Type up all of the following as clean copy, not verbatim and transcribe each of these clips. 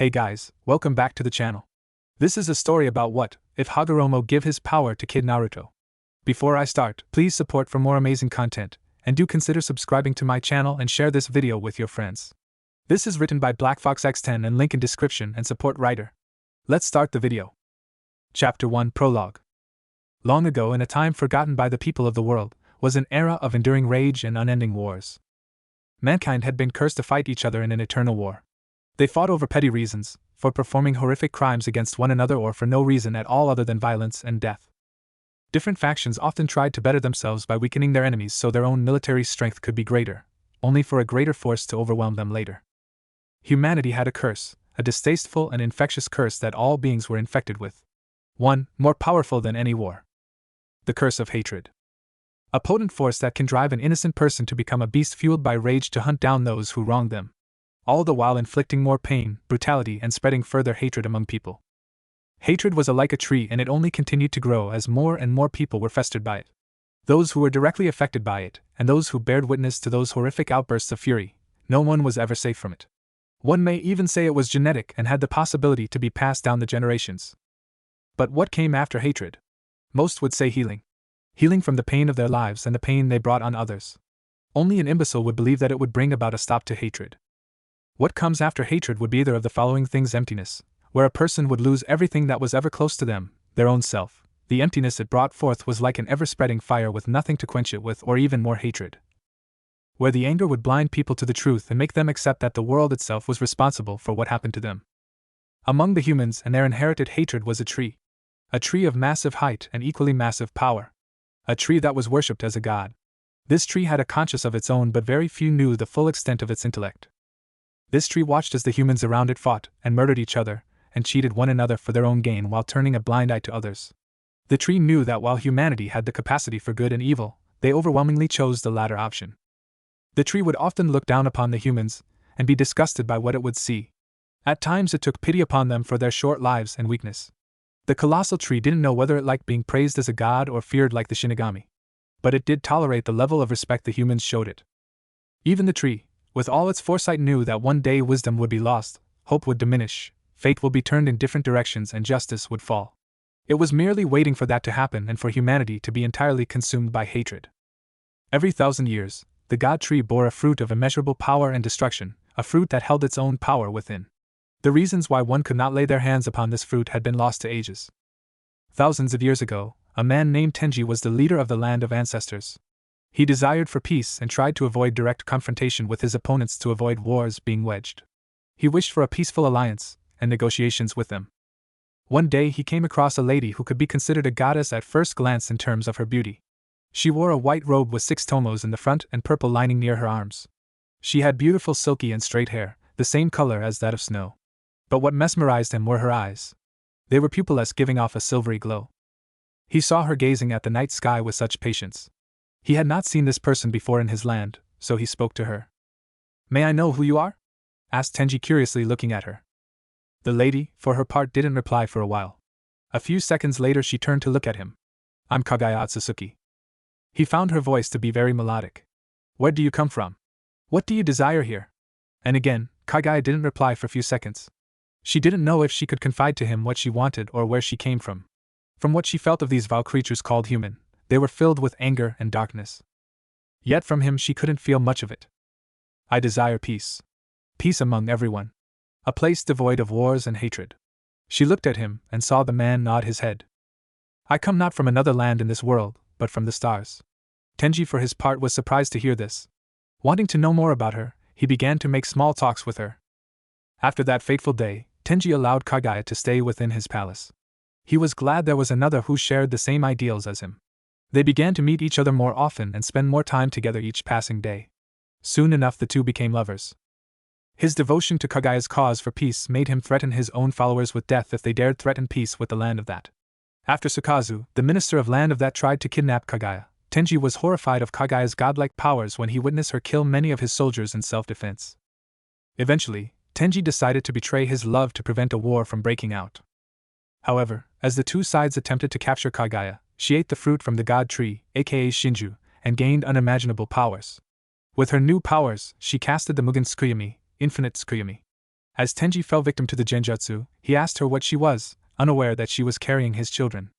Hey guys, welcome back to the channel. This is a story about what if Hagoromo give his power to Kid Naruto. Before I start, please support for more amazing content, and do consider subscribing to my channel and share this video with your friends. This is written by BlackFoxX10 and link in description and support writer. Let's start the video. Chapter 1 Prologue. Long ago, in a time forgotten by the people of the world, was an era of enduring rage and unending wars. Mankind had been cursed to fight each other in an eternal war. They fought over petty reasons, for performing horrific crimes against one another or for no reason at all other than violence and death. Different factions often tried to better themselves by weakening their enemies so their own military strength could be greater, only for a greater force to overwhelm them later. Humanity had a curse, a distasteful and infectious curse that all beings were infected with. One, more powerful than any war. The curse of hatred. A potent force that can drive an innocent person to become a beast fueled by rage to hunt down those who wronged them, all the while inflicting more pain, brutality, and spreading further hatred among people. Hatred was like a tree, and it only continued to grow as more and more people were festered by it. Those who were directly affected by it, and those who bared witness to those horrific outbursts of fury, no one was ever safe from it. One may even say it was genetic and had the possibility to be passed down the generations. But what came after hatred? Most would say healing. Healing from the pain of their lives and the pain they brought on others. Only an imbecile would believe that it would bring about a stop to hatred. What comes after hatred would be either of the following things: emptiness, where a person would lose everything that was ever close to them, their own self. The emptiness it brought forth was like an ever-spreading fire with nothing to quench it with, or even more hatred. Where the anger would blind people to the truth and make them accept that the world itself was responsible for what happened to them. Among the humans and their inherited hatred was a tree of massive height and equally massive power. A tree that was worshipped as a god. This tree had a conscience of its own, but very few knew the full extent of its intellect. This tree watched as the humans around it fought and murdered each other and cheated one another for their own gain while turning a blind eye to others. The tree knew that while humanity had the capacity for good and evil, they overwhelmingly chose the latter option. The tree would often look down upon the humans and be disgusted by what it would see. At times it took pity upon them for their short lives and weakness. The colossal tree didn't know whether it liked being praised as a god or feared like the Shinigami. But it did tolerate the level of respect the humans showed it. Even the tree, with all its foresight, knew that one day wisdom would be lost, hope would diminish, fate will be turned in different directions, and justice would fall. It was merely waiting for that to happen and for humanity to be entirely consumed by hatred. Every 1,000 years, the god tree bore a fruit of immeasurable power and destruction, a fruit that held its own power within. The reasons why one could not lay their hands upon this fruit had been lost to ages. Thousands of years ago, a man named Tenji was the leader of the land of ancestors. He desired for peace and tried to avoid direct confrontation with his opponents to avoid wars being waged. He wished for a peaceful alliance and negotiations with them. One day he came across a lady who could be considered a goddess at first glance in terms of her beauty. She wore a white robe with 6 tomos in the front and purple lining near her arms. She had beautiful silky and straight hair, the same color as that of snow. But what mesmerized him were her eyes. They were pupilless, giving off a silvery glow. He saw her gazing at the night sky with such patience. He had not seen this person before in his land, so he spoke to her. "May I know who you are?" asked Tenji curiously, looking at her. The lady, for her part, didn't reply for a while. A few seconds later she turned to look at him. "I'm Kagaya Otsutsuki." He found her voice to be very melodic. "Where do you come from? What do you desire here?" And again, Kagaya didn't reply for a few seconds. She didn't know if she could confide to him what she wanted or where she came from. From what she felt of these vile creatures called human, they were filled with anger and darkness. Yet from him she couldn't feel much of it. "I desire peace. Peace among everyone. A place devoid of wars and hatred." She looked at him and saw the man nod his head. "I come not from another land in this world, but from the stars." Tenji, for his part, was surprised to hear this. Wanting to know more about her, he began to make small talks with her. After that fateful day, Tenji allowed Kagaya to stay within his palace. He was glad there was another who shared the same ideals as him. They began to meet each other more often and spend more time together each passing day. Soon enough the two became lovers. His devotion to Kagaya's cause for peace made him threaten his own followers with death if they dared threaten peace with the land of that. After Sukazu, the minister of land of that, tried to kidnap Kagaya, Tenji was horrified of Kagaya's godlike powers when he witnessed her kill many of his soldiers in self-defense. Eventually, Tenji decided to betray his love to prevent a war from breaking out. However, as the two sides attempted to capture Kagaya, she ate the fruit from the god tree, aka Shinju, and gained unimaginable powers. With her new powers, she casted the Mugen Tsukuyami, infinite Tsukuyami. As Tenji fell victim to the genjutsu, he asked her what she was, unaware that she was carrying his children.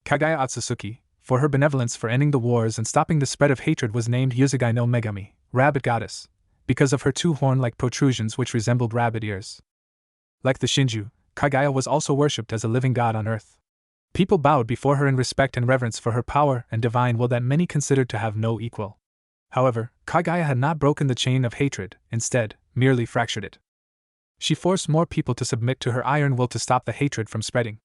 Kagaya Otsutsuki, for her benevolence for ending the wars and stopping the spread of hatred, was named Yuzugai no Megami, rabbit goddess, because of her two horn-like protrusions which resembled rabbit ears. Like the Shinju, Kagaya was also worshipped as a living god on earth. People bowed before her in respect and reverence for her power and divine will that many considered to have no equal. However, Kagaya had not broken the chain of hatred, instead, merely fractured it. She forced more people to submit to her iron will to stop the hatred from spreading.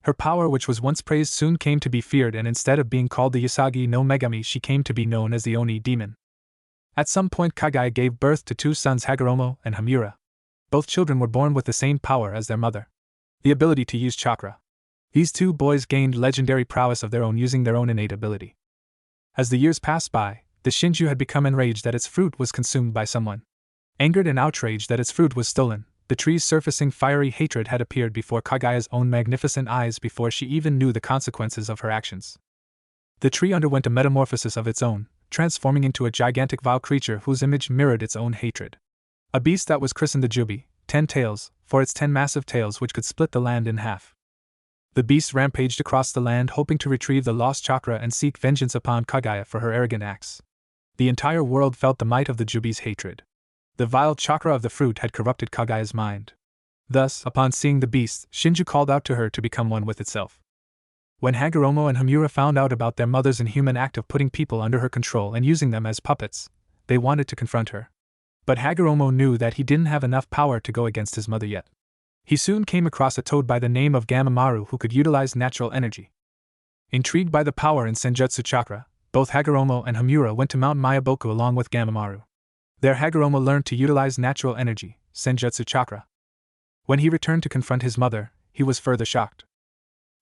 Her power, which was once praised, soon came to be feared, and instead of being called the Usagi no Megami, she came to be known as the Oni demon. At some point, Kagaya gave birth to two sons, Hagoromo and Hamura. Both children were born with the same power as their mother: the ability to use chakra. These two boys gained legendary prowess of their own using their own innate ability. As the years passed by, the Shinju had become enraged that its fruit was consumed by someone. Angered and outraged that its fruit was stolen, the tree's surfacing fiery hatred had appeared before Kagaya's own magnificent eyes before she even knew the consequences of her actions. The tree underwent a metamorphosis of its own, transforming into a gigantic vile creature whose image mirrored its own hatred. A beast that was christened the Jubi, 10 tails, for its 10 massive tails which could split the land in half. The beast rampaged across the land hoping to retrieve the lost chakra and seek vengeance upon Kagaya for her arrogant acts. The entire world felt the might of the Jubi's hatred. The vile chakra of the fruit had corrupted Kagaya's mind. Thus, upon seeing the beast, Shinju called out to her to become one with itself. When Hagoromo and Hamura found out about their mother's inhuman act of putting people under her control and using them as puppets, they wanted to confront her. But Hagoromo knew that he didn't have enough power to go against his mother yet. He soon came across a toad by the name of Gamamaru who could utilize natural energy. Intrigued by the power in Senjutsu chakra, both Hagoromo and Hamura went to Mount Mayaboku along with Gamamaru. There Hagoromo learned to utilize natural energy, Senjutsu chakra. When he returned to confront his mother, he was further shocked.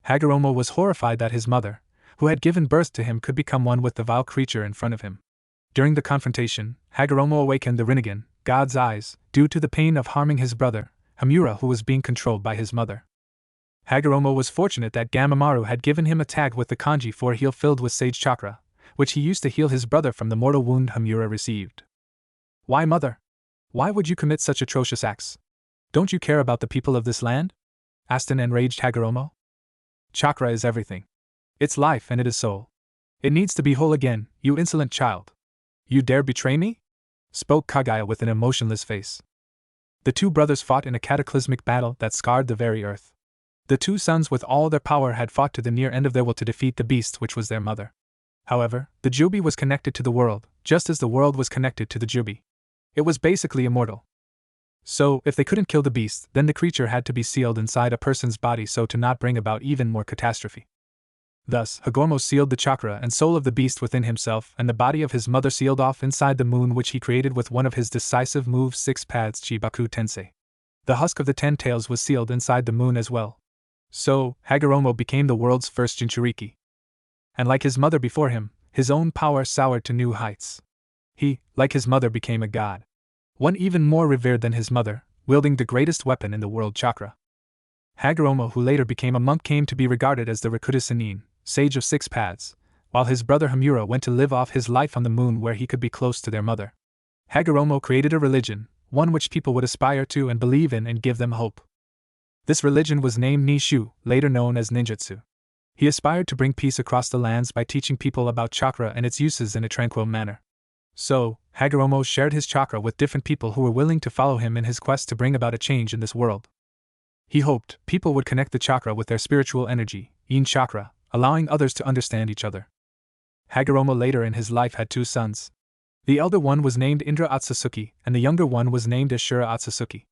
Hagoromo was horrified that his mother, who had given birth to him, could become one with the vile creature in front of him. During the confrontation, Hagoromo awakened the Rinnegan, God's eyes, due to the pain of harming his brother, Hamura, who was being controlled by his mother. Hagoromo was fortunate that Gamamaru had given him a tag with the kanji for heal filled with sage chakra, which he used to heal his brother from the mortal wound Hamura received. Why, mother? Why would you commit such atrocious acts? Don't you care about the people of this land? Asked an enraged Hagoromo. Chakra is everything. It's life and it is soul. It needs to be whole again, you insolent child. You dare betray me? Spoke Kagaya with an emotionless face. The two brothers fought in a cataclysmic battle that scarred the very earth. The two sons with all their power had fought to the near end of their will to defeat the beast which was their mother. However, the Jubi was connected to the world, just as the world was connected to the Jubi. It was basically immortal. So, if they couldn't kill the beast, then the creature had to be sealed inside a person's body so to not bring about even more catastrophe. Thus, Hagoromo sealed the chakra and soul of the beast within himself, and the body of his mother sealed off inside the moon, which he created with one of his decisive moves, 6 pads Chibaku Tensei. The husk of the 10 tails was sealed inside the moon as well. So, Hagoromo became the world's first Jinchuriki. And like his mother before him, his own power soared to new heights. He, like his mother, became a god. One even more revered than his mother, wielding the greatest weapon in the world, chakra. Hagoromo, who later became a monk, came to be regarded as the Rakuta Sennin, sage of 6 paths, while his brother Hamura went to live off his life on the moon where he could be close to their mother. Hagoromo created a religion, one which people would aspire to and believe in and give them hope. This religion was named Nishu, later known as ninjutsu. He aspired to bring peace across the lands by teaching people about chakra and its uses in a tranquil manner. So, Hagoromo shared his chakra with different people who were willing to follow him in his quest to bring about a change in this world. He hoped people would connect the chakra with their spiritual energy, yin chakra, allowing others to understand each other. Hagoromo later in his life had 2 sons. The elder one was named Indra Otsutsuki, and the younger one was named Ashura Otsutsuki.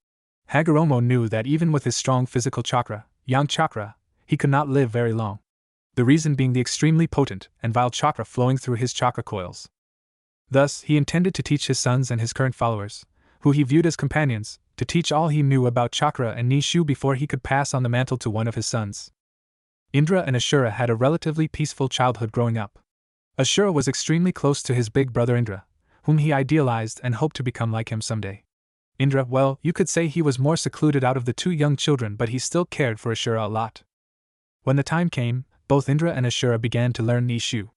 Hagoromo knew that even with his strong physical chakra, yang chakra, he could not live very long. The reason being the extremely potent and vile chakra flowing through his chakra coils. Thus, he intended to teach his sons and his current followers, who he viewed as companions, to teach all he knew about chakra and Nishu before he could pass on the mantle to one of his sons. Indra and Ashura had a relatively peaceful childhood growing up. Ashura was extremely close to his big brother Indra, whom he idealized and hoped to become like him someday. Indra, well, you could say he was more secluded out of the 2 young children, but he still cared for Ashura a lot. When the time came, both Indra and Ashura began to learn Nishu.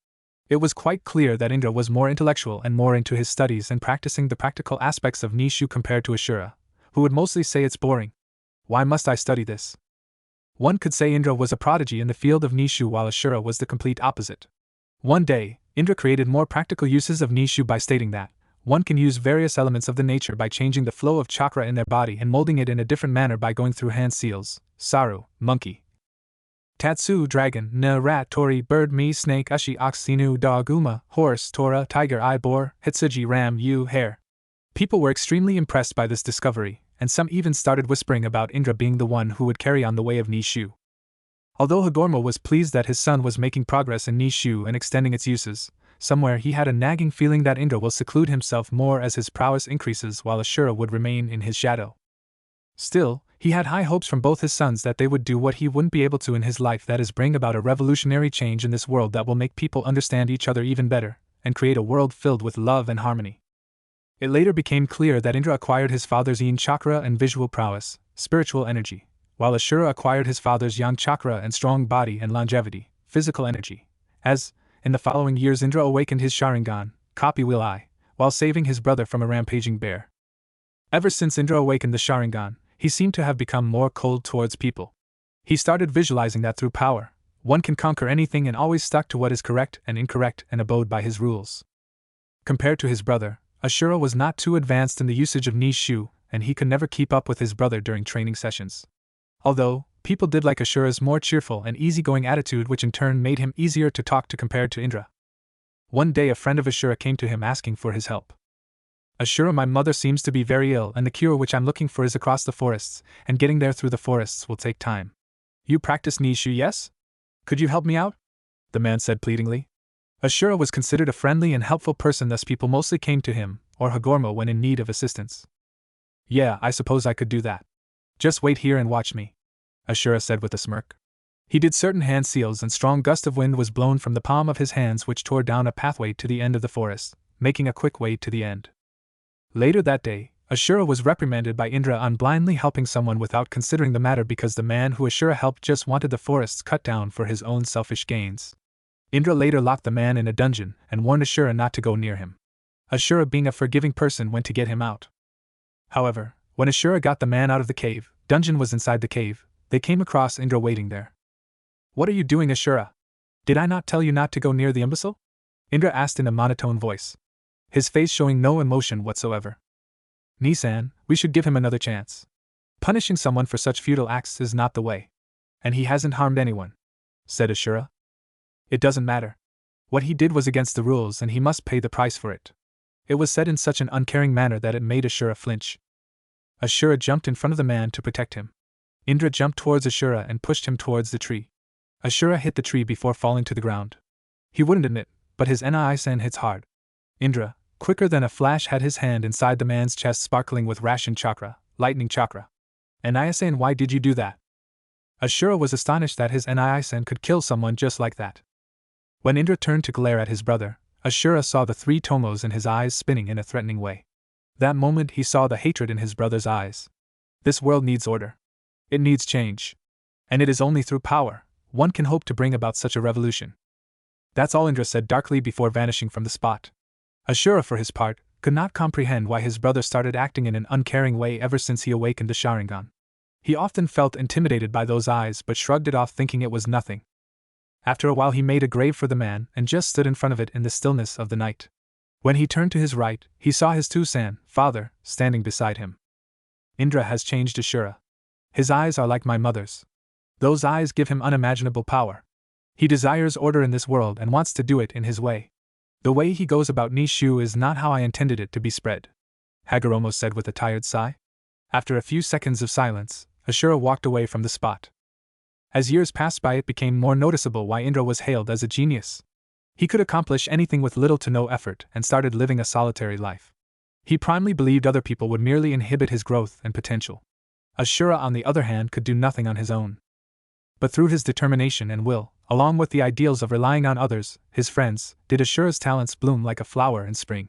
It was quite clear that Indra was more intellectual and more into his studies and practicing the practical aspects of Nishu compared to Ashura, who would mostly say it's boring. Why must I study this? One could say Indra was a prodigy in the field of Nishu while Ashura was the complete opposite. One day, Indra created more practical uses of Nishu by stating that one can use various elements of the nature by changing the flow of chakra in their body and molding it in a different manner by going through hand seals, saru, monkey, tatsu, dragon, na, rat, tori, bird, me, snake, ushi, ox, sinu, dog, uma, horse, tora, tiger, I, boar, hitsuji, ram, yu, hare. People were extremely impressed by this discovery, and some even started whispering about Indra being the one who would carry on the way of Nishu. Although Hagoromo was pleased that his son was making progress in Nishu and extending its uses, somewhere he had a nagging feeling that Indra will seclude himself more as his prowess increases while Ashura would remain in his shadow. Still, he had high hopes from both his sons that they would do what he wouldn't be able to in his life, that is, bring about a revolutionary change in this world that will make people understand each other even better, and create a world filled with love and harmony. It later became clear that Indra acquired his father's yin chakra and visual prowess, spiritual energy, while Ashura acquired his father's yang chakra and strong body and longevity, physical energy. As, in the following years, Indra awakened his Sharingan, Copy Will Eye, while saving his brother from a rampaging bear. Ever since Indra awakened the Sharingan, he seemed to have become more cold towards people. He started visualizing that through power, one can conquer anything, and always stuck to what is correct and incorrect and abode by his rules. Compared to his brother, Ashura was not too advanced in the usage of Nishu, and he could never keep up with his brother during training sessions. Although, people did like Ashura's more cheerful and easygoing attitude, which in turn made him easier to talk to compared to Indra. One day a friend of Ashura came to him asking for his help. Ashura, my mother seems to be very ill, and the cure which I'm looking for is across the forests, and getting there through the forests will take time. You practice Nishu, yes? Could you help me out? The man said pleadingly. Ashura was considered a friendly and helpful person, thus people mostly came to him, or Hagoromo, when in need of assistance. Yeah, I suppose I could do that. Just wait here and watch me, Ashura said with a smirk. He did certain hand seals, and strong gust of wind was blown from the palm of his hands, which tore down a pathway to the end of the forest, making a quick way to the end. Later that day, Ashura was reprimanded by Indra on blindly helping someone without considering the matter, because the man who Ashura helped just wanted the forests cut down for his own selfish gains. Indra later locked the man in a dungeon and warned Ashura not to go near him. Ashura, being a forgiving person, went to get him out. However, when Ashura got the man out of the cave, dungeon was inside the cave, they came across Indra waiting there. What are you doing, Ashura? Did I not tell you not to go near the imbecile? Indra asked in a monotone voice, his face showing no emotion whatsoever. Nisan, we should give him another chance. Punishing someone for such futile acts is not the way. And he hasn't harmed anyone, said Ashura. It doesn't matter. What he did was against the rules, and he must pay the price for it. It was said in such an uncaring manner that it made Ashura flinch. Ashura jumped in front of the man to protect him. Indra jumped towards Ashura and pushed him towards the tree. Ashura hit the tree before falling to the ground. He wouldn't admit, but his Naisen hits hard. Indra, quicker than a flash, had his hand inside the man's chest, sparkling with ration chakra, lightning chakra. Naisen, why did you do that? Ashura was astonished that his Naisen could kill someone just like that. When Indra turned to glare at his brother, Ashura saw the three tomos in his eyes spinning in a threatening way. That moment he saw the hatred in his brother's eyes. This world needs order. It needs change. And it is only through power one can hope to bring about such a revolution. That's all, Indra said darkly before vanishing from the spot. Ashura, for his part, could not comprehend why his brother started acting in an uncaring way ever since he awakened the Sharingan. He often felt intimidated by those eyes, but shrugged it off, thinking it was nothing. After a while he made a grave for the man and just stood in front of it in the stillness of the night. When he turned to his right, he saw his two-san, father, standing beside him. Indra has changed, Ashura. His eyes are like my mother's. Those eyes give him unimaginable power. He desires order in this world and wants to do it in his way. The way he goes about Nishu is not how I intended it to be spread, Hagoromo said with a tired sigh. After a few seconds of silence, Ashura walked away from the spot. As years passed by, it became more noticeable why Indra was hailed as a genius. He could accomplish anything with little to no effort and started living a solitary life. He primarily believed other people would merely inhibit his growth and potential. Ashura, on the other hand, could do nothing on his own. But through his determination and will, along with the ideals of relying on others, his friends, did Ashura's talents bloom like a flower in spring.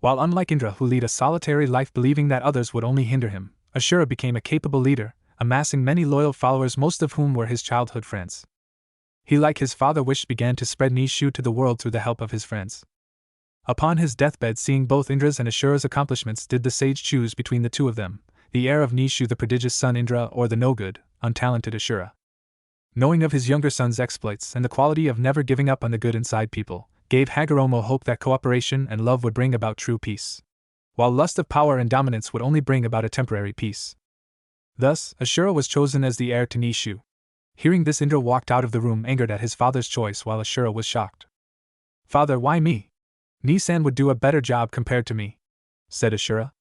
While unlike Indra, who led a solitary life believing that others would only hinder him, Ashura became a capable leader, amassing many loyal followers, most of whom were his childhood friends. He, like his father wished, began to spread Nishu to the world through the help of his friends. Upon his deathbed, seeing both Indra's and Ashura's accomplishments, did the sage choose between the two of them, the heir of Nishu the prodigious son Indra or the no-good, untalented Ashura. Knowing of his younger son's exploits and the quality of never giving up on the good inside people, gave Hagoromo hope that cooperation and love would bring about true peace, while lust of power and dominance would only bring about a temporary peace. Thus, Ashura was chosen as the heir to Nishu. Hearing this, Indra walked out of the room angered at his father's choice while Ashura was shocked. "Father, why me? Nisan would do a better job compared to me," said Ashura.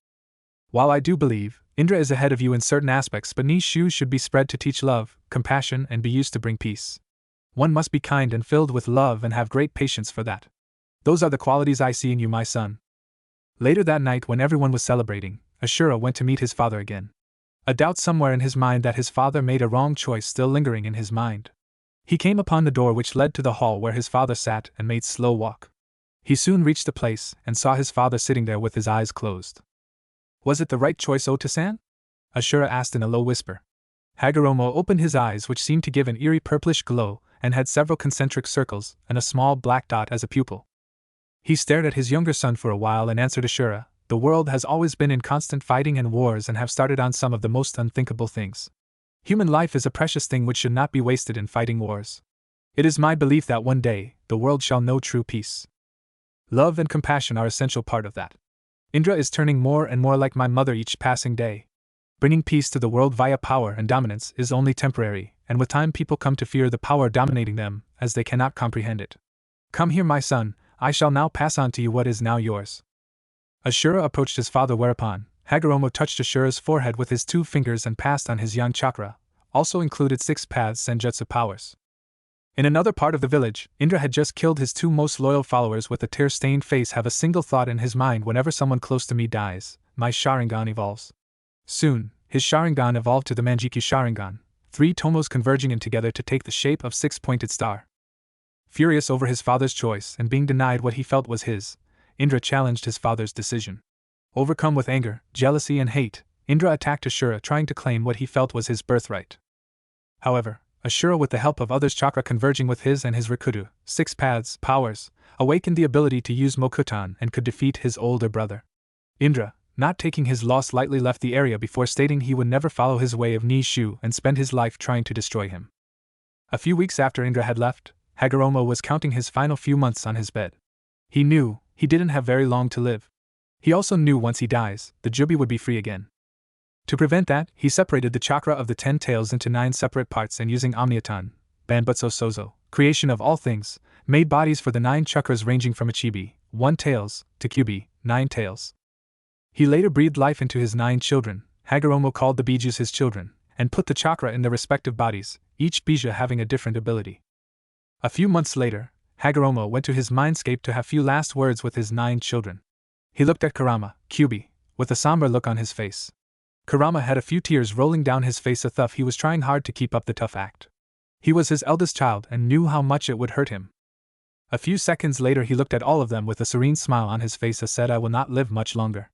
"While I do believe Indra is ahead of you in certain aspects, but Nishu should be spread to teach love, compassion, and be used to bring peace. One must be kind and filled with love and have great patience for that. Those are the qualities I see in you, my son." Later that night, when everyone was celebrating, Ashura went to meet his father again. A doubt somewhere in his mind that his father made a wrong choice still lingering in his mind. He came upon the door which led to the hall where his father sat and made slow walk. He soon reached the place and saw his father sitting there with his eyes closed. "Was it the right choice, Ota-san?" Ashura asked in a low whisper. Hagoromo opened his eyes, which seemed to give an eerie purplish glow, and had several concentric circles and a small black dot as a pupil. He stared at his younger son for a while and answered Ashura, "The world has always been in constant fighting and wars and have started on some of the most unthinkable things. Human life is a precious thing which should not be wasted in fighting wars. It is my belief that one day, the world shall know true peace. Love and compassion are essential part of that. Indra is turning more and more like my mother each passing day. Bringing peace to the world via power and dominance is only temporary, and with time people come to fear the power dominating them, as they cannot comprehend it. Come here, my son, I shall now pass on to you what is now yours." Ashura approached his father, whereupon Hagoromo touched Ashura's forehead with his 2 fingers and passed on his yang chakra, also included 6 paths senjutsu powers. In another part of the village, Indra had just killed his 2 most loyal followers with a tear-stained face. Have a single thought in his mind: whenever someone close to me dies, my Sharingan evolves. Soon, his Sharingan evolved to the Manjikyu Sharingan, 3 tomos converging in together to take the shape of 6-pointed star. Furious over his father's choice and being denied what he felt was his, Indra challenged his father's decision. Overcome with anger, jealousy, and hate, Indra attacked Ashura, trying to claim what he felt was his birthright. However, Ashura, with the help of others' chakra converging with his and his Rikudu, 6 paths, powers, awakened the ability to use Mokutan and could defeat his older brother. Indra, not taking his loss lightly, left the area before stating he would never follow his way of Nishu and spend his life trying to destroy him. A few weeks after Indra had left, Hagoromo was counting his final few months on his bed. He knew he didn't have very long to live. He also knew once he dies, the Jubi would be free again. To prevent that, he separated the chakra of the 10 tails into 9 separate parts, and using Omniatan, Banbutsu Sozo, creation of all things, made bodies for the 9 chakras ranging from Ichibi, 1 tails, to Kyubi, 9 tails. He later breathed life into his 9 children. Hagoromo called the bijus his children, and put the chakra in their respective bodies, each bija having a different ability. A few months later, Hagoromo went to his mindscape to have few last words with his 9 children. He looked at Kurama, Kyubi, with a somber look on his face. Kurama had a few tears rolling down his face, a tough he was trying hard to keep up the tough act. He was his eldest child and knew how much it would hurt him. A few seconds later he looked at all of them with a serene smile on his face and said, "I will not live much longer."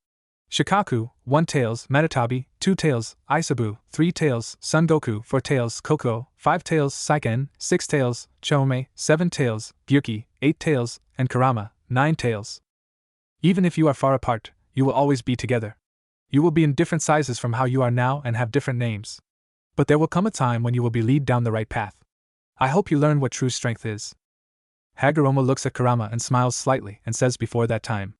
Shikaku, 1 tails, Manitabi, 2 tails, Isabu, 3 tails, Son Goku, 4 tails, Koko, 5 tails, Saiken, 6 tails, Chome, 7 tails, Gyuki, 8 tails, and Kurama, 9 tails. Even if you are far apart, you will always be together. You will be in different sizes from how you are now and have different names. But there will come a time when you will be led down the right path. I hope you learn what true strength is. Hagoromo looks at Kurama and smiles slightly and says, before that time,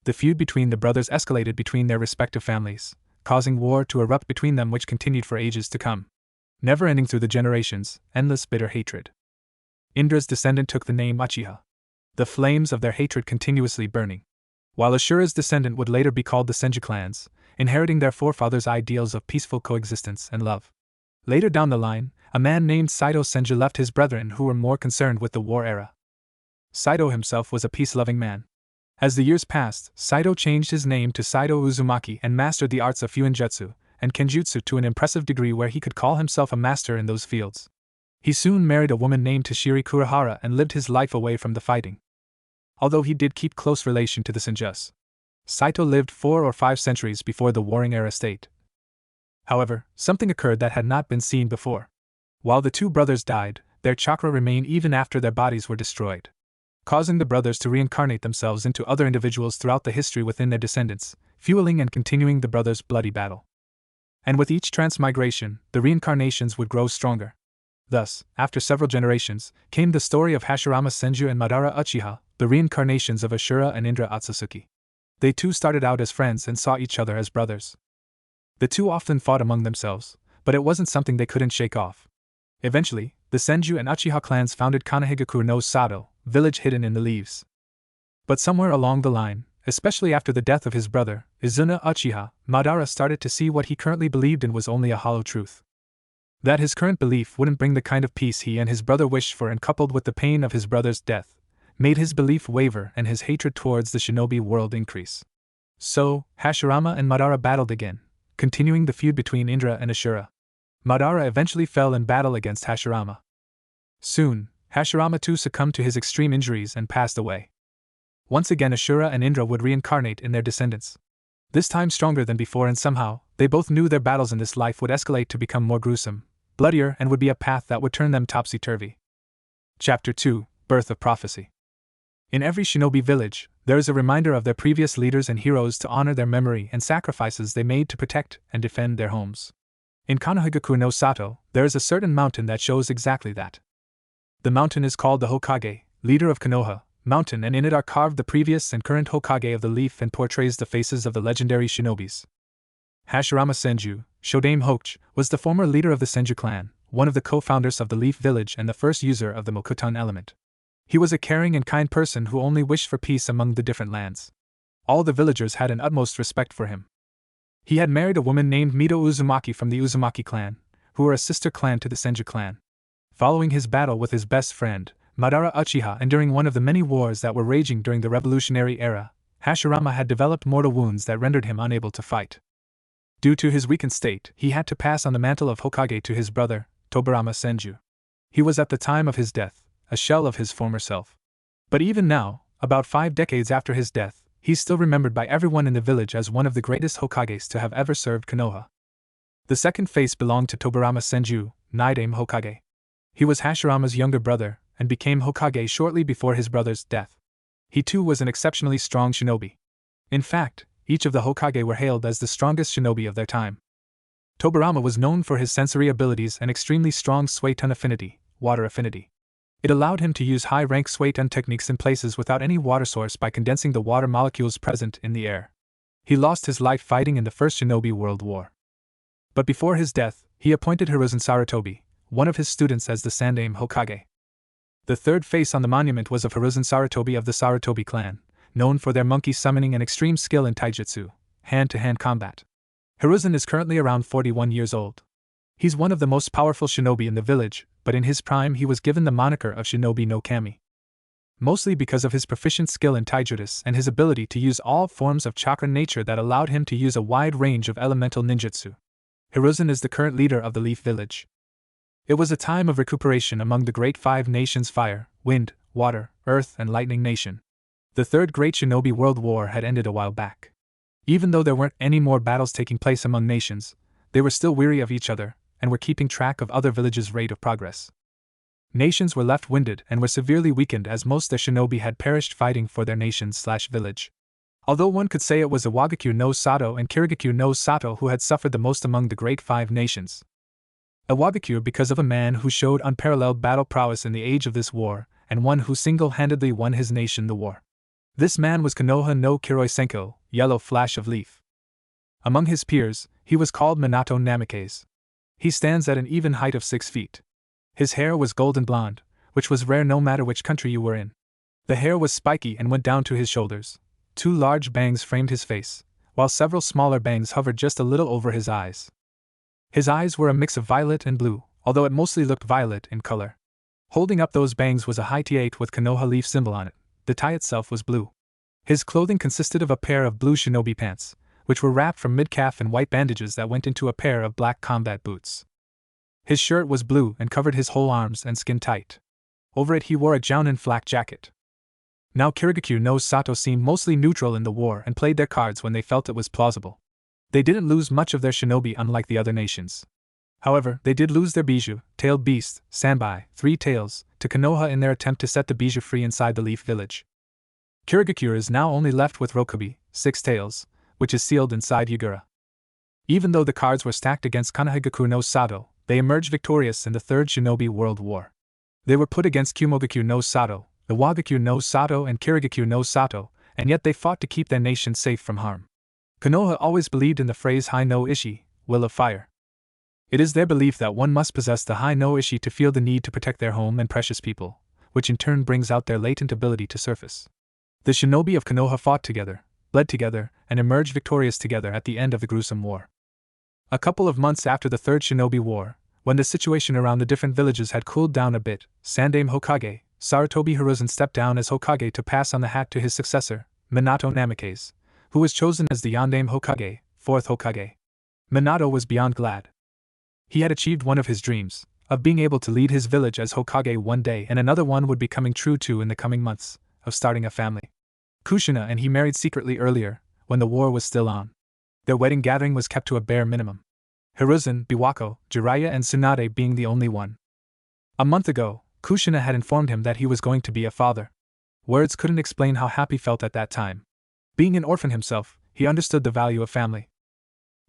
the feud between the brothers escalated between their respective families, causing war to erupt between them, which continued for ages to come. Never ending through the generations, endless bitter hatred. Indra's descendant took the name Uchiha. The flames of their hatred continuously burning. While Ashura's descendant would later be called the Senju clans, inheriting their forefathers' ideals of peaceful coexistence and love. Later down the line, a man named Saito Senju left his brethren who were more concerned with the war era. Saito himself was a peace-loving man. As the years passed, Saito changed his name to Saito Uzumaki and mastered the arts of Fuinjutsu and Kenjutsu to an impressive degree where he could call himself a master in those fields. He soon married a woman named Tashiri Kurihara and lived his life away from the fighting. Although he did keep close relation to the Senjus, Saito lived 4 or 5 centuries before the warring era state. However, something occurred that had not been seen before. While the 2 brothers died, their chakra remained even after their bodies were destroyed, causing the brothers to reincarnate themselves into other individuals throughout the history within their descendants, fueling and continuing the brothers' bloody battle. And with each transmigration, the reincarnations would grow stronger. Thus, after several generations, came the story of Hashirama Senju and Madara Uchiha, the reincarnations of Ashura and Indra Otsutsuki. They too started out as friends and saw each other as brothers. The two often fought among themselves, but it wasn't something they couldn't shake off. Eventually, the Senju and Uchiha clans founded Kanehigakure no Sato, village hidden in the leaves. But somewhere along the line, especially after the death of his brother, Izuna Uchiha, Madara started to see what he currently believed in was only a hollow truth. That his current belief wouldn't bring the kind of peace he and his brother wished for, and coupled with the pain of his brother's death, made his belief waver and his hatred towards the shinobi world increase. So, Hashirama and Madara battled again, continuing the feud between Indra and Ashura. Madara eventually fell in battle against Hashirama. Soon, Hashirama too succumbed to his extreme injuries and passed away. Once again Ashura and Indra would reincarnate in their descendants. This time stronger than before, and somehow, they both knew their battles in this life would escalate to become more gruesome, bloodier, and would be a path that would turn them topsy-turvy. Chapter 2: Birth of Prophecy. In every shinobi village, there is a reminder of their previous leaders and heroes to honor their memory and sacrifices they made to protect and defend their homes. In Kanehigakure no Sato, there is a certain mountain that shows exactly that. The mountain is called the Hokage, leader of Konoha Mountain, and in it are carved the previous and current Hokage of the leaf and portrays the faces of the legendary shinobis. Hashirama Senju, Shodame Hokuchi, was the former leader of the Senju clan, one of the co-founders of the Leaf Village and the first user of the Mokuton element. He was a caring and kind person who only wished for peace among the different lands. All the villagers had an utmost respect for him. He had married a woman named Mito Uzumaki from the Uzumaki clan, who were a sister clan to the Senju clan. Following his battle with his best friend, Madara Uchiha, and during one of the many wars that were raging during the revolutionary era, Hashirama had developed mortal wounds that rendered him unable to fight. Due to his weakened state, he had to pass on the mantle of Hokage to his brother, Tobirama Senju. He was at the time of his death a shell of his former self. But even now, about 5 decades after his death, he's still remembered by everyone in the village as one of the greatest Hokages to have ever served Konoha. The second face belonged to Tobirama Senju, Naidame Hokage. He was Hashirama's younger brother, and became Hokage shortly before his brother's death. He too was an exceptionally strong shinobi. In fact, each of the Hokage were hailed as the strongest shinobi of their time. Tobirama was known for his sensory abilities and extremely strong Suiton affinity, water affinity. It allowed him to use high-rank Suiton techniques in places without any water source by condensing the water molecules present in the air. He lost his life fighting in the First Shinobi World War. But before his death, he appointed Hiruzen Sarutobi, one of his students, as the Sandaime Hokage. The third face on the monument was of Hiruzen Sarutobi of the Sarutobi clan, known for their monkey summoning and extreme skill in taijutsu, hand-to-hand combat. Hiruzen is currently around 41 years old. He's one of the most powerful shinobi in the village, but in his prime he was given the moniker of Shinobi no Kami. Mostly because of his proficient skill in taijutsu and his ability to use all forms of chakra nature that allowed him to use a wide range of elemental ninjutsu. Hiruzen is the current leader of the Leaf Village. It was a time of recuperation among the Great Five Nations: Fire, Wind, Water, Earth, and Lightning Nation. The Third Great Shinobi World War had ended a while back. Even though there weren't any more battles taking place among nations, they were still weary of each other, and were keeping track of other villages' rate of progress. Nations were left winded and were severely weakened as most their shinobi had perished fighting for their nation/village. Although one could say it was Iwagakure no Sato and Kirigakure no Sato who had suffered the most among the Great Five Nations. Iwagakure because of a man who showed unparalleled battle prowess in the age of this war, and one who single-handedly won his nation the war. This man was Konoha no Kiroi Senko, Yellow Flash of Leaf. Among his peers, he was called Minato Namikaze. He stands at an even height of 6 feet. His hair was golden blonde, which was rare no matter which country you were in. The hair was spiky and went down to his shoulders. 2 large bangs framed his face, while several smaller bangs hovered just a little over his eyes. His eyes were a mix of violet and blue, although it mostly looked violet in color. Holding up those bangs was a high T8 with Konoha leaf symbol on it. The tie itself was blue. His clothing consisted of a pair of blue shinobi pants, which were wrapped from mid-calf in white bandages that went into a pair of black combat boots. His shirt was blue and covered his whole arms and skin tight. Over it he wore a jounin flak jacket. Now Kirigakure no Sato seemed mostly neutral in the war and played their cards when they felt it was plausible. They didn't lose much of their shinobi unlike the other nations. However, they did lose their bijou, tailed beast, Sanbai, 3 tails, to Konoha in their attempt to set the bijou free inside the Leaf Village. Kirigakure is now only left with Rokubi, 6 tails, which is sealed inside Yagura. Even though the cards were stacked against Konohagakure no Sato, they emerged victorious in the Third Shinobi World War. They were put against Kumogakure no Sato, Iwagakure no Sato and Kirigakure no Sato, and yet they fought to keep their nation safe from harm. Konoha always believed in the phrase Hai no Ishi, will of fire. It is their belief that one must possess the Hai no Ishi to feel the need to protect their home and precious people, which in turn brings out their latent ability to surface. The shinobi of Konoha fought together, bled together, and emerged victorious together at the end of the gruesome war. A couple of months after the Third Shinobi War, when the situation around the different villages had cooled down a bit, Sandaime Hokage, Sarutobi Hiruzen stepped down as Hokage to pass on the hat to his successor, Minato Namikaze, who was chosen as the Yondaime Hokage, fourth Hokage. Minato was beyond glad. He had achieved one of his dreams, of being able to lead his village as Hokage one day, and another one would be coming true too in the coming months, of starting a family. Kushina and he married secretly earlier, when the war was still on. Their wedding gathering was kept to a bare minimum. Hiruzen, Biwako, Jiraiya and Tsunade being the only one. A month ago, Kushina had informed him that he was going to be a father. Words couldn't explain how happy he felt at that time. Being an orphan himself, he understood the value of family.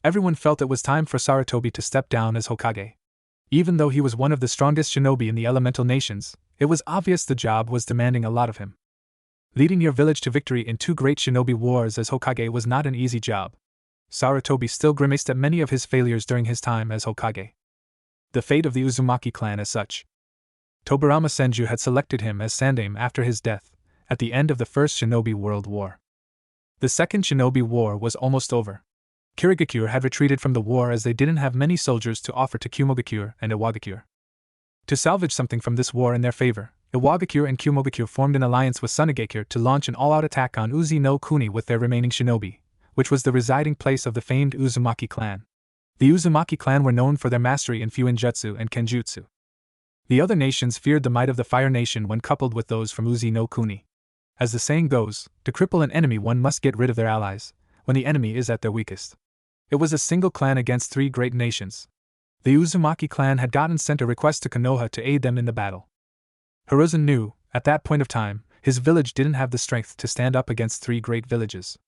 Everyone felt it was time for Sarutobi to step down as Hokage. Even though he was one of the strongest shinobi in the elemental nations, it was obvious the job was demanding a lot of him. Leading your village to victory in two great shinobi wars as Hokage was not an easy job. Sarutobi still grimaced at many of his failures during his time as Hokage. The fate of the Uzumaki clan as such. Tobirama Senju had selected him as Sandaime after his death, at the end of the First Shinobi World War. The Second Shinobi War was almost over. Kirigakure had retreated from the war as they didn't have many soldiers to offer to Kumogakure and Iwagakure. To salvage something from this war in their favor, Iwagakure and Kumogakure formed an alliance with Sunagakure to launch an all-out attack on Uzi no Kuni with their remaining shinobi, which was the residing place of the famed Uzumaki clan. The Uzumaki clan were known for their mastery in Fuinjutsu and Kenjutsu. The other nations feared the might of the Fire Nation when coupled with those from Uzi no Kuni. As the saying goes, to cripple an enemy one must get rid of their allies, when the enemy is at their weakest. It was a single clan against three great nations. The Uzumaki clan had sent a request to Konoha to aid them in the battle. Hiruzen knew, at that point of time, his village didn't have the strength to stand up against three great villages.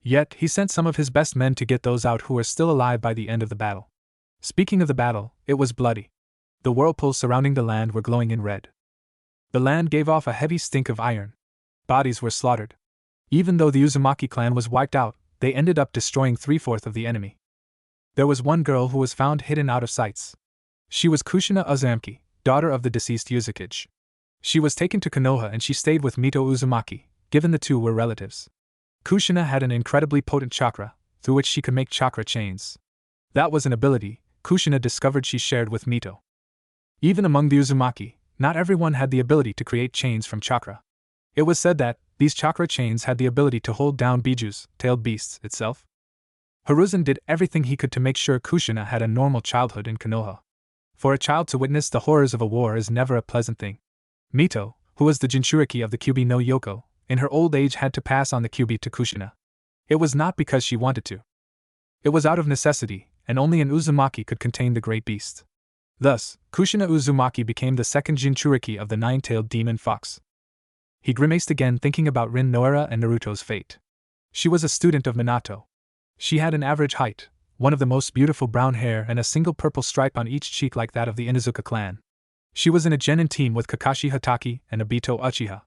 Yet, he sent some of his best men to get those out who were still alive by the end of the battle. Speaking of the battle, it was bloody. The whirlpools surrounding the land were glowing in red. The land gave off a heavy stink of iron. Bodies were slaughtered. Even though the Uzumaki clan was wiped out, they ended up destroying 3/4 of the enemy. There was one girl who was found hidden out of sights. She was Kushina Uzumaki, daughter of the deceased Uzukage. She was taken to Konoha and she stayed with Mito Uzumaki, given the two were relatives. Kushina had an incredibly potent chakra, through which she could make chakra chains. That was an ability Kushina discovered she shared with Mito. Even among the Uzumaki, not everyone had the ability to create chains from chakra. It was said that these chakra chains had the ability to hold down bijus, tailed beasts, itself. Hiruzen did everything he could to make sure Kushina had a normal childhood in Konoha. For a child to witness the horrors of a war is never a pleasant thing. Mito, who was the Jinchuriki of the Kyubi no Yoko, in her old age had to pass on the Kyubi to Kushina. It was not because she wanted to. It was out of necessity, and only an Uzumaki could contain the great beast. Thus, Kushina Uzumaki became the second Jinchuriki of the nine-tailed demon fox. He grimaced again thinking about Rin Noara and Naruto's fate. She was a student of Minato. She had an average height, one of the most beautiful brown hair and a single purple stripe on each cheek like that of the Inuzuka clan. She was in a genin team with Kakashi Hatake and Obito Uchiha.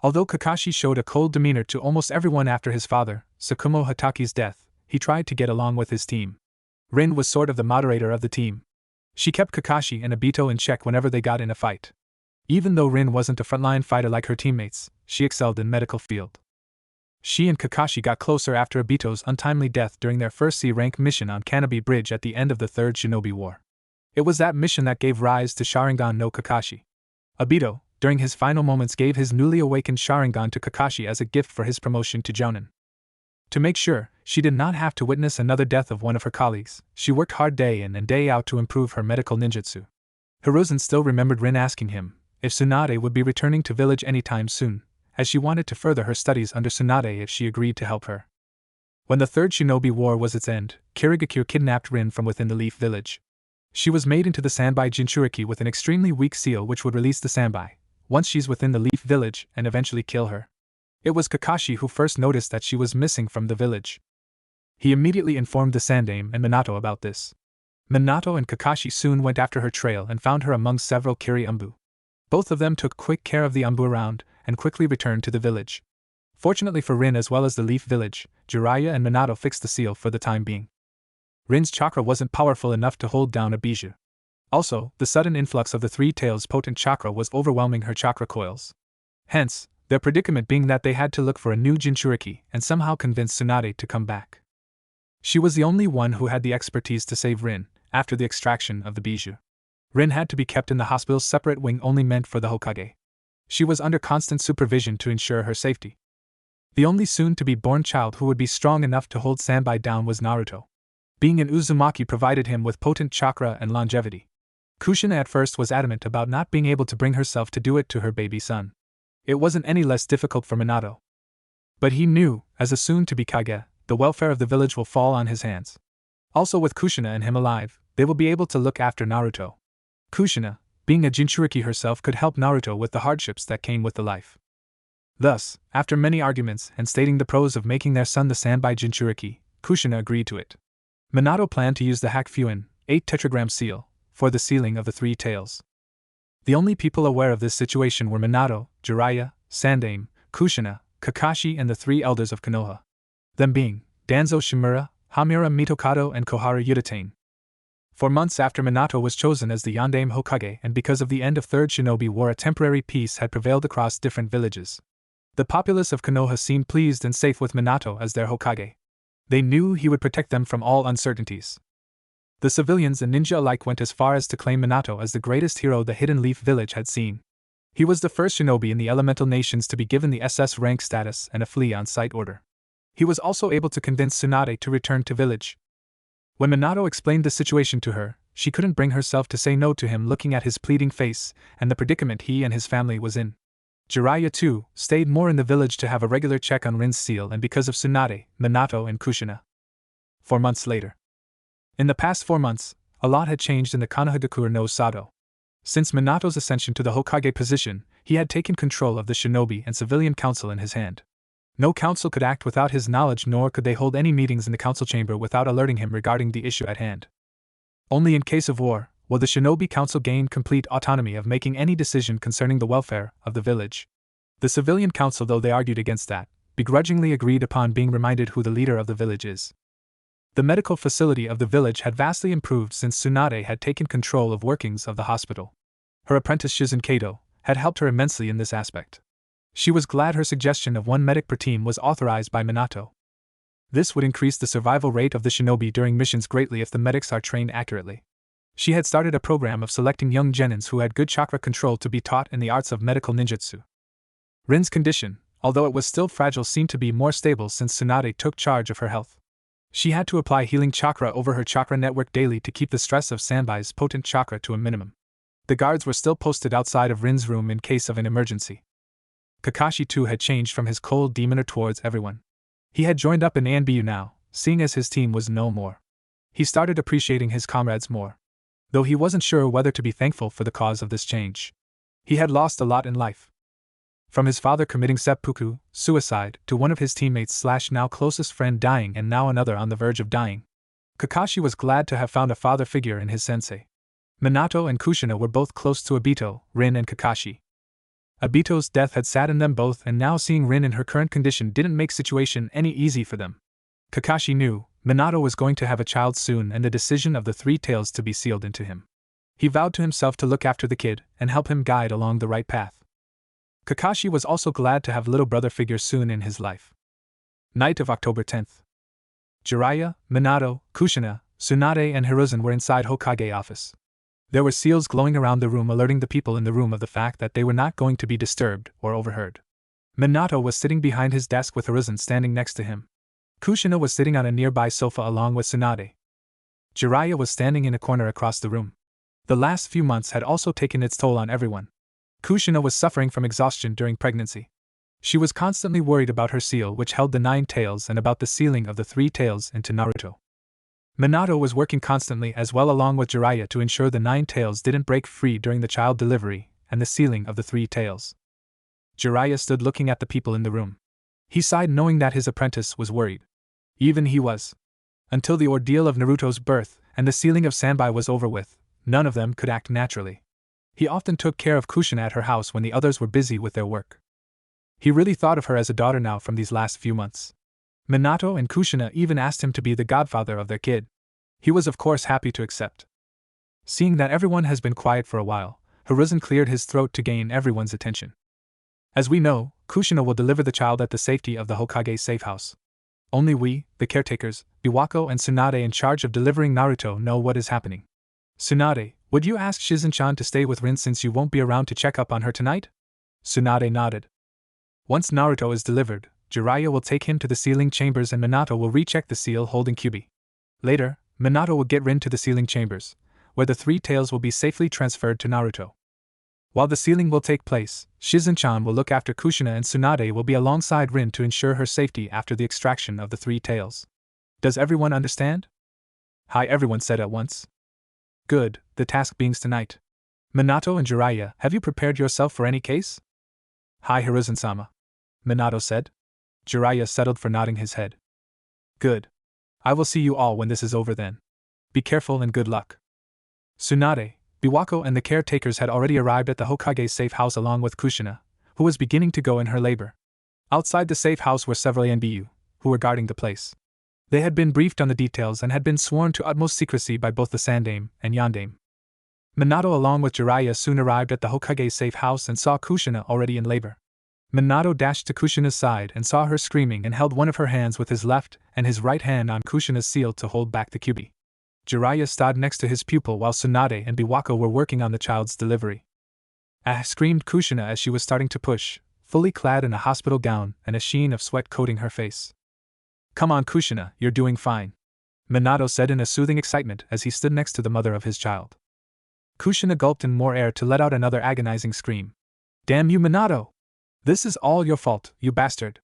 Although Kakashi showed a cold demeanor to almost everyone after his father, Tsukumo Hatake's death, he tried to get along with his team. Rin was sort of the moderator of the team. She kept Kakashi and Obito in check whenever they got in a fight. Even though Rin wasn't a frontline fighter like her teammates, she excelled in medical field. She and Kakashi got closer after Obito's untimely death during their first C-rank mission on Kanobi Bridge at the end of the Third Shinobi War. It was that mission that gave rise to Sharingan no Kakashi. Obito, during his final moments, gave his newly awakened Sharingan to Kakashi as a gift for his promotion to Jounin. To make sure she did not have to witness another death of one of her colleagues, she worked hard day in and day out to improve her medical ninjutsu. Hiruzen still remembered Rin asking him if Tsunade would be returning to village anytime soon, as she wanted to further her studies under Tsunade if she agreed to help her. When the Third Shinobi War was its end, Kirigakure kidnapped Rin from within the Leaf Village. She was made into the Sanbai Jinchuriki with an extremely weak seal which would release the Sanbai once she's within the Leaf Village and eventually kill her. It was Kakashi who first noticed that she was missing from the village. He immediately informed the Sandaime and Minato about this. Minato and Kakashi soon went after her trail and found her among several Kiri Umbu. Both of them took quick care of the Umbu around and quickly returned to the village. Fortunately for Rin as well as the Leaf Village, Jiraiya and Minato fixed the seal for the time being. Rin's chakra wasn't powerful enough to hold down a bijou. Also, the sudden influx of the Three Tails' potent chakra was overwhelming her chakra coils. Hence, their predicament being that they had to look for a new Jinchuriki and somehow convince Tsunade to come back. She was the only one who had the expertise to save Rin after the extraction of the bijou. Rin had to be kept in the hospital's separate wing only meant for the Hokage. She was under constant supervision to ensure her safety. The only soon-to-be-born child who would be strong enough to hold Sanbai down was Naruto. Being an Uzumaki provided him with potent chakra and longevity. Kushina at first was adamant about not being able to bring herself to do it to her baby son. It wasn't any less difficult for Minato. But he knew, as a soon-to-be Kage, the welfare of the village will fall on his hands. Also with Kushina and him alive, they will be able to look after Naruto. Kushina, being a Jinchuriki herself, could help Naruto with the hardships that came with the life. Thus, after many arguments and stating the pros of making their son the Sanbai Jinchuriki, Kushina agreed to it. Minato planned to use the Hakuin, 8 tetragram seal, for the sealing of the Three Tails. The only people aware of this situation were Minato, Jiraiya, Sandaime, Kushina, Kakashi and the 3 elders of Konoha. Them being Danzo Shimura, Hamura Mitokado and Kohara Udatane. For months after Minato was chosen as the Yondaime Hokage and because of the end of Third Shinobi War, a temporary peace had prevailed across different villages. The populace of Konoha seemed pleased and safe with Minato as their Hokage. They knew he would protect them from all uncertainties. The civilians and ninja alike went as far as to claim Minato as the greatest hero the Hidden Leaf Village had seen. He was the first shinobi in the elemental nations to be given the SS rank status and a flea on sight order. He was also able to convince Tsunade to return to village. When Minato explained the situation to her, she couldn't bring herself to say no to him, looking at his pleading face and the predicament he and his family was in. Jiraiya too stayed more in the village to have a regular check on Rin's seal, and because of Tsunade, Minato and Kushina. 4 months later. In the past 4 months, a lot had changed in the Konohagakure no Sado. Since Minato's ascension to the Hokage position, he had taken control of the shinobi and civilian council in his hand. No council could act without his knowledge, nor could they hold any meetings in the council chamber without alerting him regarding the issue at hand. Only in case of war will the shinobi council gain complete autonomy of making any decision concerning the welfare of the village. The civilian council, though they argued against that, begrudgingly agreed upon being reminded who the leader of the village is. The medical facility of the village had vastly improved since Tsunade had taken control of workings of the hospital. Her apprentice Shizen Kato had helped her immensely in this aspect. She was glad her suggestion of 1 medic per team was authorized by Minato. This would increase the survival rate of the shinobi during missions greatly if the medics are trained accurately. She had started a program of selecting young genins who had good chakra control to be taught in the arts of medical ninjutsu. Rin's condition, although it was still fragile, seemed to be more stable since Tsunade took charge of her health. She had to apply healing chakra over her chakra network daily to keep the stress of Sanbai's potent chakra to a minimum. The guards were still posted outside of Rin's room in case of an emergency. Kakashi too had changed from his cold demeanor towards everyone. He had joined up in ANBU now, seeing as his team was no more. He started appreciating his comrades more. Though he wasn't sure whether to be thankful for the cause of this change. He had lost a lot in life. From his father committing seppuku, suicide, to one of his teammates / now closest friend dying and now another on the verge of dying. Kakashi was glad to have found a father figure in his sensei. Minato and Kushina were both close to Obito, Rin and Kakashi. Obito's death had saddened them both, and now seeing Rin in her current condition didn't make situation any easy for them. Kakashi knew Minato was going to have a child soon and the decision of the Three Tails to be sealed into him. He vowed to himself to look after the kid and help him guide along the right path. Kakashi was also glad to have little brother figure soon in his life. Night of October 10th. Jiraiya, Minato, Kushina, Tsunade and Hiruzen were inside Hokage office. There were seals glowing around the room alerting the people in the room of the fact that they were not going to be disturbed or overheard. Minato was sitting behind his desk with Hiruzen standing next to him. Kushina was sitting on a nearby sofa along with Tsunade. Jiraiya was standing in a corner across the room. The last few months had also taken its toll on everyone. Kushina was suffering from exhaustion during pregnancy. She was constantly worried about her seal, which held the 9 tails, and about the sealing of the 3 tails into Naruto. Minato was working constantly as well along with Jiraiya to ensure the 9 tails didn't break free during the child delivery and the sealing of the 3 tails. Jiraiya stood looking at the people in the room. He sighed knowing that his apprentice was worried. Even he was. Until the ordeal of Naruto's birth and the sealing of Sanbai was over with, none of them could act naturally. He often took care of Kushina at her house when the others were busy with their work. He really thought of her as a daughter now from these last few months. Minato and Kushina even asked him to be the godfather of their kid. He was of course happy to accept. Seeing that everyone has been quiet for a while, Hiruzen cleared his throat to gain everyone's attention. As we know, Kushina will deliver the child at the safety of the Hokage safe house. Only we, the caretakers, Biwako and Tsunade in charge of delivering Naruto, know what is happening. Tsunade, would you ask Shizen-chan to stay with Rin since you won't be around to check up on her tonight? Tsunade nodded. Once Naruto is delivered, Jiraiya will take him to the sealing chambers and Minato will recheck the seal holding Kyuubi. Later, Minato will get Rin to the sealing chambers, where the three tails will be safely transferred to Naruto. While the sealing will take place, Shizen-chan will look after Kushina and Tsunade will be alongside Rin to ensure her safety after the extraction of the three tails. Does everyone understand? Hi, everyone said at once. Good, the task begins tonight. Minato and Jiraiya, have you prepared yourself for any case? Hi, Hiruzen-sama. Minato said. Jiraiya settled for nodding his head. Good. I will see you all when this is over then. Be careful and good luck. Tsunade, Biwako and the caretakers had already arrived at the Hokage's safe house along with Kushina, who was beginning to go in her labor. Outside the safe house were several Yanbiyu, who were guarding the place. They had been briefed on the details and had been sworn to utmost secrecy by both the Sandame and Yandame. Minato along with Jiraiya soon arrived at the Hokage's safe house and saw Kushina already in labor. Minato dashed to Kushina's side and saw her screaming and held one of her hands with his left and his right hand on Kushina's seal to hold back the Kyuubi. Jiraiya stood next to his pupil while Tsunade and Biwako were working on the child's delivery. Ah! Screamed Kushina as she was starting to push, fully clad in a hospital gown and a sheen of sweat coating her face. Come on Kushina, you're doing fine. Minato said in a soothing excitement as he stood next to the mother of his child. Kushina gulped in more air to let out another agonizing scream. Damn you Minato! This is all your fault, you bastard!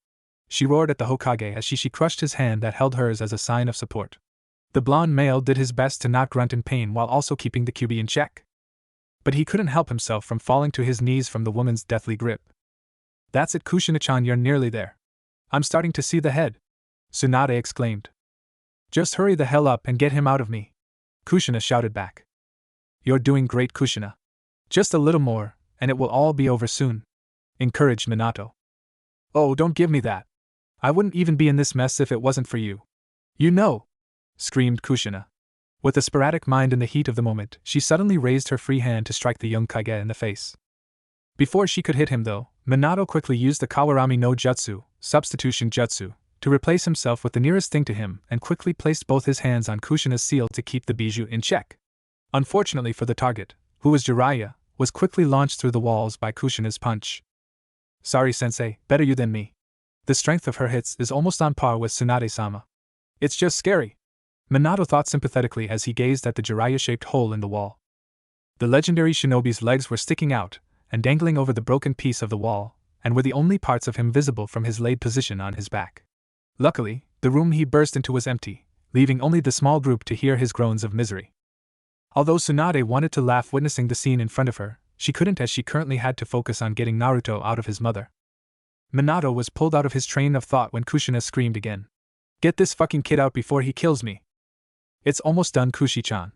She roared at the Hokage as she crushed his hand that held hers as a sign of support. The blonde male did his best to not grunt in pain while also keeping the Kyuubi in check. But he couldn't help himself from falling to his knees from the woman's deathly grip. That's it Kushina-chan, you're nearly there. I'm starting to see the head. Tsunade exclaimed. Just hurry the hell up and get him out of me. Kushina shouted back. You're doing great Kushina. Just a little more, and it will all be over soon. Encouraged Minato. Oh, don't give me that. I wouldn't even be in this mess if it wasn't for you. You know! Screamed Kushina. With a sporadic mind in the heat of the moment, she suddenly raised her free hand to strike the young Kage in the face. Before she could hit him though, Minato quickly used the Kawarami no Jutsu, substitution jutsu, to replace himself with the nearest thing to him and quickly placed both his hands on Kushina's seal to keep the bijou in check. Unfortunately for the target, who was Jiraiya, was quickly launched through the walls by Kushina's punch. Sorry sensei, better you than me. The strength of her hits is almost on par with Tsunade-sama. It's just scary. Minato thought sympathetically as he gazed at the Jiraiya-shaped hole in the wall. The legendary shinobi's legs were sticking out and dangling over the broken piece of the wall, and were the only parts of him visible from his laid position on his back. Luckily, the room he burst into was empty, leaving only the small group to hear his groans of misery. Although Tsunade wanted to laugh witnessing the scene in front of her, she couldn't as she currently had to focus on getting Naruto out of his mother. Minato was pulled out of his train of thought when Kushina screamed again. Get this fucking kid out before he kills me. It's almost done Kushi-chan.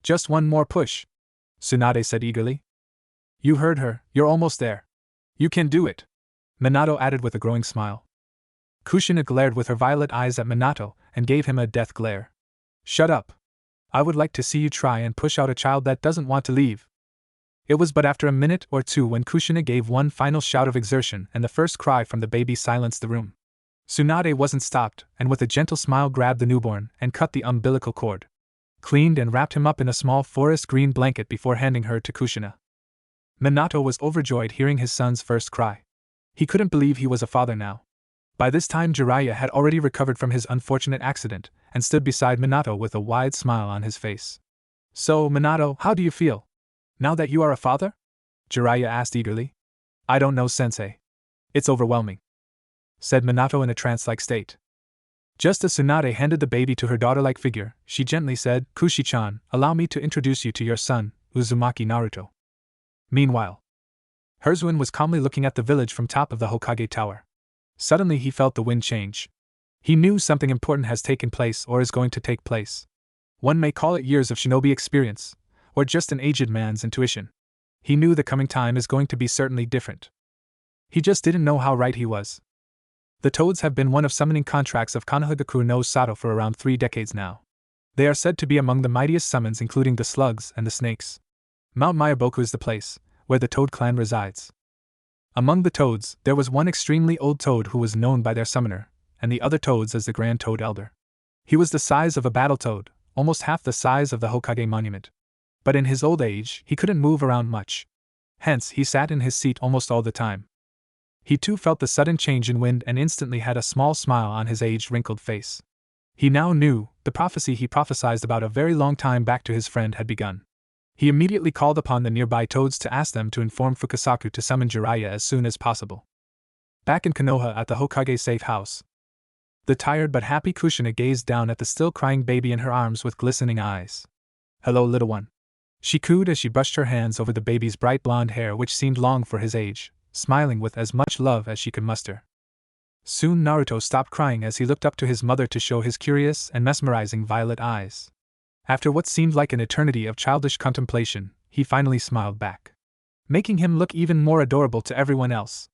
Just one more push. Tsunade said eagerly. You heard her, you're almost there. You can do it. Minato added with a growing smile. Kushina glared with her violet eyes at Minato and gave him a death glare. Shut up. I would like to see you try and push out a child that doesn't want to leave. It was but after a minute or two when Kushina gave one final shout of exertion and the first cry from the baby silenced the room. Tsunade wasn't stopped and with a gentle smile grabbed the newborn and cut the umbilical cord. Cleaned and wrapped him up in a small forest green blanket before handing her to Kushina. Minato was overjoyed hearing his son's first cry. He couldn't believe he was a father now. By this time Jiraiya had already recovered from his unfortunate accident and stood beside Minato with a wide smile on his face. So, Minato, how do you feel? Now that you are a father? Jiraiya asked eagerly. I don't know, sensei. It's overwhelming, said Minato in a trance-like state. Just as Tsunade handed the baby to her daughter-like figure, she gently said, Kushi-chan, allow me to introduce you to your son, Uzumaki Naruto. Meanwhile, Hiruzen was calmly looking at the village from top of the Hokage Tower. Suddenly he felt the wind change. He knew something important has taken place or is going to take place. One may call it years of shinobi experience, or just an aged man's intuition. He knew the coming time is going to be certainly different. He just didn't know how right he was. The toads have been one of summoning contracts of Konohagakure no Sato for around 3 decades now. They are said to be among the mightiest summons, including the slugs and the snakes. Mount Mayaboku is the place where the toad clan resides. Among the toads, there was one extremely old toad who was known by their summoner, and the other toads as the Grand Toad Elder. He was the size of a battle toad, almost half the size of the Hokage monument. But in his old age, he couldn't move around much. Hence, he sat in his seat almost all the time. He too felt the sudden change in wind and instantly had a small smile on his age-wrinkled face. He now knew the prophecy he prophesied about a very long time back to his friend had begun. He immediately called upon the nearby toads to ask them to inform Fukasaku to summon Jiraiya as soon as possible. Back in Konoha at the Hokage safe house, the tired but happy Kushina gazed down at the still crying baby in her arms with glistening eyes. "Hello, little one," she cooed as she brushed her hands over the baby's bright blonde hair, which seemed long for his age, smiling with as much love as she could muster. Soon Naruto stopped crying as he looked up to his mother to show his curious and mesmerizing violet eyes. After what seemed like an eternity of childish contemplation, he finally smiled back, making him look even more adorable to everyone else.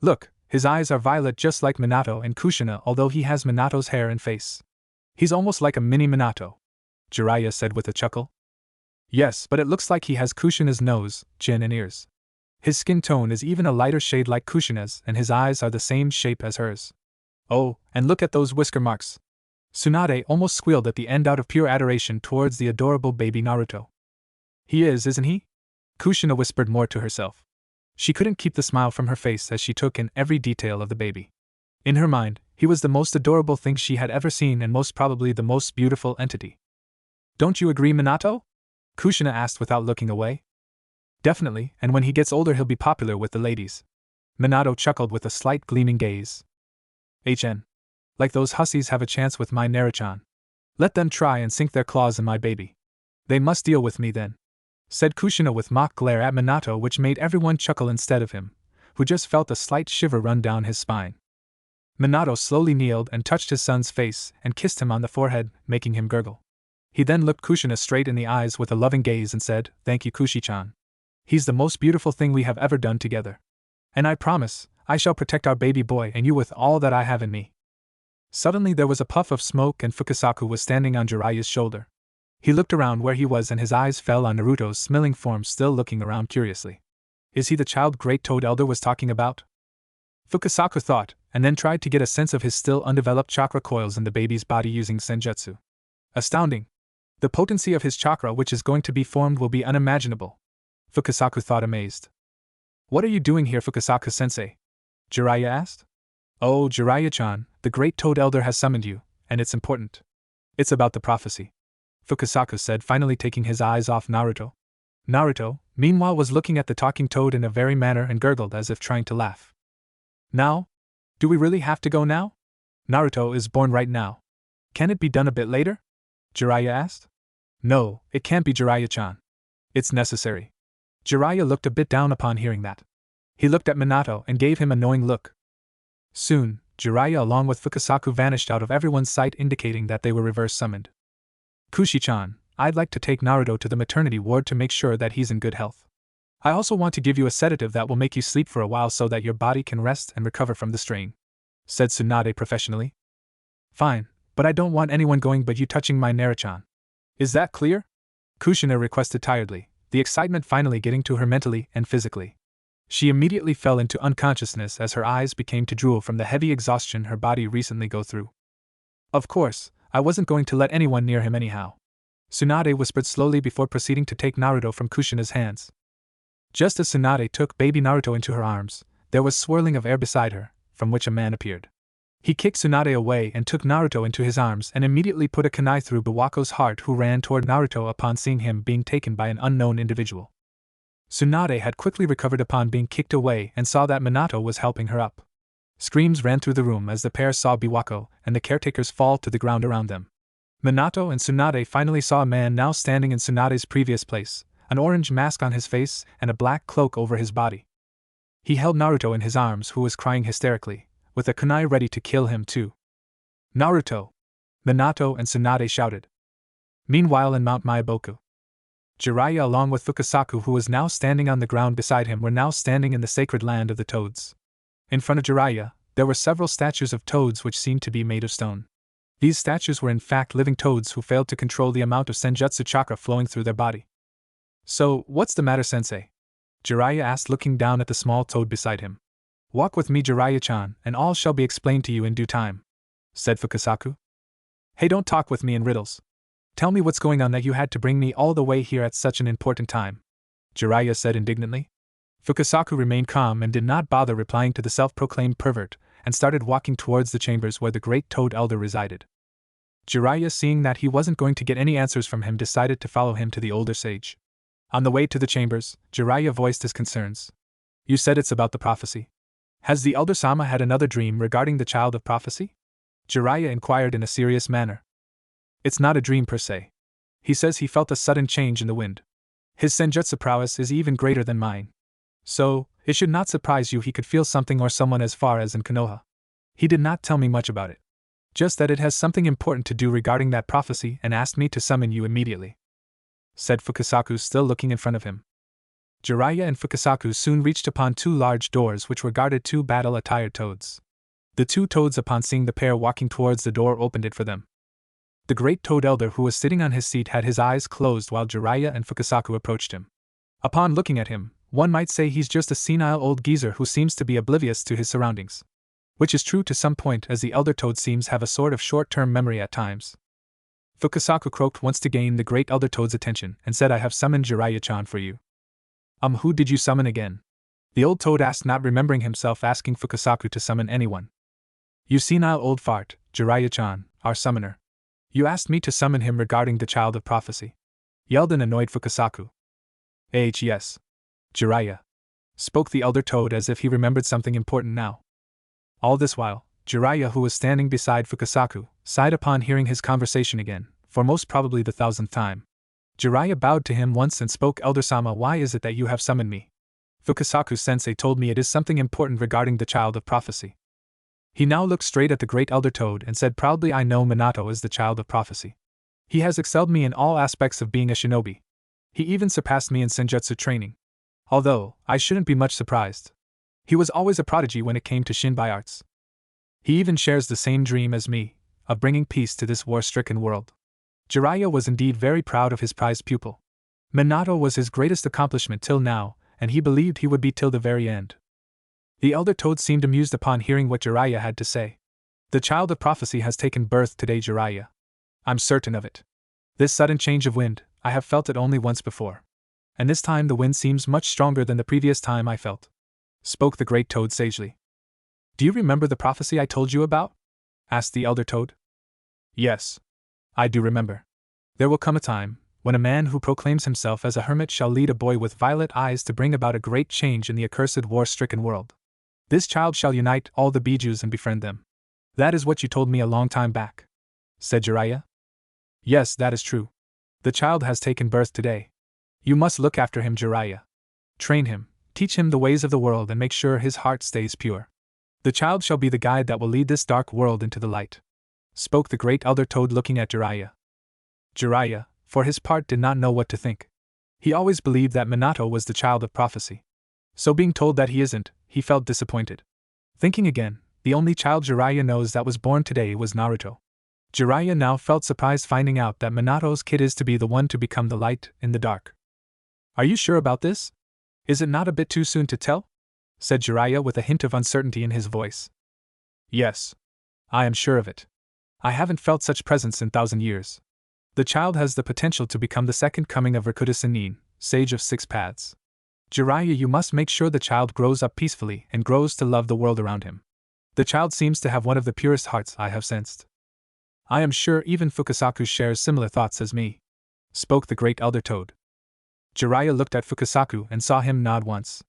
"Look, his eyes are violet just like Minato and Kushina, although he has Minato's hair and face. He's almost like a mini Minato," Jiraiya said with a chuckle. "Yes, but it looks like he has Kushina's nose, chin and ears. His skin tone is even a lighter shade like Kushina's, and his eyes are the same shape as hers. Oh, and look at those whisker marks." Tsunade almost squealed at the end out of pure adoration towards the adorable baby Naruto. "He is, isn't he?" Kushina whispered more to herself. She couldn't keep the smile from her face as she took in every detail of the baby. In her mind, he was the most adorable thing she had ever seen and most probably the most beautiful entity. "Don't you agree, Minato?" Kushina asked without looking away. "Definitely, and when he gets older he'll be popular with the ladies." Minato chuckled with a slight gleaming gaze. Like those hussies have a chance with my Naruchan. Let them try and sink their claws in my baby. They must deal with me then," said Kushina with mock glare at Minato, which made everyone chuckle instead of him, who just felt a slight shiver run down his spine. Minato slowly kneeled and touched his son's face and kissed him on the forehead, making him gurgle. He then looked Kushina straight in the eyes with a loving gaze and said, "Thank you, Kushi-chan. He's the most beautiful thing we have ever done together. And I promise, I shall protect our baby boy and you with all that I have in me." Suddenly there was a puff of smoke and Fukasaku was standing on Jiraiya's shoulder. He looked around where he was and his eyes fell on Naruto's smiling form still looking around curiously. Is he the child Great Toad Elder was talking about? Fukasaku thought, and then tried to get a sense of his still undeveloped chakra coils in the baby's body using senjutsu. Astounding! The potency of his chakra which is going to be formed will be unimaginable, Fukasaku thought amazed. "What are you doing here, Fukasaku-sensei?" Jiraiya asked. "Oh, Jiraiya-chan, the Great Toad Elder has summoned you, and it's important. It's about the prophecy," Fukasaku said, finally taking his eyes off Naruto. Naruto, meanwhile, was looking at the talking toad in a very manner and gurgled as if trying to laugh. "Now? Do we really have to go now? Naruto is born right now. Can it be done a bit later?" Jiraiya asked. "No, it can't be, Jiraiya-chan. It's necessary." Jiraiya looked a bit down upon hearing that. He looked at Minato and gave him a knowing look. Soon, Jiraiya along with Fukasaku vanished out of everyone's sight, indicating that they were reverse summoned. "Kushi-chan, I'd like to take Naruto to the maternity ward to make sure that he's in good health. I also want to give you a sedative that will make you sleep for a while so that your body can rest and recover from the strain," said Tsunade professionally. "Fine, but I don't want anyone going but you touching my Naruchan. Is that clear?" Kushina requested tiredly, the excitement finally getting to her mentally and physically. She immediately fell into unconsciousness as her eyes became to drool from the heavy exhaustion her body recently go through. "Of course, I wasn't going to let anyone near him anyhow," Tsunade whispered slowly before proceeding to take Naruto from Kushina's hands. Just as Tsunade took baby Naruto into her arms, there was swirling of air beside her, from which a man appeared. He kicked Tsunade away and took Naruto into his arms and immediately put a kunai through Biwako's heart, who ran toward Naruto upon seeing him being taken by an unknown individual. Tsunade had quickly recovered upon being kicked away and saw that Minato was helping her up. Screams ran through the room as the pair saw Biwako and the caretakers fall to the ground around them. Minato and Tsunade finally saw a man now standing in Tsunade's previous place, an orange mask on his face and a black cloak over his body. He held Naruto in his arms, who was crying hysterically, with a kunai ready to kill him too. Naruto! Minato and Tsunade shouted. Meanwhile in Mount Myaboku, Jiraiya along with Fukasaku, who was now standing on the ground beside him, were now standing in the sacred land of the toads. In front of Jiraiya, there were several statues of toads which seemed to be made of stone. These statues were in fact living toads who failed to control the amount of senjutsu chakra flowing through their body. So, what's the matter, sensei? Jiraiya asked, looking down at the small toad beside him. Walk with me, Jiraiya-chan, and all shall be explained to you in due time, said Fukasaku. Hey, don't talk with me in riddles. Tell me what's going on that you had to bring me all the way here at such an important time, Jiraiya said indignantly. Fukasaku remained calm and did not bother replying to the self-proclaimed pervert, and started walking towards the chambers where the great Toad Elder resided. Jiraiya, seeing that he wasn't going to get any answers from him, decided to follow him to the older sage. On the way to the chambers, Jiraiya voiced his concerns. You said it's about the prophecy. Has the Elder-sama had another dream regarding the child of prophecy? Jiraiya inquired in a serious manner. It's not a dream per se. He says he felt a sudden change in the wind. His senjutsu prowess is even greater than mine. So, it should not surprise you he could feel something or someone as far as in Konoha. He did not tell me much about it. Just that it has something important to do regarding that prophecy and asked me to summon you immediately, said Fukasaku, still looking in front of him. Jiraiya and Fukasaku soon reached upon two large doors which were guarded two battle-attired toads. The two toads, upon seeing the pair walking towards the door, opened it for them. The great Toad Elder, who was sitting on his seat, had his eyes closed while Jiraiya and Fukasaku approached him. Upon looking at him, one might say he's just a senile old geezer who seems to be oblivious to his surroundings. Which is true to some point, as the Elder Toad seems have a sort of short-term memory at times. Fukasaku croaked once to gain the great Elder Toad's attention and said, I have summoned Jiraiya-chan for you. Who did you summon again? The old toad asked, not remembering himself asking Fukasaku to summon anyone. You senile old fart, Jiraiya-chan, our summoner. You asked me to summon him regarding the child of prophecy, yelled an annoyed Fukasaku. Yes. Jiraiya, spoke the elder toad as if he remembered something important now. All this while, Jiraiya, who was standing beside Fukasaku, sighed upon hearing his conversation again, for most probably the 1000th time. Jiraiya bowed to him once and spoke, Elder-sama, why is it that you have summoned me? Fukasaku-sensei told me it is something important regarding the child of prophecy. He now looked straight at the great Elder Toad and said proudly, I know Minato is the child of prophecy. He has excelled me in all aspects of being a shinobi. He even surpassed me in senjutsu training. Although, I shouldn't be much surprised. He was always a prodigy when it came to shinbai arts. He even shares the same dream as me, of bringing peace to this war-stricken world. Jiraiya was indeed very proud of his prized pupil. Minato was his greatest accomplishment till now, and he believed he would be till the very end. The elder toad seemed amused upon hearing what Jiraiya had to say. The child of prophecy has taken birth today, Jiraiya. I'm certain of it. This sudden change of wind, I have felt it only once before. And this time the wind seems much stronger than the previous time I felt, spoke the great toad sagely. Do you remember the prophecy I told you about? Asked the elder toad. Yes. I do remember. There will come a time when a man who proclaims himself as a hermit shall lead a boy with violet eyes to bring about a great change in the accursed war-stricken world. This child shall unite all the Bijus and befriend them. That is what you told me a long time back, said Jiraiya. Yes, that is true. The child has taken birth today. You must look after him, Jiraiya. Train him, teach him the ways of the world, and make sure his heart stays pure. The child shall be the guide that will lead this dark world into the light, spoke the great elder toad, looking at Jiraiya. Jiraiya, for his part, did not know what to think. He always believed that Minato was the child of prophecy. So being told that he isn't, he felt disappointed. Thinking again, the only child Jiraiya knows that was born today was Naruto. Jiraiya now felt surprised finding out that Minato's kid is to be the one to become the light in the dark. Are you sure about this? Is it not a bit too soon to tell? Said Jiraiya with a hint of uncertainty in his voice. Yes. I am sure of it. I haven't felt such presence in 1,000 years. The child has the potential to become the second coming of Rakuta Sennin, sage of 6 paths. Jiraiya, you must make sure the child grows up peacefully and grows to love the world around him. The child seems to have one of the purest hearts I have sensed. I am sure even Fukasaku shares similar thoughts as me, spoke the great elder toad. Jiraiya looked at Fukasaku and saw him nod once.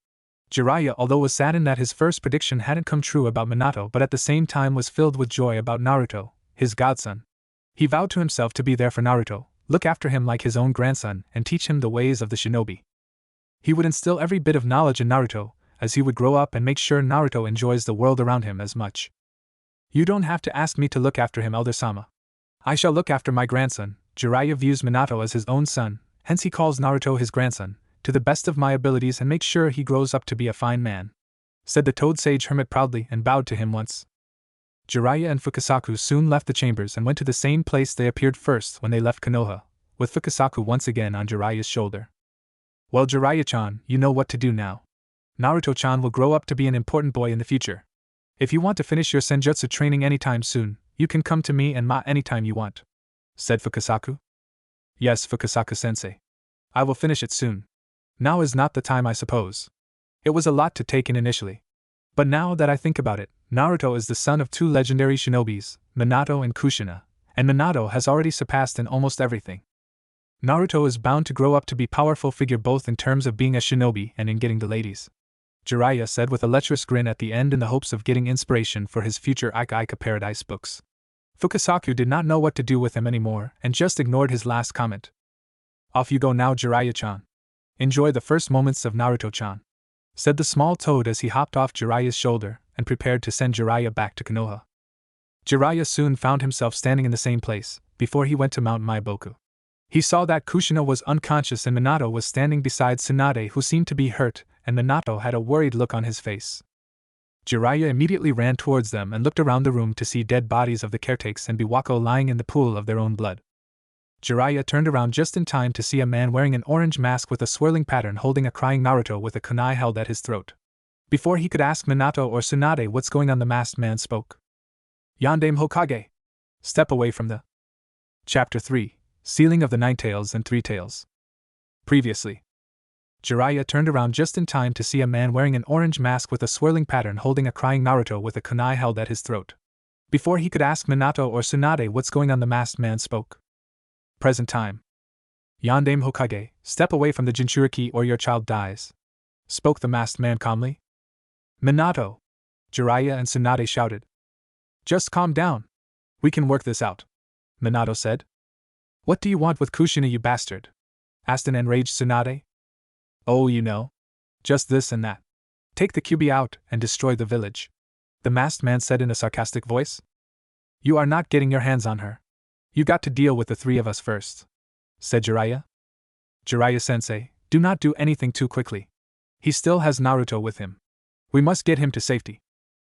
Jiraiya, although was saddened that his first prediction hadn't come true about Minato, but at the same time was filled with joy about Naruto, his godson. He vowed to himself to be there for Naruto, look after him like his own grandson, and teach him the ways of the shinobi. He would instill every bit of knowledge in Naruto, as he would grow up, and make sure Naruto enjoys the world around him as much. You don't have to ask me to look after him, Elder-sama. I shall look after my grandson. Jiraiya views Minato as his own son, hence he calls Naruto his grandson, to the best of my abilities and makes sure he grows up to be a fine man," said the Toad Sage Hermit proudly and bowed to him once. Jiraiya and Fukasaku soon left the chambers and went to the same place they appeared first when they left Konoha, with Fukasaku once again on Jiraiya's shoulder. "Well, Jiraiya-chan, you know what to do now. Naruto-chan will grow up to be an important boy in the future. If you want to finish your senjutsu training anytime soon, you can come to me and Ma anytime you want," said Fukasaku. "Yes, Fukasaku-sensei. I will finish it soon. Now is not the time, I suppose." It was a lot to take in initially. But now that I think about it, Naruto is the son of two legendary shinobis, Minato and Kushina, and Minato has already surpassed in almost everything. Naruto is bound to grow up to be a powerful figure both in terms of being a shinobi and in getting the ladies," Jiraiya said with a lecherous grin at the end in the hopes of getting inspiration for his future Ika Ika Paradise books. Fukasaku did not know what to do with him anymore and just ignored his last comment. "Off you go now, Jiraiya-chan. Enjoy the first moments of Naruto-chan," said the small toad as he hopped off Jiraiya's shoulder and prepared to send Jiraiya back to Konoha. Jiraiya soon found himself standing in the same place, before he went to Mount Maiboku. He saw that Kushina was unconscious and Minato was standing beside Tsunade, who seemed to be hurt, and Minato had a worried look on his face. Jiraiya immediately ran towards them and looked around the room to see dead bodies of the caretakers and Biwako lying in the pool of their own blood. Jiraiya turned around just in time to see a man wearing an orange mask with a swirling pattern holding a crying Naruto with a kunai held at his throat. Before he could ask Minato or Tsunade what's going on, the masked man spoke. "Yandame Hokage! Step away from the..." Chapter 3, Sealing of the Nine Tails and Three Tails. Previously. Jiraiya turned around just in time to see a man wearing an orange mask with a swirling pattern holding a crying Naruto with a kunai held at his throat. Before he could ask Minato or Tsunade what's going on, the masked man spoke. Present time. "Yandame Hokage, step away from the Jinchuriki or your child dies," spoke the masked man calmly. "Minato!" Jiraiya and Tsunade shouted. "Just calm down. We can work this out," Minato said. "What do you want with Kushina, you bastard?" asked an enraged Tsunade. "Oh, you know. Just this and that. Take the Kyuubi out and destroy the village," the masked man said in a sarcastic voice. "You are not getting your hands on her. You got to deal with the three of us first," said Jiraiya. "Jiraiya-sensei, do not do anything too quickly. He still has Naruto with him. We must get him to safety.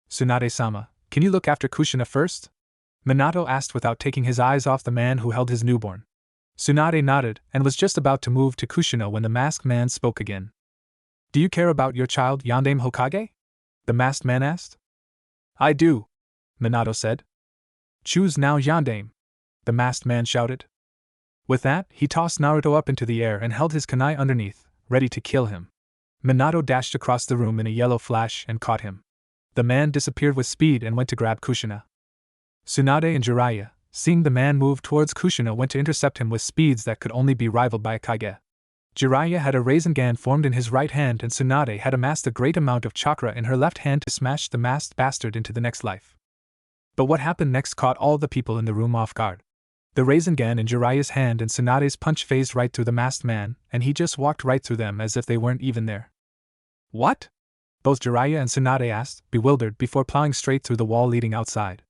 Tsunade-sama, can you look after Kushina first?" Minato asked without taking his eyes off the man who held his newborn. Tsunade nodded and was just about to move to Kushina when the masked man spoke again. "Do you care about your child, Yandame Hokage?" the masked man asked. "I do," Minato said. "Choose now, Yandame," the masked man shouted. With that, he tossed Naruto up into the air and held his kunai underneath, ready to kill him. Minato dashed across the room in a yellow flash and caught him. The man disappeared with speed and went to grab Kushina. Tsunade and Jiraiya, seeing the man move towards Kushina, went to intercept him with speeds that could only be rivaled by a Kage. Jiraiya had a Rasengan formed in his right hand and Tsunade had amassed a great amount of chakra in her left hand to smash the masked bastard into the next life. But what happened next caught all the people in the room off guard. The Rasengan in Jiraiya's hand and Tsunade's punch phased right through the masked man, and he just walked right through them as if they weren't even there. "What?" both Jiraiya and Tsunade asked, bewildered, before plowing straight through the wall leading outside.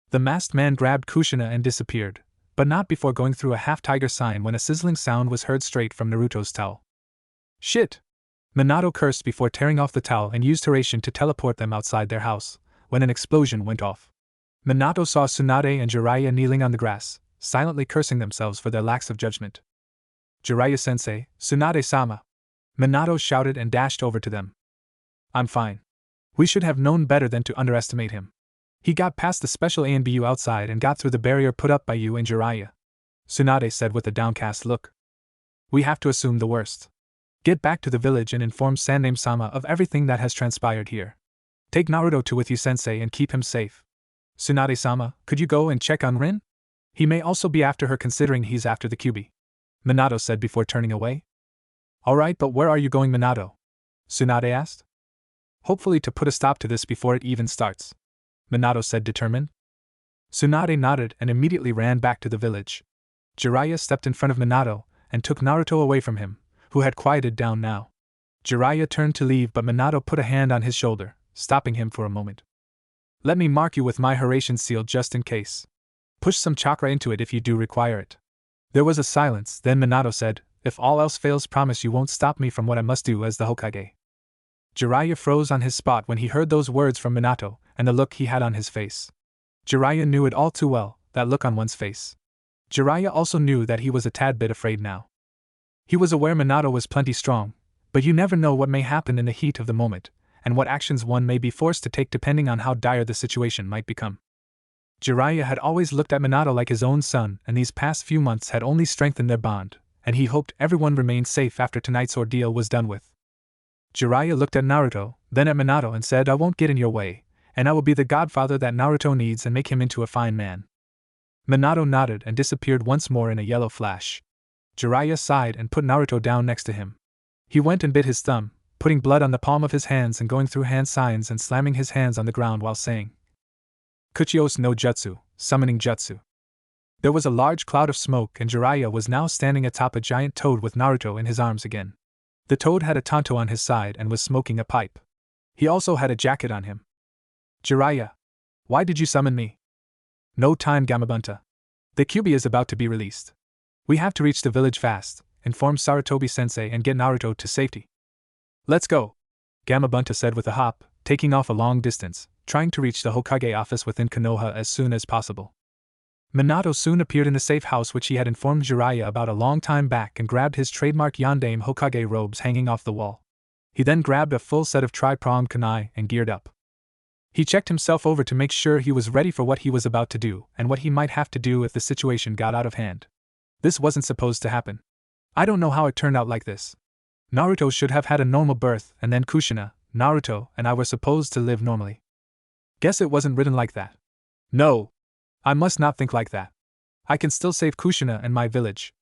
The masked man grabbed Kushina and disappeared, but not before going through a half-tiger sign when a sizzling sound was heard straight from Naruto's towel. "Shit!" Minato cursed before tearing off the towel and used Hiraishin to teleport them outside their house, when an explosion went off. Minato saw Tsunade and Jiraiya kneeling on the grass, silently cursing themselves for their lack of judgment. "Jiraiya-sensei, Tsunade-sama!" Minato shouted and dashed over to them. "I'm fine. We should have known better than to underestimate him. He got past the special ANBU outside and got through the barrier put up by you and Jiraiya," Tsunade said with a downcast look. "We have to assume the worst. Get back to the village and inform Sandame-sama of everything that has transpired here. Take Naruto to with you, sensei, and keep him safe. Tsunade-sama, could you go and check on Rin? He may also be after her, considering he's after the Kyuubi," Minato said before turning away. "Alright, but where are you going, Minato?" Tsunade asked. "Hopefully to put a stop to this before it even starts," Minato said, determined. Tsunade nodded and immediately ran back to the village. Jiraiya stepped in front of Minato and took Naruto away from him, who had quieted down now. Jiraiya turned to leave, but Minato put a hand on his shoulder, stopping him for a moment. Let me mark you with my Horatian seal just in case. Push some chakra into it if you do require it. There was a silence, then Minato said, if all else fails, promise you won't stop me from what I must do as the Hokage. Jiraiya froze on his spot when he heard those words from Minato, and the look he had on his face. Jiraiya knew it all too well, that look on one's face. Jiraiya also knew that he was a tad bit afraid now. He was aware Minato was plenty strong, but you never know what may happen in the heat of the moment, and what actions one may be forced to take depending on how dire the situation might become. Jiraiya had always looked at Minato like his own son, and these past few months had only strengthened their bond, and he hoped everyone remained safe after tonight's ordeal was done with. Jiraiya looked at Naruto, then at Minato and said, I won't get in your way, and I will be the godfather that Naruto needs and make him into a fine man. Minato nodded and disappeared once more in a yellow flash. Jiraiya sighed and put Naruto down next to him. He went and bit his thumb, putting blood on the palm of his hands and going through hand signs and slamming his hands on the ground while saying, Kuchios no Jutsu, summoning Jutsu. There was a large cloud of smoke and Jiraiya was now standing atop a giant toad with Naruto in his arms again. The toad had a tanto on his side and was smoking a pipe. He also had a jacket on him. Jiraiya, why did you summon me? No time, Gamabunta. The Kyuubi is about to be released. We have to reach the village fast, inform Sarutobi-sensei and get Naruto to safety. Let's go, Gamabunta said with a hop, taking off a long distance, trying to reach the Hokage office within Konoha as soon as possible. Minato soon appeared in the safe house which he had informed Jiraiya about a long time back and grabbed his trademark Yondaime Hokage robes hanging off the wall. He then grabbed a full set of tri-pronged kunai and geared up. He checked himself over to make sure he was ready for what he was about to do and what he might have to do if the situation got out of hand. This wasn't supposed to happen. I don't know how it turned out like this. Naruto should have had a normal birth and then Kushina, Naruto, and I were supposed to live normally. Guess it wasn't written like that. No. I must not think like that. I can still save Kushina and my village.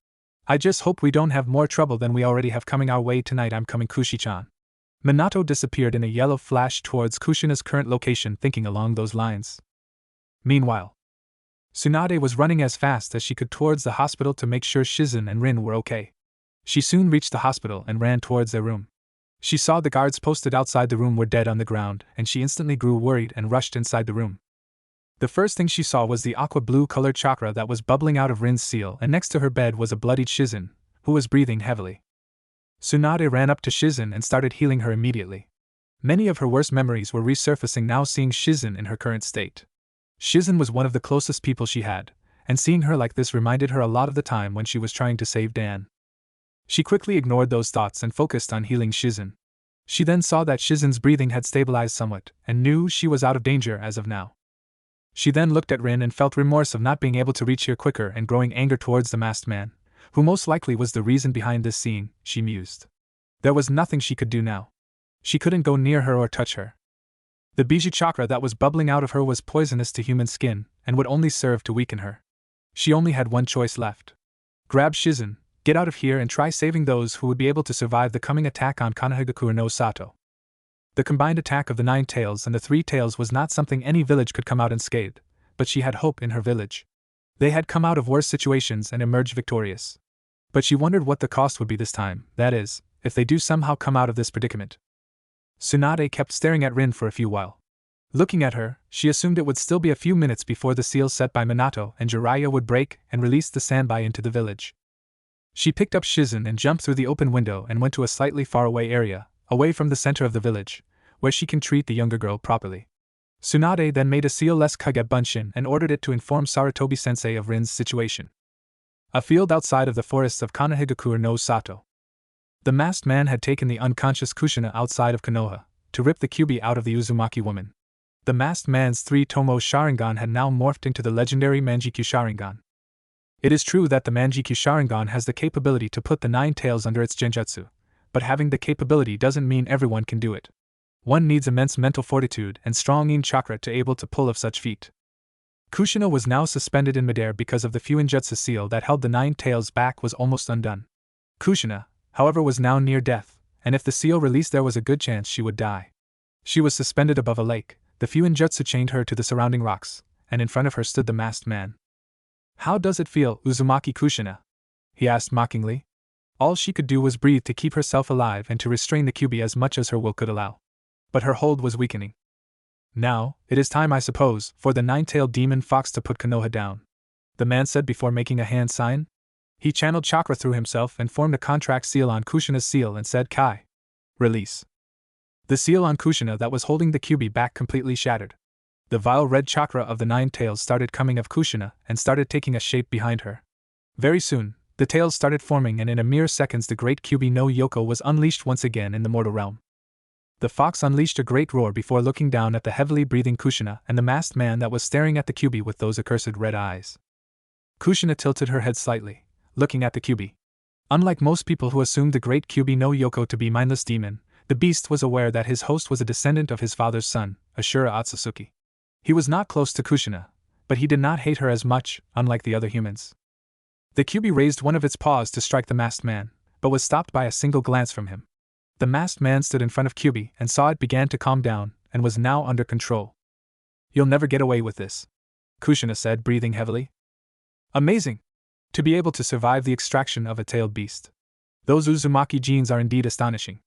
I just hope we don't have more trouble than we already have coming our way tonight. I'm coming, Kushi-chan. Minato disappeared in a yellow flash towards Kushina's current location, thinking along those lines. Meanwhile, Tsunade was running as fast as she could towards the hospital to make sure Shizen and Rin were okay. She soon reached the hospital and ran towards their room. She saw the guards posted outside the room were dead on the ground, and she instantly grew worried and rushed inside the room. The first thing she saw was the aqua-blue colored chakra that was bubbling out of Rin's seal, and next to her bed was a bloodied Shizen, who was breathing heavily. Tsunade ran up to Shizen and started healing her immediately. Many of her worst memories were resurfacing now seeing Shizen in her current state. Shizen was one of the closest people she had, and seeing her like this reminded her a lot of the time when she was trying to save Dan. She quickly ignored those thoughts and focused on healing Shizen. She then saw that Shizen's breathing had stabilized somewhat, and knew she was out of danger as of now. She then looked at Rin and felt remorse of not being able to reach here quicker and growing anger towards the masked man, who most likely was the reason behind this scene, she mused. There was nothing she could do now. She couldn't go near her or touch her. The Biju chakra that was bubbling out of her was poisonous to human skin, and would only serve to weaken her. She only had one choice left. Grab Shizen, get out of here and try saving those who would be able to survive the coming attack on Konohagakure no Sato. The combined attack of the 9 tails and the 3 tails was not something any village could come out unscathed, but she had hope in her village. They had come out of worse situations and emerged victorious. But she wondered what the cost would be this time, that is, if they do somehow come out of this predicament. Tsunade kept staring at Rin for a few while. Looking at her, she assumed it would still be a few minutes before the seal set by Minato and Jiraiya would break and release the sandbai into the village. She picked up Shizen and jumped through the open window and went to a slightly faraway area, away from the center of the village, where she can treat the younger girl properly. Tsunade then made a seal-less Kage Bunshin and ordered it to inform Sarutobi-sensei of Rin's situation. A field outside of the forests of Konohagakure no Sato. The masked man had taken the unconscious Kushina outside of Konoha, to rip the Kyuubi out of the Uzumaki woman. The masked man's 3-tomo Sharingan had now morphed into the legendary Manjikyu Sharingan. It is true that the Manjikyu Sharingan has the capability to put the 9 tails under its genjutsu, but having the capability doesn't mean everyone can do it. One needs immense mental fortitude and strong yin chakra to able to pull off such feat. Kushina was now suspended in midair because of the Fuinjutsu seal that held the 9 tails back was almost undone. Kushina, however, was now near death, and if the seal released there was a good chance she would die. She was suspended above a lake, the Fuinjutsu chained her to the surrounding rocks, and in front of her stood the masked man. How does it feel, Uzumaki Kushina? He asked mockingly. All she could do was breathe to keep herself alive and to restrain the Kyuubi as much as her will could allow. But her hold was weakening. Now, it is time, I suppose, for the nine-tailed demon fox to put Konoha down, the man said before making a hand sign. He channeled chakra through himself and formed a contract seal on Kushina's seal and said Kai. Release. The seal on Kushina that was holding the Kyuubi back completely shattered. The vile red chakra of the nine tails started coming of Kushina and started taking a shape behind her. Very soon, the tails started forming and in a mere seconds the great Kyuubi no Yoko was unleashed once again in the mortal realm. The fox unleashed a great roar before looking down at the heavily breathing Kushina and the masked man that was staring at the Kyuubi with those accursed red eyes. Kushina tilted her head slightly, looking at the Kyuubi. Unlike most people who assumed the great Kyuubi no Yoko to be mindless demon, the beast was aware that his host was a descendant of his father's son, Ashura Otsutsuki. He was not close to Kushina, but he did not hate her as much, unlike the other humans. The Kyuubi raised one of its paws to strike the masked man, but was stopped by a single glance from him. The masked man stood in front of Kyuubi and saw it began to calm down, and was now under control. You'll never get away with this, Kushina said, breathing heavily. Amazing! To be able to survive the extraction of a tailed beast. Those Uzumaki genes are indeed astonishing.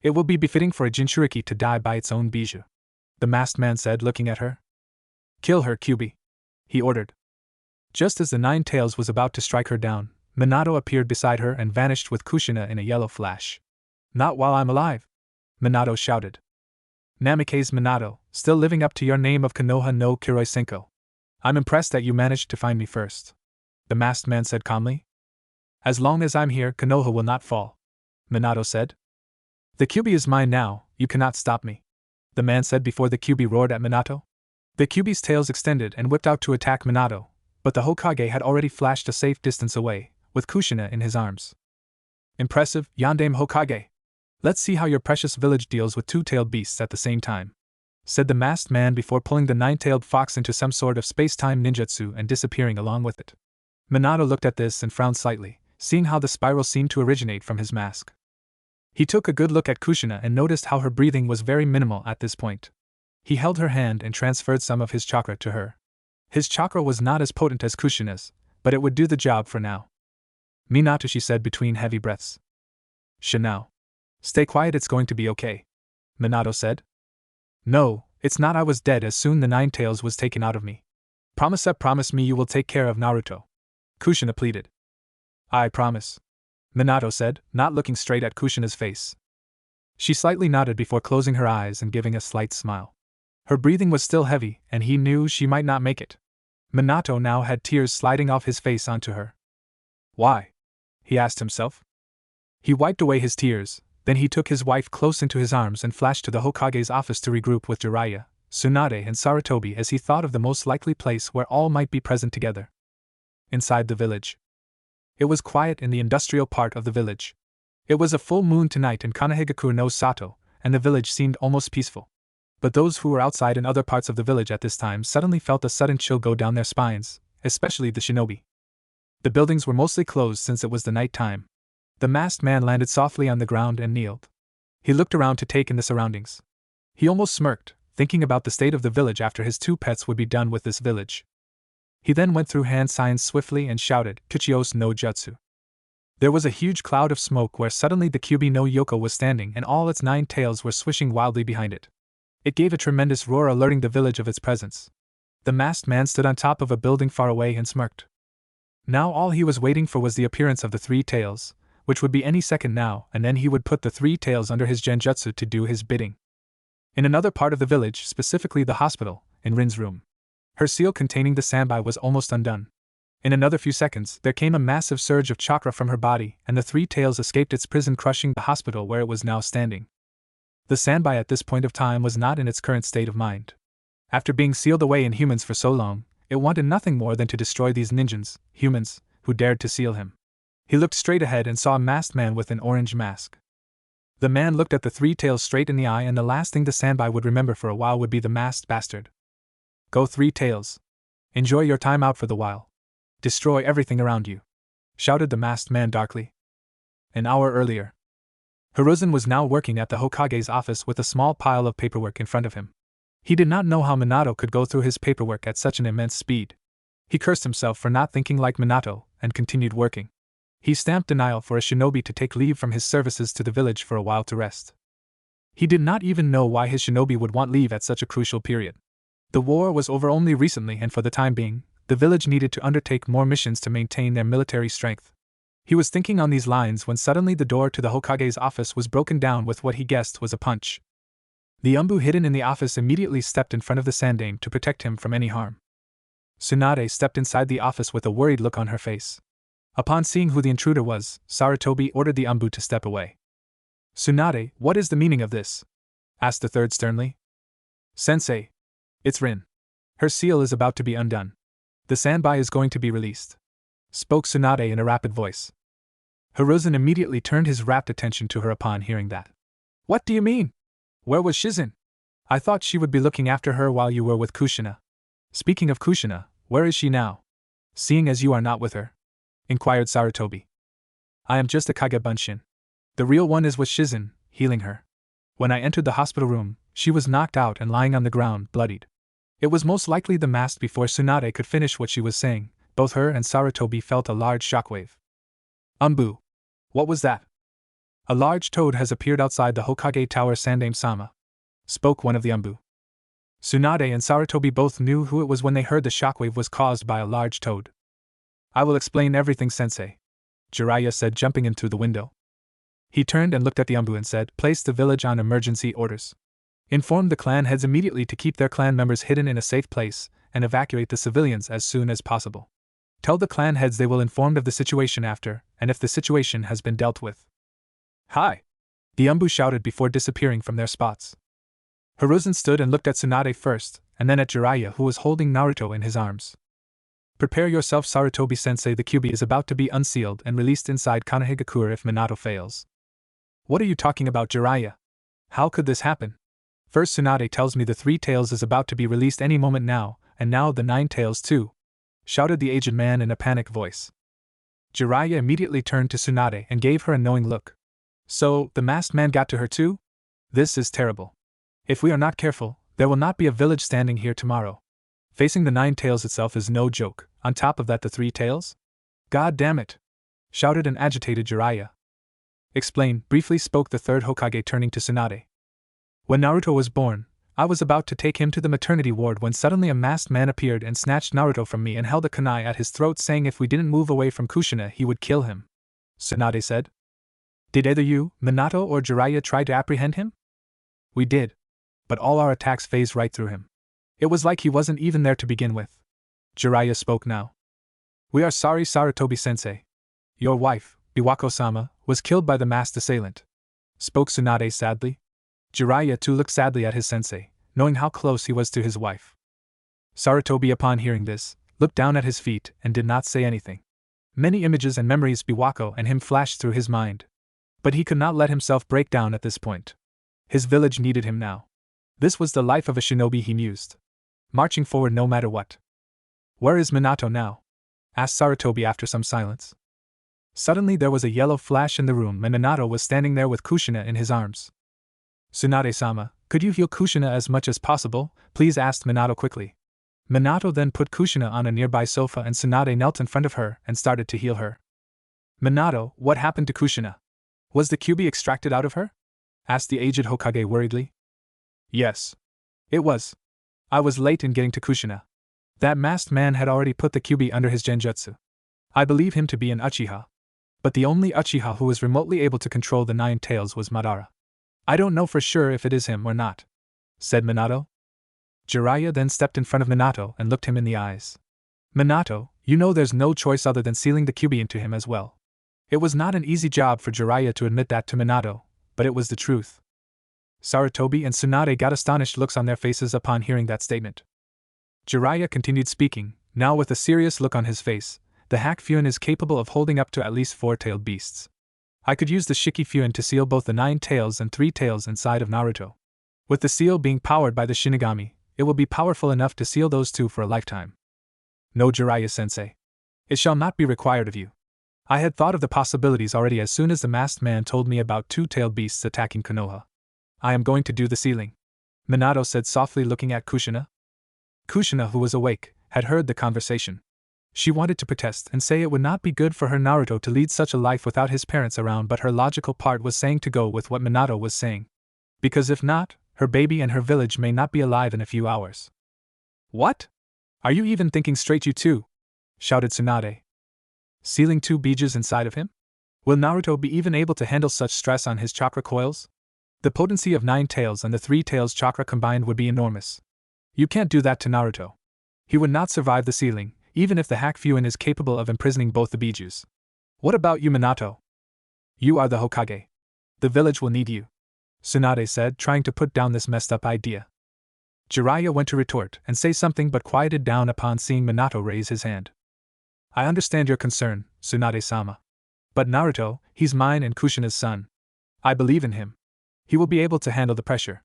It will be befitting for a Jinchuriki to die by its own bijou, the masked man said, looking at her. Kill her, Kyuubi, he ordered. Just as the nine tails was about to strike her down, Minato appeared beside her and vanished with Kushina in a yellow flash. Not while I'm alive, Minato shouted. Namikaze Minato, still living up to your name of Konoha no Kiroi Senko. I'm impressed that you managed to find me first, the masked man said calmly. As long as I'm here, Konoha will not fall, Minato said. The Kyuubi is mine now, you cannot stop me, the man said before the Kyuubi roared at Minato. The Kyuubi's tails extended and whipped out to attack Minato, but the Hokage had already flashed a safe distance away, with Kushina in his arms. Impressive, Yondaime Hokage! Let's see how your precious village deals with two-tailed beasts at the same time, said the masked man before pulling the nine-tailed fox into some sort of space-time ninjutsu and disappearing along with it. Minato looked at this and frowned slightly, seeing how the spiral seemed to originate from his mask. He took a good look at Kushina and noticed how her breathing was very minimal at this point. He held her hand and transferred some of his chakra to her. His chakra was not as potent as Kushina's, but it would do the job for now. Minato, she said between heavy breaths. Shinao. Stay quiet, it's going to be okay, Minato said. No, it's not. I was dead as soon the nine tails was taken out of me. Promise me you will take care of Naruto, Kushina pleaded. I promise, Minato said, not looking straight at Kushina's face. She slightly nodded before closing her eyes and giving a slight smile. Her breathing was still heavy, and he knew she might not make it. Minato now had tears sliding off his face onto her. Why? He asked himself. He wiped away his tears, then he took his wife close into his arms and flashed to the Hokage's office to regroup with Jiraiya, Tsunade and Sarutobi as he thought of the most likely place where all might be present together. Inside the village. It was quiet in the industrial part of the village. It was a full moon tonight in Kanehigakure no Sato, and the village seemed almost peaceful. But those who were outside in other parts of the village at this time suddenly felt a sudden chill go down their spines, especially the shinobi. The buildings were mostly closed since it was the night time. The masked man landed softly on the ground and kneeled. He looked around to take in the surroundings. He almost smirked, thinking about the state of the village after his two pets would be done with this village. He then went through hand signs swiftly and shouted, Kuchios no Jutsu. There was a huge cloud of smoke where suddenly the Kyuubi no Yoko was standing and all its nine tails were swishing wildly behind it. It gave a tremendous roar alerting the village of its presence. The masked man stood on top of a building far away and smirked. Now all he was waiting for was the appearance of the three tails, which would be any second now, and then he would put the three tails under his genjutsu to do his bidding. In another part of the village, specifically the hospital, in Rin's room, her seal containing the sanbai was almost undone. In another few seconds, there came a massive surge of chakra from her body, and the three tails escaped its prison, crushing the hospital where it was now standing. The sanbai at this point of time was not in its current state of mind. After being sealed away in humans for so long, it wanted nothing more than to destroy these ninjas, humans, who dared to seal him. He looked straight ahead and saw a masked man with an orange mask. The man looked at the three tails straight in the eye, and the last thing the sanbai would remember for a while would be the masked bastard. Go three tails. Enjoy your time out for the while. Destroy everything around you, shouted the masked man darkly. An hour earlier, Hiruzen was now working at the Hokage's office with a small pile of paperwork in front of him. He did not know how Minato could go through his paperwork at such an immense speed. He cursed himself for not thinking like Minato, and continued working. He stamped denial for a shinobi to take leave from his services to the village for a while to rest. He did not even know why his shinobi would want leave at such a crucial period. The war was over only recently, and for the time being, the village needed to undertake more missions to maintain their military strength. He was thinking on these lines when suddenly the door to the Hokage's office was broken down with what he guessed was a punch. The umbu hidden in the office immediately stepped in front of the sandame to protect him from any harm. Tsunade stepped inside the office with a worried look on her face. Upon seeing who the intruder was, Sarutobi ordered the umbu to step away. "Tsunade, what is the meaning of this?" asked the third sternly. "Sensei. It's Rin. Her seal is about to be undone. The Sanbai is going to be released," spoke Tsunade in a rapid voice. Hiruzen immediately turned his rapt attention to her upon hearing that. "What do you mean? Where was Shizen? I thought she would be looking after her while you were with Kushina." "Speaking of Kushina, where is she now? Seeing as you are not with her?" inquired Sarutobi. "I am just a Kage Bunshin. The real one is with Shizen, healing her. When I entered the hospital room, she was knocked out and lying on the ground, bloodied." It was most likely the mask. Before Tsunade could finish what she was saying, both her and Sarutobi felt a large shockwave. "Umbu. What was that?" "A large toad has appeared outside the Hokage Tower, Sandame-sama," spoke one of the umbu. Tsunade and Sarutobi both knew who it was when they heard the shockwave was caused by a large toad. "I will explain everything, sensei," Jiraiya said, jumping in through the window. He turned and looked at the umbu and said, "Place the village on emergency orders. Inform the clan heads immediately to keep their clan members hidden in a safe place, and evacuate the civilians as soon as possible. Tell the clan heads they will inform of the situation after, and if the situation has been dealt with." "Hi!" the umbu shouted before disappearing from their spots. Hiruzen stood and looked at Tsunade first, and then at Jiraiya, who was holding Naruto in his arms. "Prepare yourself, Sarutobi-sensei. The Kyuubi is about to be unsealed and released inside Konohagakure if Minato fails." "What are you talking about, Jiraiya? How could this happen? First Tsunade tells me the Three Tails is about to be released any moment now, and now the Nine Tails too," shouted the aged man in a panicked voice. Jiraiya immediately turned to Tsunade and gave her a knowing look. "So, the masked man got to her too? This is terrible. If we are not careful, there will not be a village standing here tomorrow. Facing the Nine Tails itself is no joke, on top of that the Three Tails? God damn it!" shouted an agitated Jiraiya. "Explain," briefly spoke the third Hokage, turning to Tsunade. "When Naruto was born, I was about to take him to the maternity ward when suddenly a masked man appeared and snatched Naruto from me and held a kunai at his throat, saying if we didn't move away from Kushina he would kill him," Tsunade said. "Did either you, Minato, or Jiraiya try to apprehend him?" "We did. But all our attacks phased right through him. It was like he wasn't even there to begin with." Jiraiya spoke now. "We are sorry, Sarutobi-sensei. Your wife, Biwako-sama, was killed by the masked assailant," spoke Tsunade sadly. Jiraiya too looked sadly at his sensei, knowing how close he was to his wife. Sarutobi, upon hearing this, looked down at his feet and did not say anything. Many images and memories Biwako and him flashed through his mind. But he could not let himself break down at this point. His village needed him now. This was the life of a shinobi, he mused. Marching forward no matter what. "Where is Minato now?" asked Sarutobi after some silence. Suddenly there was a yellow flash in the room and Minato was standing there with Kushina in his arms. "Tsunade-sama, could you heal Kushina as much as possible, please?" asked Minato quickly. Minato then put Kushina on a nearby sofa and Tsunade knelt in front of her and started to heal her. "Minato, what happened to Kushina? Was the Kyuubi extracted out of her?" asked the aged Hokage worriedly. "Yes. It was. I was late in getting to Kushina. That masked man had already put the Kyuubi under his genjutsu. I believe him to be an Uchiha. But the only Uchiha who was remotely able to control the Nine Tails was Madara. I don't know for sure if it is him or not," said Minato. Jiraiya then stepped in front of Minato and looked him in the eyes. "Minato, you know there's no choice other than sealing the Kyuubi into him as well." It was not an easy job for Jiraiya to admit that to Minato, but it was the truth. Sarutobi and Tsunade got astonished looks on their faces upon hearing that statement. Jiraiya continued speaking, now with a serious look on his face. "The Hack Fuin is capable of holding up to at least 4-tailed beasts. I could use the Shiki Fuin to seal both the 9 tails and 3 tails inside of Naruto. With the seal being powered by the Shinigami, it will be powerful enough to seal those two for a lifetime." "No, Jiraiya-sensei. It shall not be required of you. I had thought of the possibilities already as soon as the masked man told me about 2-tailed beasts attacking Konoha. I am going to do the sealing," Minato said softly, looking at Kushina. Kushina, who was awake, had heard the conversation. She wanted to protest and say it would not be good for her Naruto to lead such a life without his parents around, but her logical part was saying to go with what Minato was saying. Because if not, her baby and her village may not be alive in a few hours. What? Are you even thinking straight, you two? Shouted Tsunade. Sealing 2 bijus inside of him? Will Naruto be even able to handle such stress on his chakra coils? The potency of 9 tails and the 3 tails chakra combined would be enormous. You can't do that to Naruto. He would not survive the sealing, even if the Hak-Fuin is capable of imprisoning both the bijus. What about you, Minato? You are the Hokage. The village will need you, Tsunade said, trying to put down this messed up idea. Jiraiya went to retort and say something but quieted down upon seeing Minato raise his hand. I understand your concern, Tsunade-sama. But Naruto, he's mine and Kushina's son. I believe in him. He will be able to handle the pressure.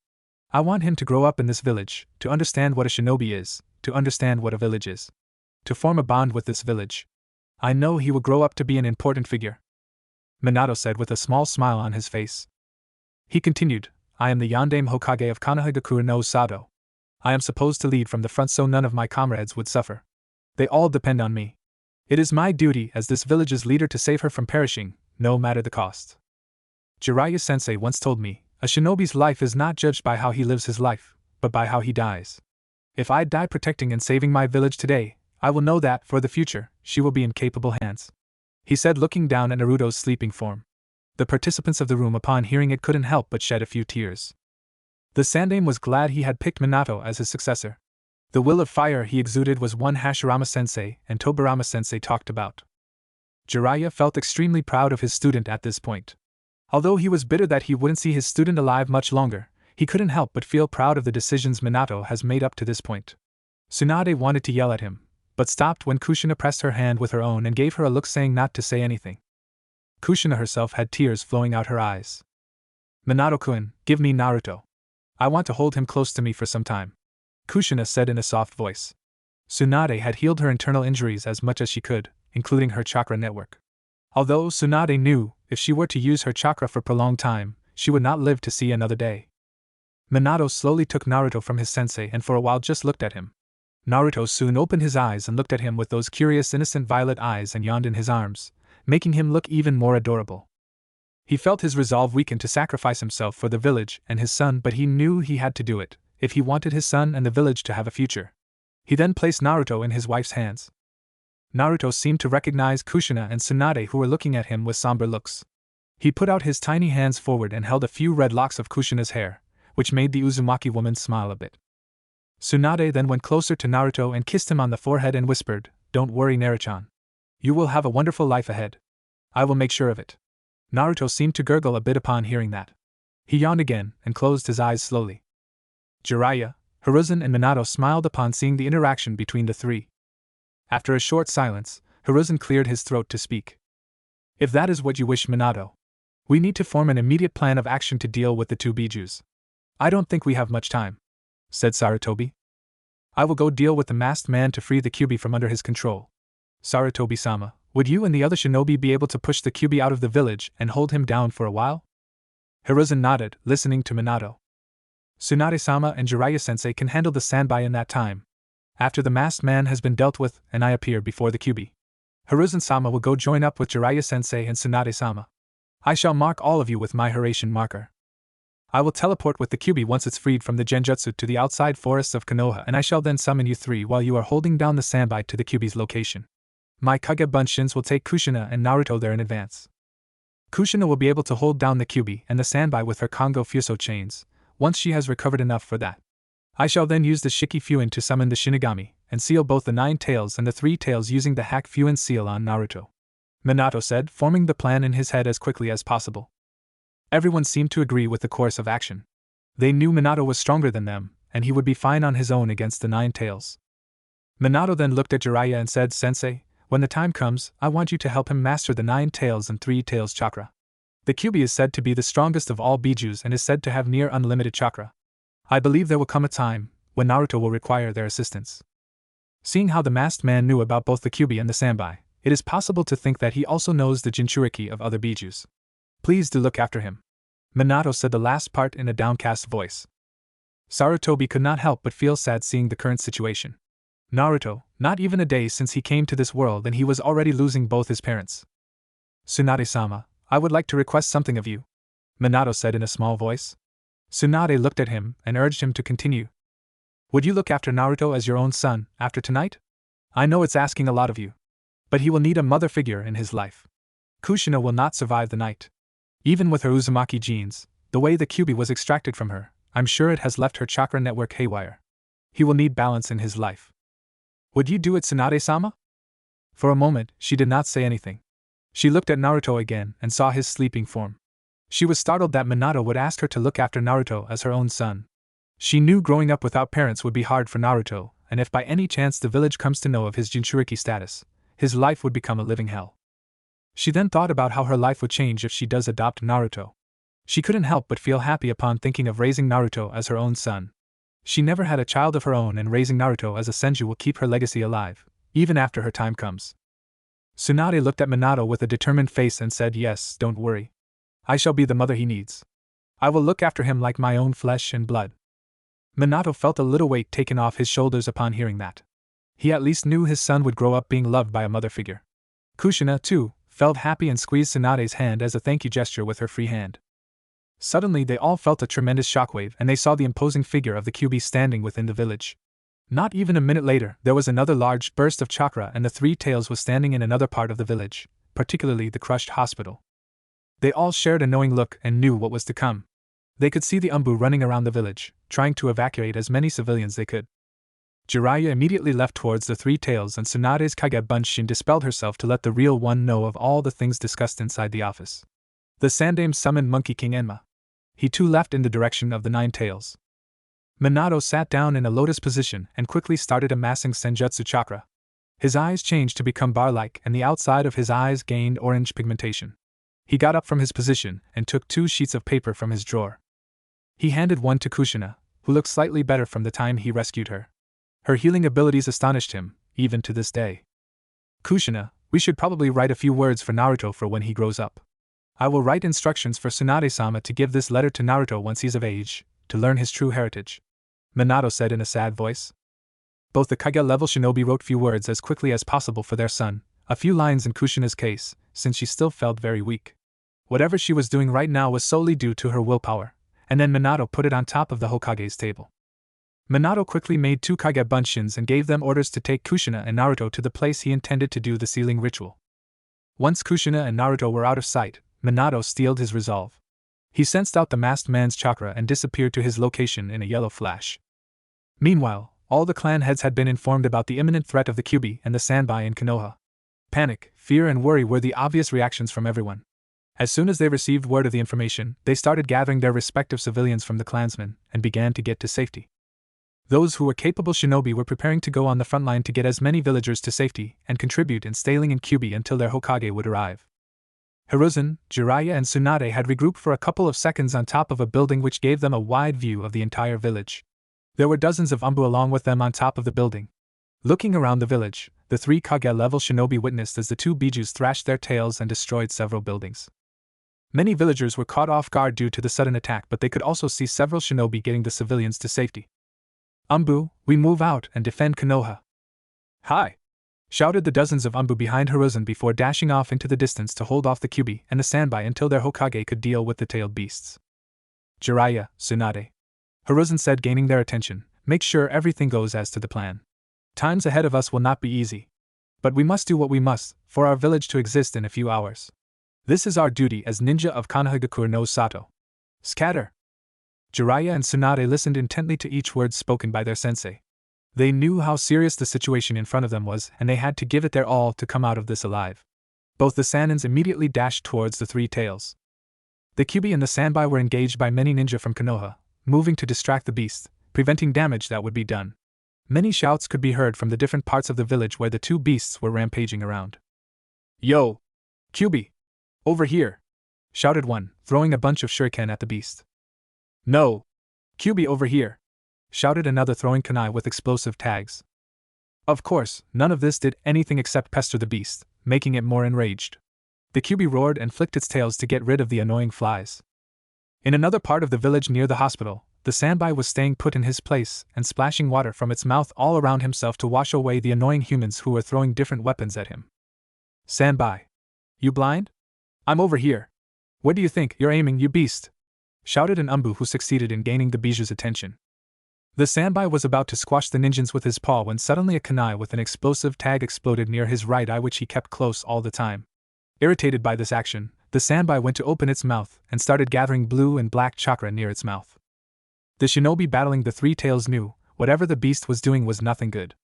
I want him to grow up in this village, to understand what a shinobi is, to understand what a village is. To form a bond with this village. I know he will grow up to be an important figure, Minato said with a small smile on his face. He continued, I am the Yondaime Hokage of Konohagakure no Sato. I am supposed to lead from the front so none of my comrades would suffer. They all depend on me. It is my duty as this village's leader to save her from perishing, no matter the cost. Jiraiya-sensei once told me, a shinobi's life is not judged by how he lives his life, but by how he dies. If I die protecting and saving my village today, I will know that, for the future, she will be in capable hands. He said, looking down at Naruto's sleeping form. The participants of the room upon hearing it couldn't help but shed a few tears. The Sandaime was glad he had picked Minato as his successor. The will of fire he exuded was one Hashirama-sensei and Tobirama-sensei talked about. Jiraiya felt extremely proud of his student at this point. Although he was bitter that he wouldn't see his student alive much longer, he couldn't help but feel proud of the decisions Minato has made up to this point. Tsunade wanted to yell at him, but stopped when Kushina pressed her hand with her own and gave her a look saying not to say anything. Kushina herself had tears flowing out her eyes. Minato-kun, give me Naruto. I want to hold him close to me for some time, Kushina said in a soft voice. Tsunade had healed her internal injuries as much as she could, including her chakra network. Although Tsunade knew, if she were to use her chakra for prolonged time, she would not live to see another day. Minato slowly took Naruto from his sensei and for a while just looked at him. Naruto soon opened his eyes and looked at him with those curious innocent violet eyes and yawned in his arms, making him look even more adorable. He felt his resolve weaken to sacrifice himself for the village and his son, but he knew he had to do it, if he wanted his son and the village to have a future. He then placed Naruto in his wife's hands. Naruto seemed to recognize Kushina and Tsunade, who were looking at him with somber looks. He put out his tiny hands forward and held a few red locks of Kushina's hair, which made the Uzumaki woman smile a bit. Tsunade then went closer to Naruto and kissed him on the forehead and whispered, Don't worry, Naruto-chan. You will have a wonderful life ahead. I will make sure of it. Naruto seemed to gurgle a bit upon hearing that. He yawned again and closed his eyes slowly. Jiraiya, Hiruzen and Minato smiled upon seeing the interaction between the three. After a short silence, Hiruzen cleared his throat to speak. If that is what you wish, Minato, we need to form an immediate plan of action to deal with the 2 bijus. I don't think we have much time, said Sarutobi. I will go deal with the masked man to free the Kyuubi from under his control. Sarutobi-sama, would you and the other shinobi be able to push the Kyuubi out of the village and hold him down for a while? Hiruzen nodded, listening to Minato. Tsunade-sama and Jiraiya-sensei can handle the Sanbai in that time. After the masked man has been dealt with and I appear before the Kyuubi, Hiruzen-sama will go join up with Jiraiya-sensei and Tsunade-sama. I shall mark all of you with my Hiraishin marker. I will teleport with the Kyuubi once it's freed from the Genjutsu to the outside forests of Konoha, and I shall then summon you 3 while you are holding down the Sanbai to the Kyuubi's location. My Kage Bunshins will take Kushina and Naruto there in advance. Kushina will be able to hold down the Kyuubi and the Sanbai with her Kongo Fuso chains, once she has recovered enough for that. I shall then use the Shiki Fuin to summon the Shinigami, and seal both the 9 tails and the 3 tails using the Hack Fuin seal on Naruto. Minato said, forming the plan in his head as quickly as possible. Everyone seemed to agree with the course of action. They knew Minato was stronger than them, and he would be fine on his own against the 9 tails. Minato then looked at Jiraiya and said, Sensei, when the time comes, I want you to help him master the 9 tails and 3 tails chakra. The Kyuubi is said to be the strongest of all bijus and is said to have near unlimited chakra. I believe there will come a time when Naruto will require their assistance. Seeing how the masked man knew about both the Kyuubi and the Sanbai, it is possible to think that he also knows the Jinchuriki of other bijus. Please do look after him. Minato said the last part in a downcast voice. Sarutobi could not help but feel sad seeing the current situation. Naruto, not even a day since he came to this world and he was already losing both his parents. Tsunade-sama, I would like to request something of you, Minato said in a small voice. Tsunade looked at him and urged him to continue. Would you look after Naruto as your own son after tonight? I know it's asking a lot of you. But he will need a mother figure in his life. Kushina will not survive the night. Even with her Uzumaki genes, the way the Kyuubi was extracted from her, I'm sure it has left her chakra network haywire. He will need balance in his life. Would you do it, Tsunade-sama? For a moment, she did not say anything. She looked at Naruto again and saw his sleeping form. She was startled that Minato would ask her to look after Naruto as her own son. She knew growing up without parents would be hard for Naruto, and if by any chance the village comes to know of his Jinchuriki status, his life would become a living hell. She then thought about how her life would change if she does adopt Naruto. She couldn't help but feel happy upon thinking of raising Naruto as her own son. She never had a child of her own, and raising Naruto as a senju will keep her legacy alive, even after her time comes. Tsunade looked at Minato with a determined face and said, "Yes, don't worry. I shall be the mother he needs. I will look after him like my own flesh and blood." Minato felt a little weight taken off his shoulders upon hearing that. He at least knew his son would grow up being loved by a mother figure. Kushina, too, felt happy and squeezed Tsunade's hand as a thank you gesture with her free hand. Suddenly they all felt a tremendous shockwave and they saw the imposing figure of the Kyuubi standing within the village. Not even a minute later, there was another large burst of chakra and the Three Tails was standing in another part of the village, particularly the crushed hospital. They all shared a knowing look and knew what was to come. They could see the Umbu running around the village, trying to evacuate as many civilians they could. Jiraiya immediately left towards the Three Tails and Tsunade's Kage Bunshin dispelled herself to let the real one know of all the things discussed inside the office. The Sandame summoned Monkey King Enma. He too left in the direction of the Nine Tails. Minato sat down in a lotus position and quickly started amassing Senjutsu chakra. His eyes changed to become bar-like and the outside of his eyes gained orange pigmentation. He got up from his position and took 2 sheets of paper from his drawer. He handed one to Kushina, who looked slightly better from the time he rescued her. Her healing abilities astonished him, even to this day. "Kushina, we should probably write a few words for Naruto for when he grows up. I will write instructions for Tsunade-sama to give this letter to Naruto once he's of age, to learn his true heritage," Minato said in a sad voice. Both the Kage-level shinobi wrote few words as quickly as possible for their son, a few lines in Kushina's case, since she still felt very weak. Whatever she was doing right now was solely due to her willpower, and then Minato put it on top of the Hokage's table. Minato quickly made 2 Kage Bunshins and gave them orders to take Kushina and Naruto to the place he intended to do the sealing ritual. Once Kushina and Naruto were out of sight, Minato steeled his resolve. He sensed out the masked man's chakra and disappeared to his location in a yellow flash. Meanwhile, all the clan heads had been informed about the imminent threat of the Kyuubi and the Sanbai in Konoha. Panic, fear and worry were the obvious reactions from everyone. As soon as they received word of the information, they started gathering their respective civilians from the clansmen and began to get to safety. Those who were capable shinobi were preparing to go on the front line to get as many villagers to safety and contribute in staying in Kyuubi until their Hokage would arrive. Hiruzen, Jiraiya and Tsunade had regrouped for a couple of seconds on top of a building which gave them a wide view of the entire village. There were dozens of Umbu along with them on top of the building. Looking around the village, the 3 Kage-level shinobi witnessed as the 2 Bijus thrashed their tails and destroyed several buildings. Many villagers were caught off guard due to the sudden attack, but they could also see several shinobi getting the civilians to safety. "Umbu, we move out and defend Konoha." "Hi!" shouted the dozens of Umbu behind Hiruzen before dashing off into the distance to hold off the Kyuubi and the Sanbai until their Hokage could deal with the tailed beasts. "Jiraiya, Tsunade," Hiruzen said, gaining their attention, "make sure everything goes as to the plan. Times ahead of us will not be easy. But we must do what we must, for our village to exist in a few hours. This is our duty as ninja of Konohagakure no Sato. Scatter!" Jiraiya and Tsunade listened intently to each word spoken by their sensei. They knew how serious the situation in front of them was, and they had to give it their all to come out of this alive. Both the Sanins immediately dashed towards the 3 Tails. The Kyuubi and the Sanbai were engaged by many ninja from Konoha, moving to distract the beast, preventing damage that would be done. Many shouts could be heard from the different parts of the village where the 2 beasts were rampaging around. "Yo! Kyuubi! Over here!" shouted one, throwing a bunch of shuriken at the beast. "No! Kyuubi over here!" shouted another, throwing kunai with explosive tags. Of course, none of this did anything except pester the beast, making it more enraged. The Kyuubi roared and flicked its tails to get rid of the annoying flies. In another part of the village near the hospital, the Sanbai was staying put in his place and splashing water from its mouth all around himself to wash away the annoying humans who were throwing different weapons at him. "Sanbai! You blind? I'm over here. Where do you think you're aiming, you beast?" shouted an Umbu who succeeded in gaining the Biju's attention. The Sanbai was about to squash the ninjins with his paw when suddenly a kunai with an explosive tag exploded near his right eye, which he kept close all the time. Irritated by this action, the Sanbai went to open its mouth and started gathering blue and black chakra near its mouth. The shinobi battling the three tails knew whatever the beast was doing was nothing good.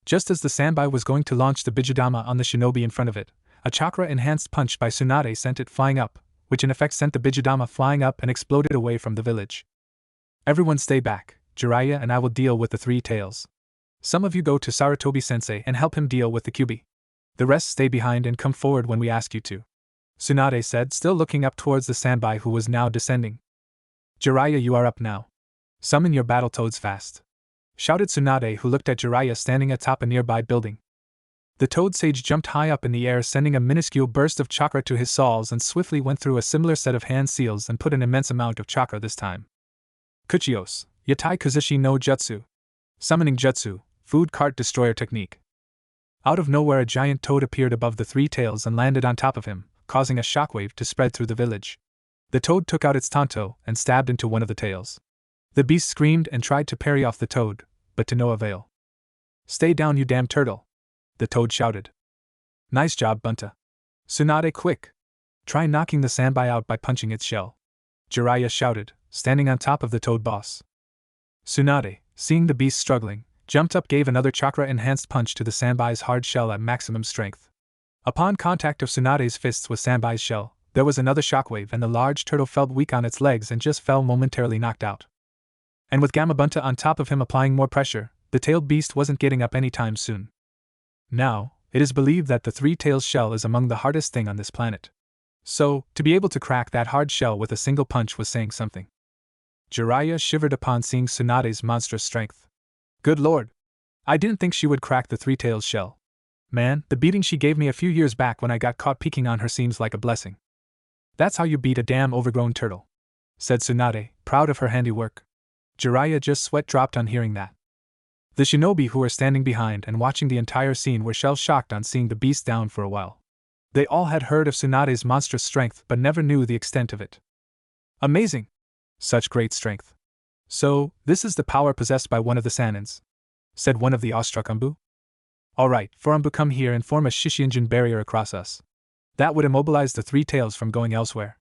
Just as the Sanbai was going to launch the Bijudama on the shinobi in front of it, a chakra-enhanced punch by Tsunade sent it flying up, which in effect sent the Bijudama flying up and exploded away from the village. Everyone stay back, Jiraiya and I will deal with the three tails. Some of you go to Sarutobi-sensei and help him deal with the Kyuubi. The rest stay behind and come forward when we ask you to, Tsunade said, still looking up towards the Sanbai who was now descending. Jiraiya, you are up now. Summon your Battletoads fast, shouted Tsunade, who looked at Jiraiya standing atop a nearby building. The Toad Sage jumped high up in the air, sending a minuscule burst of chakra to his soles, and swiftly went through a similar set of hand seals and put an immense amount of chakra this time. Kuchios, Yatai Kazushi no Jutsu. Summoning Jutsu, Food Cart Destroyer Technique. Out of nowhere a giant toad appeared above the three tails and landed on top of him, causing a shockwave to spread through the village. The toad took out its tanto and stabbed into one of the tails. The beast screamed and tried to parry off the toad, but to no avail. Stay down, you damn turtle, the toad shouted. Nice job, Bunta. Tsunade, quick! Try knocking the Sanbai out by punching its shell, Jiraiya shouted, standing on top of the toad boss. Tsunade, seeing the beast struggling, jumped up, gave another chakra-enhanced punch to the Sanbai's hard shell at maximum strength. Upon contact of Tsunade's fists with Sanbai's shell, there was another shockwave and the large turtle felt weak on its legs and just fell, momentarily knocked out. And with Gamabunta on top of him applying more pressure, the tailed beast wasn't getting up anytime soon. Now, it is believed that the three-tails shell is among the hardest thing on this planet. So, to be able to crack that hard shell with a single punch was saying something. Jiraiya shivered upon seeing Tsunade's monstrous strength. Good lord! I didn't think she would crack the three-tails shell. Man, the beating she gave me a few years back when I got caught peeking on her seems like a blessing. That's how you beat a damn overgrown turtle, said Tsunade, proud of her handiwork. Jiraiya just sweat dropped on hearing that. The shinobi who were standing behind and watching the entire scene were shell-shocked on seeing the beast down for a while. They all had heard of Tsunade's monstrous strength but never knew the extent of it. Amazing! Such great strength. So, this is the power possessed by one of the Sanins, said one of the awestruck Umbu. Alright, for Umbu, come here and form a Shishinjin barrier across us. That would immobilize the three tails from going elsewhere,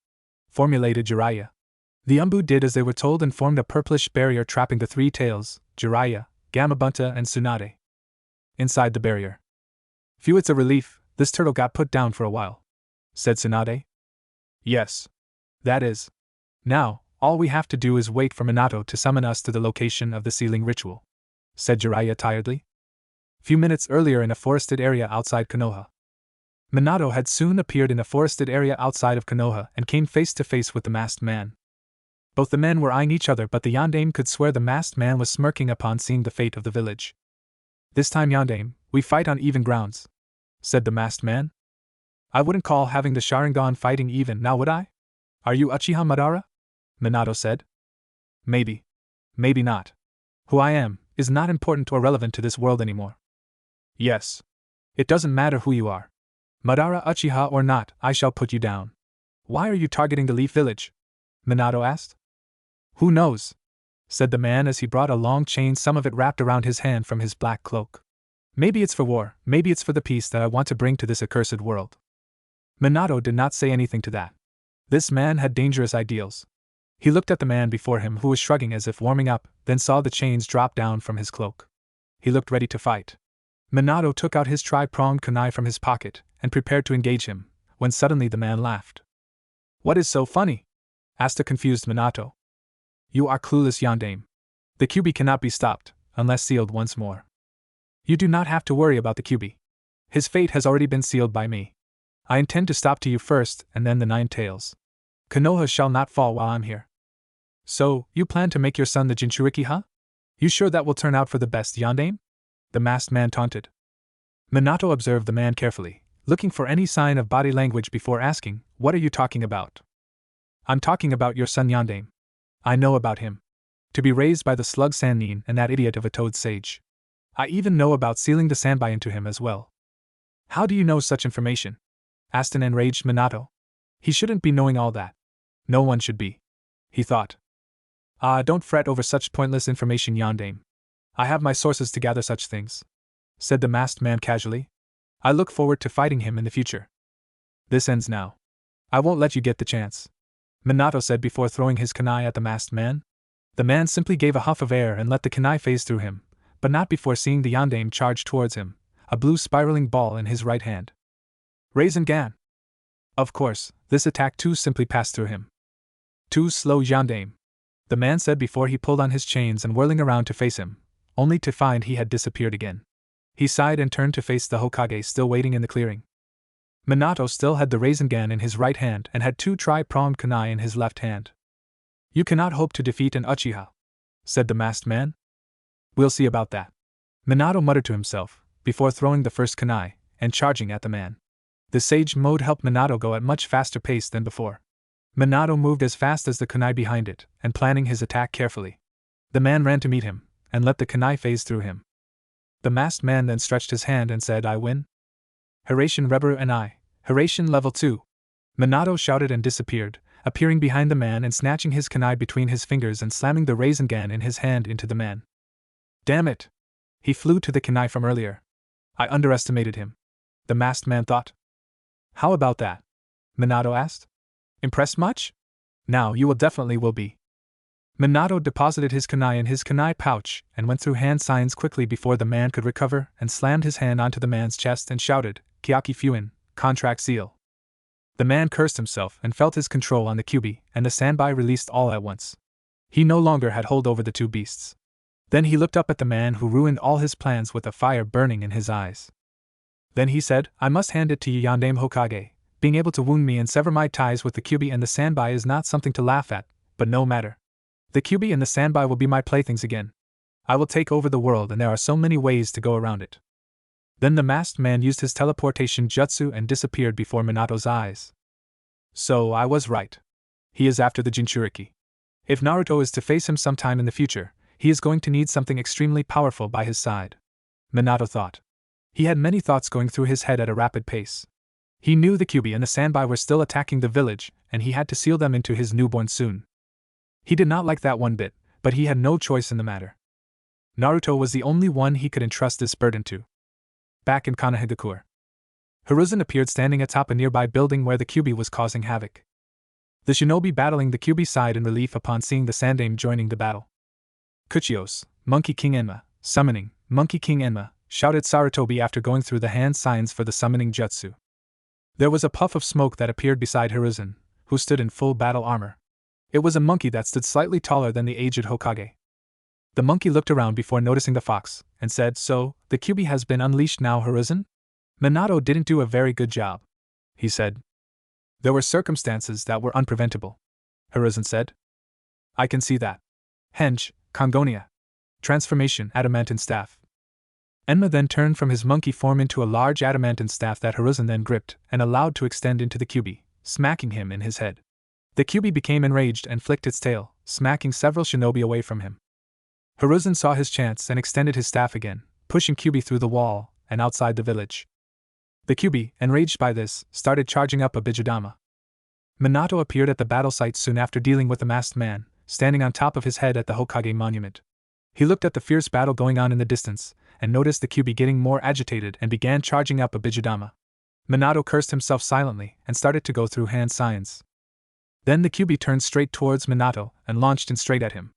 formulated Jiraiya. The Umbu did as they were told and formed a purplish barrier trapping the three tails, Jiraiya, Gamabunta and Tsunade. Inside the barrier. Phew, it's a relief, this turtle got put down for a while, said Tsunade. Yes. That is. Now, all we have to do is wait for Minato to summon us to the location of the sealing ritual, said Jiraiya tiredly. Few minutes earlier in a forested area outside Konoha. Minato had soon appeared in a forested area outside of Konoha and came face to face with the masked man. Both the men were eyeing each other, but the Yondaime could swear the masked man was smirking upon seeing the fate of the village. This time, Yondaime, we fight on even grounds, said the masked man. I wouldn't call having the Sharingan fighting even, now would I? Are you Uchiha Madara? Minato said. Maybe. Maybe not. Who I am is not important or relevant to this world anymore. Yes. It doesn't matter who you are. Madara Uchiha or not, I shall put you down. Why are you targeting the Leaf Village? Minato asked. Who knows? Said the man as he brought a long chain, some of it wrapped around his hand from his black cloak. Maybe it's for war, maybe it's for the peace that I want to bring to this accursed world. Minato did not say anything to that. This man had dangerous ideals. He looked at the man before him who was shrugging as if warming up, then saw the chains drop down from his cloak. He looked ready to fight. Minato took out his tri-pronged kunai from his pocket and prepared to engage him, when suddenly the man laughed. What is so funny? Asked a confused Minato. You are clueless, Yondaime. The Kyuubi cannot be stopped, unless sealed once more. You do not have to worry about the Kyuubi. His fate has already been sealed by me. I intend to stop to you first, and then the Nine Tails. Konoha shall not fall while I'm here. So, you plan to make your son the Jinchuriki, huh? You sure that will turn out for the best, Yondaime? The masked man taunted. Minato observed the man carefully, looking for any sign of body language before asking, What are you talking about? I'm talking about your son Yondaime. I know about him. To be raised by the slug Sannin and that idiot of a toad sage. I even know about sealing the Sanbai into him as well. How do you know such information? Asked an enraged Minato. He shouldn't be knowing all that. No one should be. he thought. Don't fret over such pointless information, Yondaime. I have my sources to gather such things, said the masked man casually. I look forward to fighting him in the future. This ends now. I won't let you get the chance, Minato said before throwing his kunai at the masked man. The man simply gave a huff of air and let the kunai phase through him, but not before seeing the Yondaime charge towards him, a blue spiraling ball in his right hand. Rasengan! Of course, this attack too simply passed through him. Too slow, Yondaime, the man said before he pulled on his chains and whirling around to face him, only to find he had disappeared again. He sighed and turned to face the Hokage still waiting in the clearing. Minato still had the Rasengan in his right hand and had 2 tri-pronged kunai in his left hand. You cannot hope to defeat an Uchiha, said the masked man. We'll see about that, Minato muttered to himself, before throwing the first kunai and charging at the man. The Sage mode helped Minato go at much faster pace than before. Minato moved as fast as the kunai behind it, and planning his attack carefully. The man ran to meet him, and let the kunai phase through him. The masked man then stretched his hand and said, I win? Hiraishin Reburu and I, Hiraishin level 2. Minato shouted and disappeared, appearing behind the man and snatching his kunai between his fingers and slamming the Rasengan in his hand into the man. Damn it! He flew to the kunai from earlier. I underestimated him, the masked man thought. How about that? Minato asked. Impressed much? Now you definitely will be. Minato deposited his kunai in his kunai pouch and went through hand signs quickly before the man could recover and slammed his hand onto the man's chest and shouted, Kyaki Fuin, contract seal. The man cursed himself and felt his control on the Kyuubi, and the Sanbai released all at once. He no longer had hold over the 2 beasts. Then he looked up at the man who ruined all his plans with a fire burning in his eyes. Then he said, I must hand it to you, Yondaime Hokage. Being able to wound me and sever my ties with the Kyuubi and the Sanbai is not something to laugh at, but no matter. The Kyuubi and the Sanbai will be my playthings again. I will take over the world, and there are so many ways to go around it. Then the masked man used his teleportation jutsu and disappeared before Minato's eyes. So I was right. He is after the Jinchuriki. If Naruto is to face him sometime in the future, he is going to need something extremely powerful by his side, Minato thought. He had many thoughts going through his head at a rapid pace. He knew the Kyuubi and the Sanbai were still attacking the village, and he had to seal them into his newborn soon. He did not like that one bit, but he had no choice in the matter. Naruto was the only one he could entrust this burden to. Back in Konohagakure, Hiruzen appeared standing atop a nearby building where the Kyuubi was causing havoc. The shinobi battling the Kyuubi sighed in relief upon seeing the Sandaime joining the battle. Kuchios, Monkey King Enma, summoning, Monkey King Enma, shouted Sarutobi after going through the hand signs for the summoning jutsu. There was a puff of smoke that appeared beside Hiruzen, who stood in full battle armor. It was a monkey that stood slightly taller than the aged Hokage. The monkey looked around before noticing the fox, and said, So, the Kyuubi has been unleashed now, Hiruzen? Minato didn't do a very good job, he said. There were circumstances that were unpreventable, Hiruzen said. I can see that. Henge, Kongonia. Transformation, adamantine staff. Enma then turned from his monkey form into a large adamantine staff that Hiruzen then gripped and allowed to extend into the Kyuubi, smacking him in his head. The Kyuubi became enraged and flicked its tail, smacking several shinobi away from him. Hiruzen saw his chance and extended his staff again, pushing Kyuubi through the wall and outside the village. The Kyuubi, enraged by this, started charging up a Bijudama. Minato appeared at the battle site soon after dealing with the masked man, standing on top of his head at the Hokage monument. He looked at the fierce battle going on in the distance, and noticed the Kyuubi getting more agitated and began charging up a Bijudama. Minato cursed himself silently and started to go through hand signs. Then the Kyuubi turned straight towards Minato and launched in straight at him.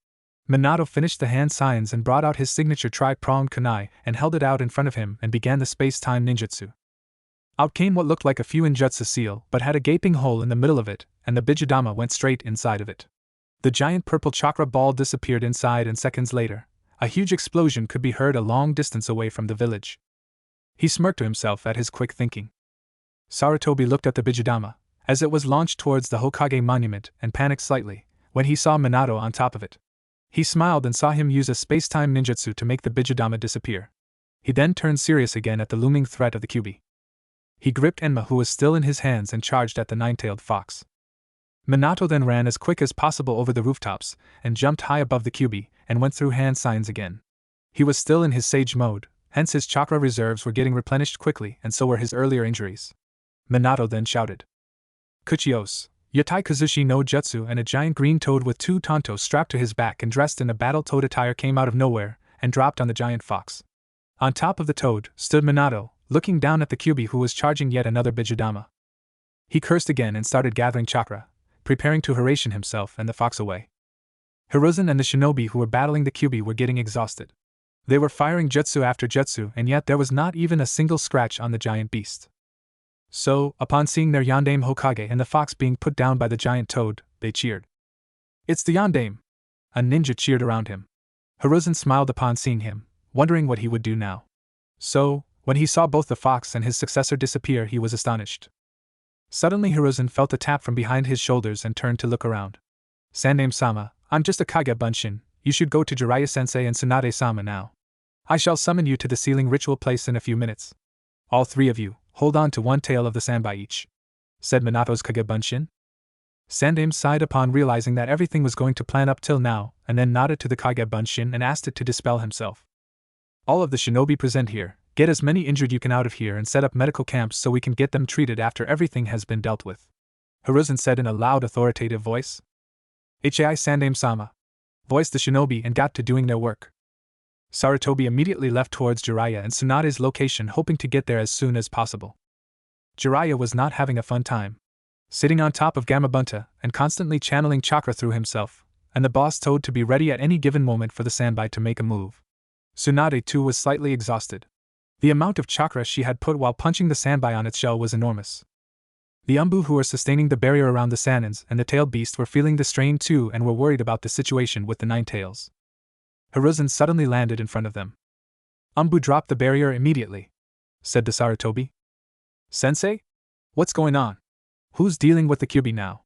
Minato finished the hand signs and brought out his signature tri-pronged kunai and held it out in front of him and began the space-time ninjutsu. Out came what looked like a Fuinjutsu seal but had a gaping hole in the middle of it, and the Bijudama went straight inside of it. The giant purple chakra ball disappeared inside, and seconds later, a huge explosion could be heard a long distance away from the village. He smirked to himself at his quick thinking. Sarutobi looked at the Bijudama, as it was launched towards the Hokage monument, and panicked slightly when he saw Minato on top of it. He smiled and saw him use a space-time ninjutsu to make the Bijudama disappear. He then turned serious again at the looming threat of the Kyuubi. He gripped Enma, who was still in his hands, and charged at the nine-tailed fox. Minato then ran as quick as possible over the rooftops, and jumped high above the Kyuubi, and went through hand signs again. He was still in his sage mode, hence his chakra reserves were getting replenished quickly, and so were his earlier injuries. Minato then shouted, Kuchios, Yatai Kazushi no Jutsu and a giant green toad with 2 tontos strapped to his back and dressed in a battle toad attire came out of nowhere and dropped on the giant fox. On top of the toad stood Minato, looking down at the Kyuubi who was charging yet another Bijudama. He cursed again and started gathering chakra, preparing to Hiraishin himself and the fox away. Hiruzen and the shinobi who were battling the Kyuubi were getting exhausted. They were firing jutsu after jutsu and yet there was not even a single scratch on the giant beast. So, upon seeing their Yondaime Hokage and the fox being put down by the giant toad, they cheered. "It's the Yondaime!" A ninja cheered around him. Hiruzen smiled upon seeing him, wondering what he would do now. So, when he saw both the fox and his successor disappear, he was astonished. Suddenly Hiruzen felt a tap from behind his shoulders and turned to look around. "Sandaime-sama, I'm just a Kage Bunshin, you should go to Jiraiya-sensei and Tsunade-sama now. I shall summon you to the sealing ritual place in a few minutes. All 3 of you, hold on to 1 tail of the sandbai each," said Minato's Kage Bunshin. Sandaime sighed upon realizing that everything was going to plan up till now, and then nodded to the Kage Bunshin and asked it to dispel himself. "All of the shinobi present here, get as many injured you can out of here and set up medical camps so we can get them treated after everything has been dealt with," Hiruzen said in a loud authoritative voice. "Hai Sandaime-sama," voiced the shinobi and got to doing their work. Sarutobi immediately left towards Jiraiya and Tsunade's location hoping to get there as soon as possible. Jiraiya was not having a fun time. Sitting on top of Gamabunta and constantly channeling chakra through himself, and the boss toad to be ready at any given moment for the sandbai to make a move. Tsunade too was slightly exhausted. The amount of chakra she had put while punching the sandbai on its shell was enormous. The Umbu who were sustaining the barrier around the Sanins and the tailed beast were feeling the strain too and were worried about the situation with the 9 tails. Hiruzen suddenly landed in front of them. "Umbu dropped the barrier immediately," said the Sarutobi. "Sensei? What's going on? Who's dealing with the Kyuubi now?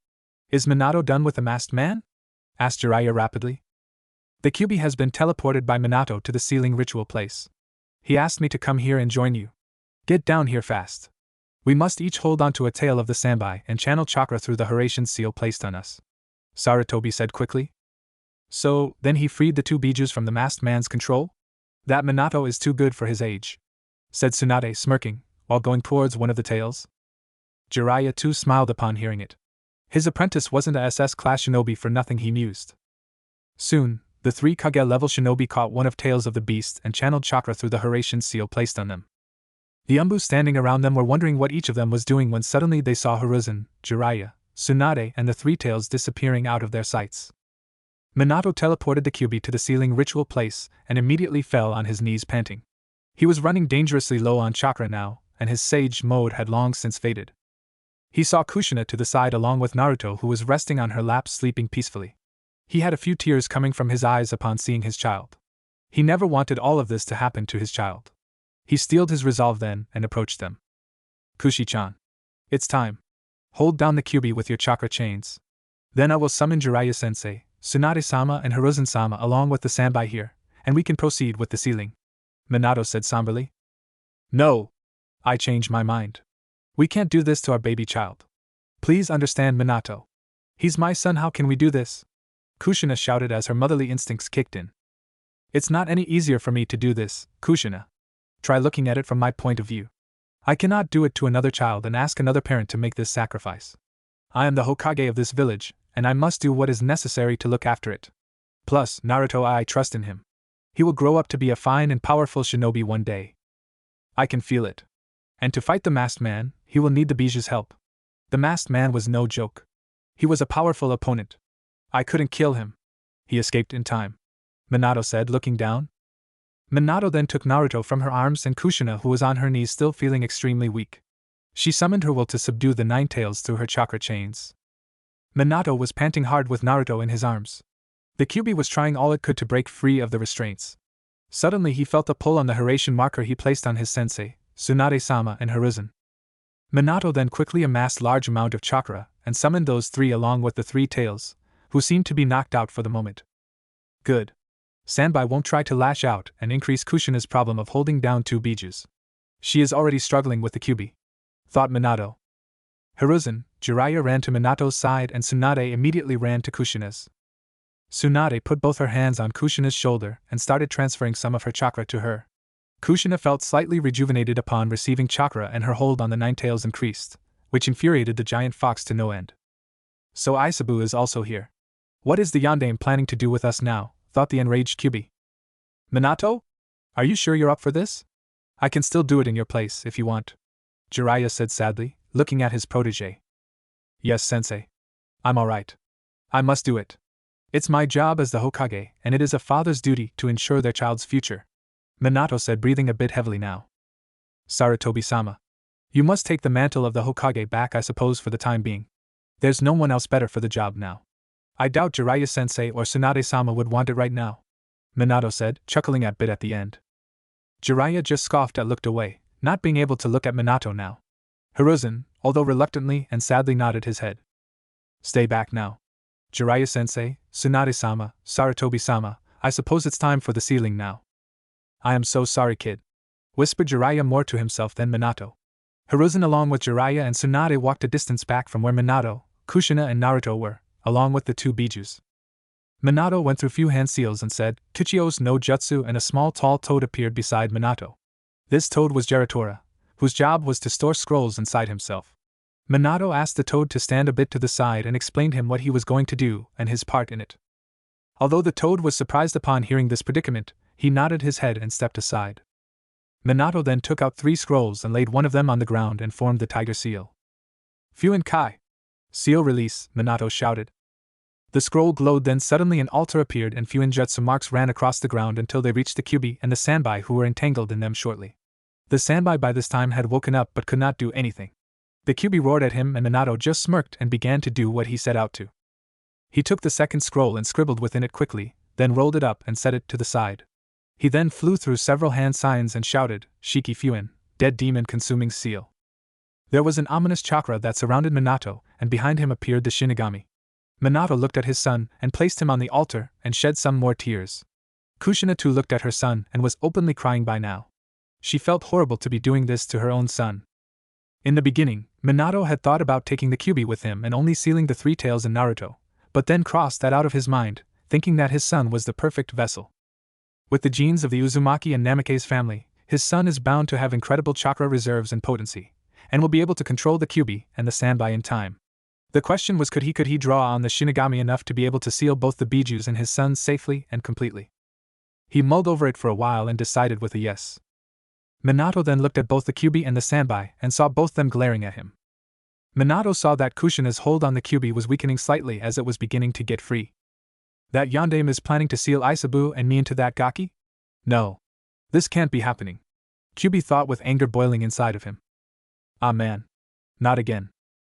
Is Minato done with the masked man?" asked Jiraiya rapidly. "The Kyuubi has been teleported by Minato to the sealing ritual place. He asked me to come here and join you. Get down here fast. We must each hold onto a tail of the sandbai and channel chakra through the Hiraishin seal placed on us," Sarutobi said quickly. "So, then he freed the 2 bijus from the masked man's control? That Minato is too good for his age," said Tsunade smirking, while going towards one of the tails. Jiraiya too smiled upon hearing it. His apprentice wasn't a SS-class shinobi for nothing, he mused. Soon, the 3 Kage-level shinobi caught one of tails of the beast and channeled chakra through the Hiraishin seal placed on them. The Umbu standing around them were wondering what each of them was doing when suddenly they saw Hiruzen, Jiraiya, Tsunade and the 3 tails disappearing out of their sights. Minato teleported the Kyuubi to the sealing ritual place and immediately fell on his knees panting. He was running dangerously low on chakra now, and his sage mode had long since faded. He saw Kushina to the side along with Naruto who was resting on her lap sleeping peacefully. He had a few tears coming from his eyes upon seeing his child. He never wanted all of this to happen to his child. He steeled his resolve then and approached them. "Kushi-chan. It's time. Hold down the Kyuubi with your chakra chains. Then I will summon Jiraiya-sensei, Tsunade-sama and Hiruzen-sama along with the sandbai here, and we can proceed with the sealing," Minato said somberly. "No! I changed my mind. We can't do this to our baby child. Please understand, Minato. He's my son, how can we do this?" Kushina shouted as her motherly instincts kicked in. "It's not any easier for me to do this, Kushina. Try looking at it from my point of view. I cannot do it to another child and ask another parent to make this sacrifice. I am the Hokage of this village, and I must do what is necessary to look after it. Plus, Naruto, I trust in him. He will grow up to be a fine and powerful shinobi one day. I can feel it. And to fight the masked man, he will need the Biju's help. The masked man was no joke. He was a powerful opponent. I couldn't kill him. He escaped in time," Minato said, looking down. Minato then took Naruto from her arms and Kushina, who was on her knees still feeling extremely weak. She summoned her will to subdue the 9 tails through her chakra chains. Minato was panting hard with Naruto in his arms. The Kyuubi was trying all it could to break free of the restraints. Suddenly he felt a pull on the Hiraishin marker he placed on his sensei, Tsunade-sama and Hiruzen. Minato then quickly amassed large amount of chakra and summoned those 3 along with the 3 tails, who seemed to be knocked out for the moment. Good. Sandbai won't try to lash out and increase Kushina's problem of holding down 2 bijus. She is already struggling with the Kyuubi, thought Minato. Hiruzen, Jiraiya ran to Minato's side and Tsunade immediately ran to Kushina's. Tsunade put both her hands on Kushina's shoulder and started transferring some of her chakra to her. Kushina felt slightly rejuvenated upon receiving chakra and her hold on the 9 tails increased, which infuriated the giant fox to no end. So Isabu is also here. What is the yandere planning to do with us now? Thought the enraged Kyubi. Minato? Are you sure you're up for this? I can still do it in your place if you want, Jiraiya said sadly, looking at his protege. Yes, sensei. I'm alright. I must do it. It's my job as the Hokage, and it is a father's duty to ensure their child's future, Minato said, breathing a bit heavily now. Sarutobi-sama. You must take the mantle of the Hokage back, I suppose, for the time being. There's no one else better for the job now. I doubt Jiraiya-sensei or Tsunade-sama would want it right now, Minato said, chuckling a bit at the end. Jiraiya just scoffed and looked away, not being able to look at Minato now. Hiruzen, although reluctantly and sadly, nodded his head. Stay back now. Jiraiya-sensei, Tsunade-sama, Sarutobi-sama, I suppose it's time for the sealing now. I am so sorry, kid, whispered Jiraiya more to himself than Minato. Hiruzen along with Jiraiya and Tsunade walked a distance back from where Minato, Kushina and Naruto were, along with the two bijus. Minato went through few hand seals and said, Kuchio's no jutsu, and a small tall toad appeared beside Minato. This toad was Geratora, whose job was to store scrolls inside himself. Minato asked the toad to stand a bit to the side and explained him what he was going to do and his part in it. Although the toad was surprised upon hearing this predicament, he nodded his head and stepped aside. Minato then took out 3 scrolls and laid one of them on the ground and formed the tiger seal. Fuin Kai! Seal release, Minato shouted. The scroll glowed, then suddenly an altar appeared and Fuin jutsu marks ran across the ground until they reached the Kyubi and the Sanbai, who were entangled in them shortly. The Sanbai by this time had woken up but could not do anything. The Kyubi roared at him and Minato just smirked and began to do what he set out to. He took the second scroll and scribbled within it quickly, then rolled it up and set it to the side. He then flew through several hand signs and shouted, Shiki Fuin, dead demon consuming seal. There was an ominous chakra that surrounded Minato, and behind him appeared the Shinigami. Minato looked at his son and placed him on the altar and shed some more tears. Kushina too looked at her son and was openly crying by now. She felt horrible to be doing this to her own son. In the beginning, Minato had thought about taking the Kyubi with him and only sealing the 3 tails in Naruto, but then crossed that out of his mind, thinking that his son was the perfect vessel. With the genes of the Uzumaki and Namake's family, his son is bound to have incredible chakra reserves and potency, and will be able to control the Kyubi and the Sanbai in time. The question was, could he draw on the Shinigami enough to be able to seal both the bijus and his son safely and completely? He mulled over it for a while and decided with a yes. Minato then looked at both the Kyubi and the Sanbai and saw both them glaring at him. Minato saw that Kushina's hold on the Kyubi was weakening slightly as it was beginning to get free. That yandere is planning to seal Isabu and me into that gaki? No. This can't be happening. Kyubi thought with anger boiling inside of him. Ah man. Not again.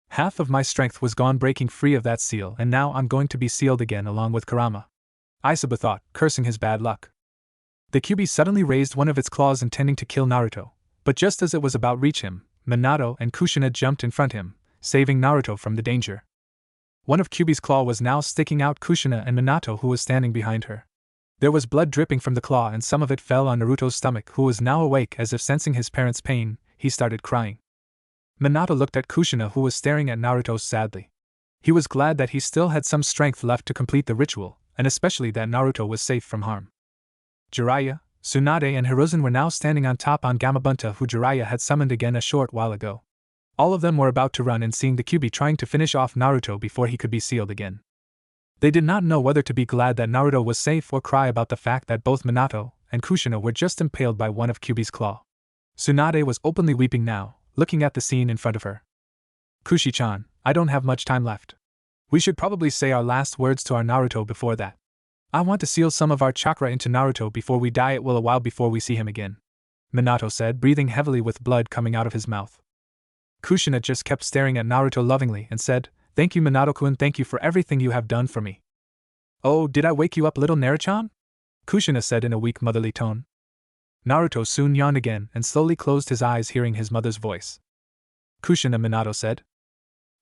Half of my strength was gone breaking free of that seal, and now I'm going to be sealed again along with Kurama. Isabu thought, cursing his bad luck. The Kyubi suddenly raised one of its claws intending to kill Naruto, but just as it was about to reach him, Minato and Kushina jumped in front of him, saving Naruto from the danger. One of Kyubi's claw was now sticking out Kushina and Minato, who was standing behind her. There was blood dripping from the claw and some of it fell on Naruto's stomach, who was now awake. As if sensing his parents' pain, he started crying. Minato looked at Kushina, who was staring at Naruto sadly. He was glad that he still had some strength left to complete the ritual, and especially that Naruto was safe from harm. Jiraiya, Tsunade and Hiruzen were now standing on top on Gamabunta, who Jiraiya had summoned again a short while ago. All of them were about to run in, seeing the Kyubi trying to finish off Naruto before he could be sealed again. They did not know whether to be glad that Naruto was safe or cry about the fact that both Minato and Kushina were just impaled by one of Kyubi's claw. Tsunade was openly weeping now, looking at the scene in front of her. Kushi-chan, I don't have much time left. We should probably say our last words to our Naruto before that. I want to seal some of our chakra into Naruto before we die. It will a while before we see him again, Minato said, breathing heavily with blood coming out of his mouth. Kushina just kept staring at Naruto lovingly and said, Thank you, Minato-kun, thank you for everything you have done for me. Oh, did I wake you up, little Naruto-chan? Kushina said in a weak motherly tone. Naruto soon yawned again and slowly closed his eyes, hearing his mother's voice. Kushina, Minato said.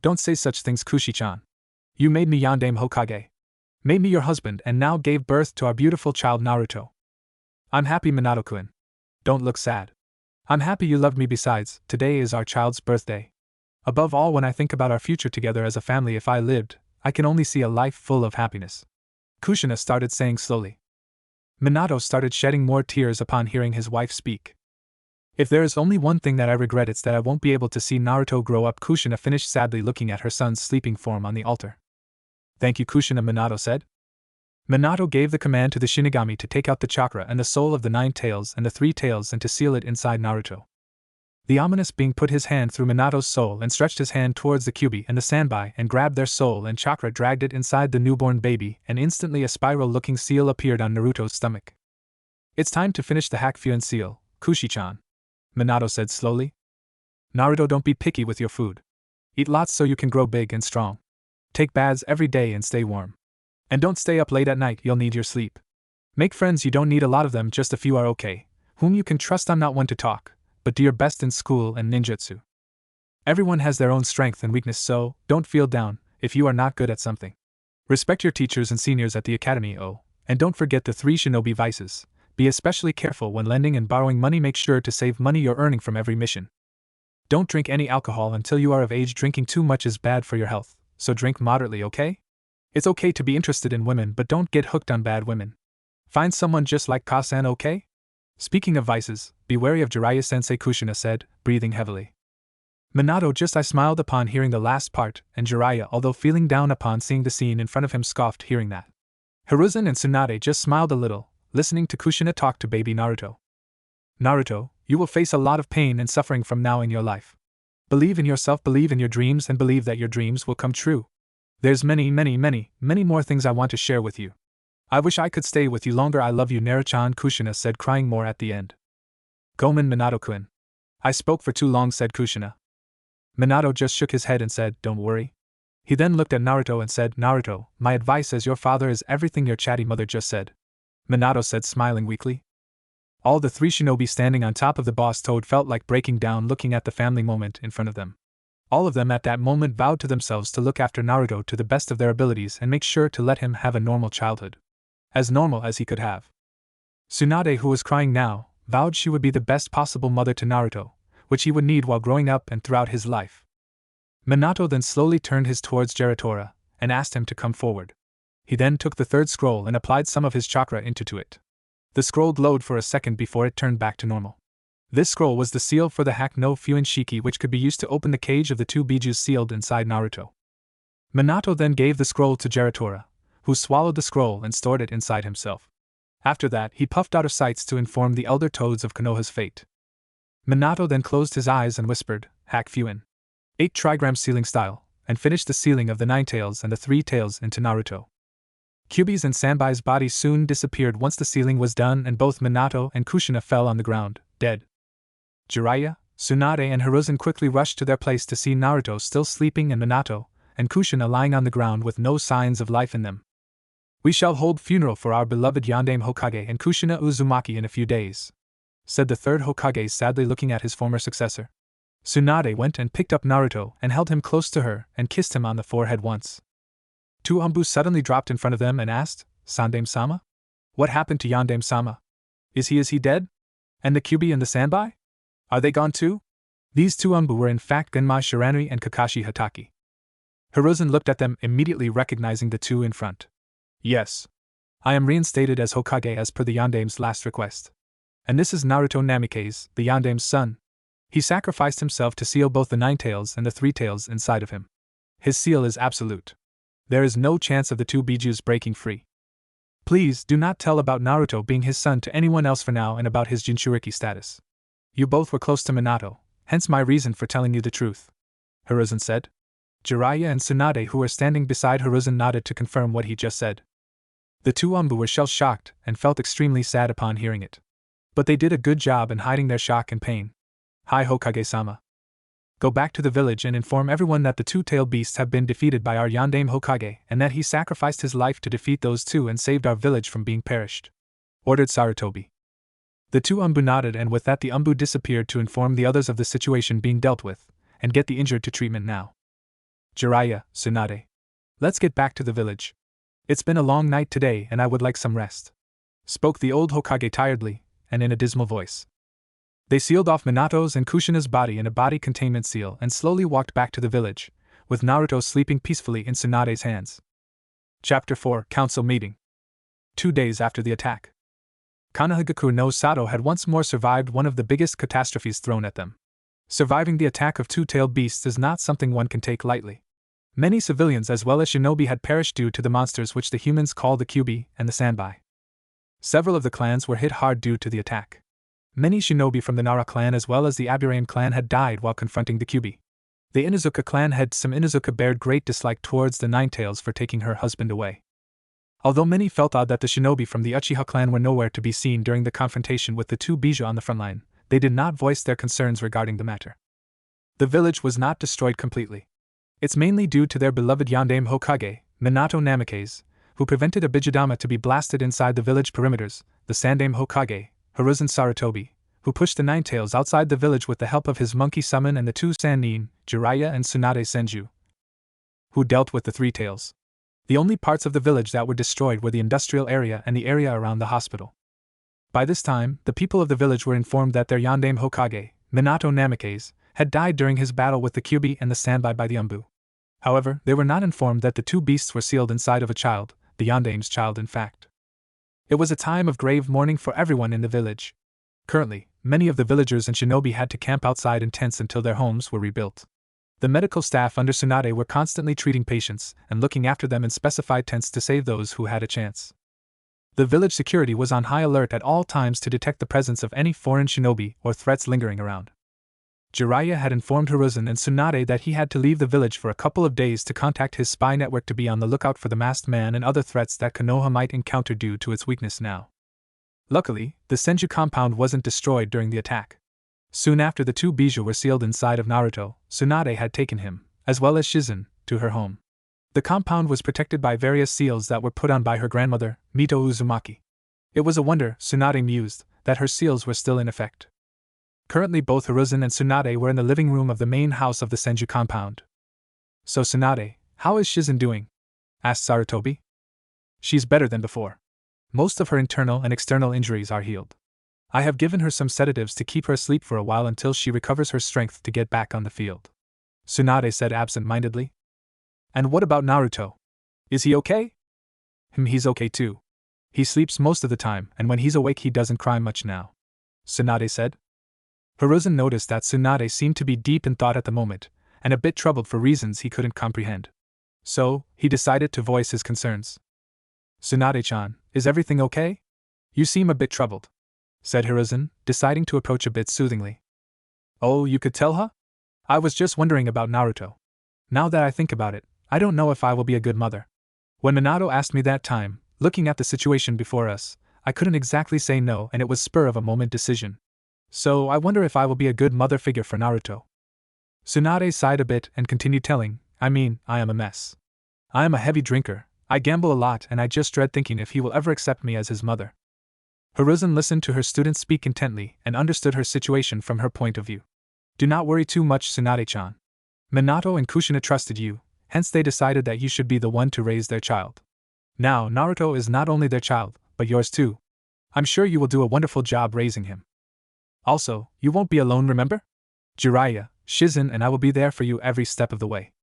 Don't say such things, Kushi-chan. You made me Yandere Hokage. Made me your husband and now gave birth to our beautiful child Naruto. I'm happy, Minato-kun. Don't look sad. I'm happy you loved me. Besides, today is our child's birthday. Above all, when I think about our future together as a family, if I lived, I can only see a life full of happiness. Kushina started saying slowly. Minato started shedding more tears upon hearing his wife speak. If there is only one thing that I regret, it's that I won't be able to see Naruto grow up, Kushina finished sadly, looking at her son's sleeping form on the altar. Thank you, Kushina, Minato said. Minato gave the command to the Shinigami to take out the chakra and the soul of the 9 tails and the 3 tails and to seal it inside Naruto. The ominous being put his hand through Minato's soul and stretched his hand towards the Kyuubi and the Sanbai and grabbed their soul and chakra, dragged it inside the newborn baby, and instantly a spiral-looking seal appeared on Naruto's stomach. It's time to finish the Hakfuin seal, Kushi-chan, Minato said slowly. Naruto, don't be picky with your food. Eat lots so you can grow big and strong. Take baths every day and stay warm. And don't stay up late at night, you'll need your sleep. Make friends, you don't need a lot of them, just a few are okay, whom you can trust. I'm not one to talk, but do your best in school and ninjutsu. Everyone has their own strength and weakness, so don't feel down if you are not good at something. Respect your teachers and seniors at the academy, and don't forget the 3 shinobi vices. Be especially careful when lending and borrowing money. Make sure to save money you're earning from every mission. Don't drink any alcohol until you are of age. Drinking too much is bad for your health, so drink moderately, okay? It's okay to be interested in women, but don't get hooked on bad women. Find someone just like Ka-san, okay? Speaking of vices, be wary of Jiraiya-sensei, Kushina said, breathing heavily. Minato just smiled upon hearing the last part, and Jiraiya, although feeling down upon seeing the scene in front of him, scoffed hearing that. Hiruzen and Tsunade just smiled a little, listening to Kushina talk to baby Naruto. Naruto, you will face a lot of pain and suffering from now in your life. Believe in yourself, believe in your dreams, and believe that your dreams will come true. There's many more things I want to share with you. I wish I could stay with you longer. I love you, Naruto-chan, Kushina said, crying more at the end. Gomen, Minato-kun. I spoke for too long, said Kushina. Minato just shook his head and said, don't worry. He then looked at Naruto and said, Naruto, my advice as your father is everything your chatty mother just said. Minato said, smiling weakly. All the 3 shinobi standing on top of the boss toad felt like breaking down looking at the family moment in front of them. All of them at that moment vowed to themselves to look after Naruto to the best of their abilities and make sure to let him have a normal childhood. As normal as he could have. Tsunade, who was crying now, vowed she would be the best possible mother to Naruto, which he would need while growing up and throughout his life. Minato then slowly turned his towards Geratora and asked him to come forward. He then took the 3rd scroll and applied some of his chakra into it. The scroll glowed for a second before it turned back to normal. This scroll was the seal for the Hak no Fuin Shiki, which could be used to open the cage of the 2 bijus sealed inside Naruto. Minato then gave the scroll to Geratora, who swallowed the scroll and stored it inside himself. After that, he puffed out of sights to inform the elder toads of Konoha's fate. Minato then closed his eyes and whispered, Hak Fuin. 8 trigram sealing style, and finished the sealing of the 9 tails and the 3 tails into Naruto. Kyuubi's and Sanbai's bodies soon disappeared once the sealing was done, and both Minato and Kushina fell on the ground, dead. Jiraiya, Tsunade and Hiruzen quickly rushed to their place to see Naruto still sleeping and Minato and Kushina lying on the ground with no signs of life in them. We shall hold funeral for our beloved Yondaime Hokage and Kushina Uzumaki in a few days, said the 3rd Hokage, sadly looking at his former successor. Tsunade went and picked up Naruto and held him close to her and kissed him on the forehead once. 2 Anbu suddenly dropped in front of them and asked, Sandaime-sama? What happened to Yondaime-sama? Is he dead? And the Kyuubi and the Sanbai? Are they gone too? These 2 Anbu were in fact Genma Shiranui and Kakashi Hatake. Hiruzen looked at them, immediately recognizing the 2 in front. Yes. I am reinstated as Hokage as per the Yondaime's last request. And this is Naruto Namikaze, the Yondaime's son. He sacrificed himself to seal both the 9 tails and the 3 tails inside of him. His seal is absolute. There is no chance of the 2 bijus breaking free. Please do not tell about Naruto being his son to anyone else for now and about his Jinchuriki status. You both were close to Minato, hence my reason for telling you the truth, Hiruzen said. Jiraiya and Tsunade, who were standing beside Hiruzen, nodded to confirm what he just said. The 2 Anbu were shell-shocked and felt extremely sad upon hearing it. But they did a good job in hiding their shock and pain. Hi, Hokage-sama. Go back to the village and inform everyone that the 2-tailed beasts have been defeated by our Yondaime Hokage and that he sacrificed his life to defeat those 2 and saved our village from being perished, ordered Sarutobi. The 2 Anbu nodded, and with that the Anbu disappeared to inform the others of the situation being dealt with and get the injured to treatment now. Jiraiya, Tsunade. Let's get back to the village. It's been a long night today and I would like some rest, spoke the old Hokage tiredly and in a dismal voice. They sealed off Minato's and Kushina's body in a body containment seal and slowly walked back to the village, with Naruto sleeping peacefully in Tsunade's hands. Chapter 4 Council Meeting. 2 days after the attack. Konohagaku no Sato had once more survived one of the biggest catastrophes thrown at them. Surviving the attack of 2-tailed beasts is not something one can take lightly. Many civilians as well as shinobi had perished due to the monsters which the humans call the Kyubi and the Sanbai. Several of the clans were hit hard due to the attack. Many shinobi from the Nara clan as well as the Aburaim clan had died while confronting the Kyubi. The Inuzuka clan head Some Inuzuka bared great dislike towards the Ninetails for taking her husband away. Although many felt odd that the shinobi from the Uchiha clan were nowhere to be seen during the confrontation with the two Bijou on the front line, they did not voice their concerns regarding the matter. The village was not destroyed completely. It's mainly due to their beloved Yondaime Hokage, Minato Namikaze, who prevented a Bijudama to be blasted inside the village perimeters, the Sandaime Hokage, Hiruzen Sarutobi, who pushed the Ninetails outside the village with the help of his monkey summon, and the two Sannin, Jiraiya and Tsunade Senju, who dealt with the Three Tails. The only parts of the village that were destroyed were the industrial area and the area around the hospital. By this time, the people of the village were informed that their Yondaime Hokage, Minato Namikaze, had died during his battle with the Kyubi and the Sanbai by the Umbu. However, they were not informed that the two beasts were sealed inside of a child, the Yondaime's child in fact. It was a time of grave mourning for everyone in the village. Currently, many of the villagers and shinobi had to camp outside in tents until their homes were rebuilt. The medical staff under Tsunade were constantly treating patients and looking after them in specified tents to save those who had a chance. The village security was on high alert at all times to detect the presence of any foreign shinobi or threats lingering around. Jiraiya had informed Hiruzen and Tsunade that he had to leave the village for a couple of days to contact his spy network to be on the lookout for the masked man and other threats that Konoha might encounter due to its weakness now. Luckily, the Senju compound wasn't destroyed during the attack. Soon after the two Bijou were sealed inside of Naruto, Tsunade had taken him, as well as Shizen, to her home. The compound was protected by various seals that were put on by her grandmother, Mito Uzumaki. It was a wonder, Tsunade mused, that her seals were still in effect. Currently both Hiruzen and Tsunade were in the living room of the main house of the Senju compound. "So Tsunade, how is Shizen doing?" asked Sarutobi. "She's better than before. Most of her internal and external injuries are healed. I have given her some sedatives to keep her asleep for a while until she recovers her strength to get back on the field," Tsunade said absent-mindedly. "And what about Naruto? Is he okay?" He's okay too. He sleeps most of the time, and when he's awake he doesn't cry much now," Tsunade said. Hiruzen noticed that Tsunade seemed to be deep in thought at the moment, and a bit troubled for reasons he couldn't comprehend. So, he decided to voice his concerns. "Tsunade-chan, is everything okay? You seem a bit troubled," said Hiruzen, deciding to approach a bit soothingly. "Oh, you could tell her? I was just wondering about Naruto. Now that I think about it, I don't know if I will be a good mother. When Minato asked me that time, looking at the situation before us, I couldn't exactly say no, and it was spur-of-a-moment decision. So I wonder if I will be a good mother figure for Naruto." Tsunade sighed a bit and continued telling, I am a mess. I am a heavy drinker, I gamble a lot, and I just dread thinking if he will ever accept me as his mother." Hiruzen listened to her student speak intently and understood her situation from her point of view. "Do not worry too much, Tsunade-chan. Minato and Kushina trusted you, hence they decided that you should be the one to raise their child. Now Naruto is not only their child, but yours too. I'm sure you will do a wonderful job raising him. Also, you won't be alone, remember? Jiraiya, Shizen and I will be there for you every step of the way.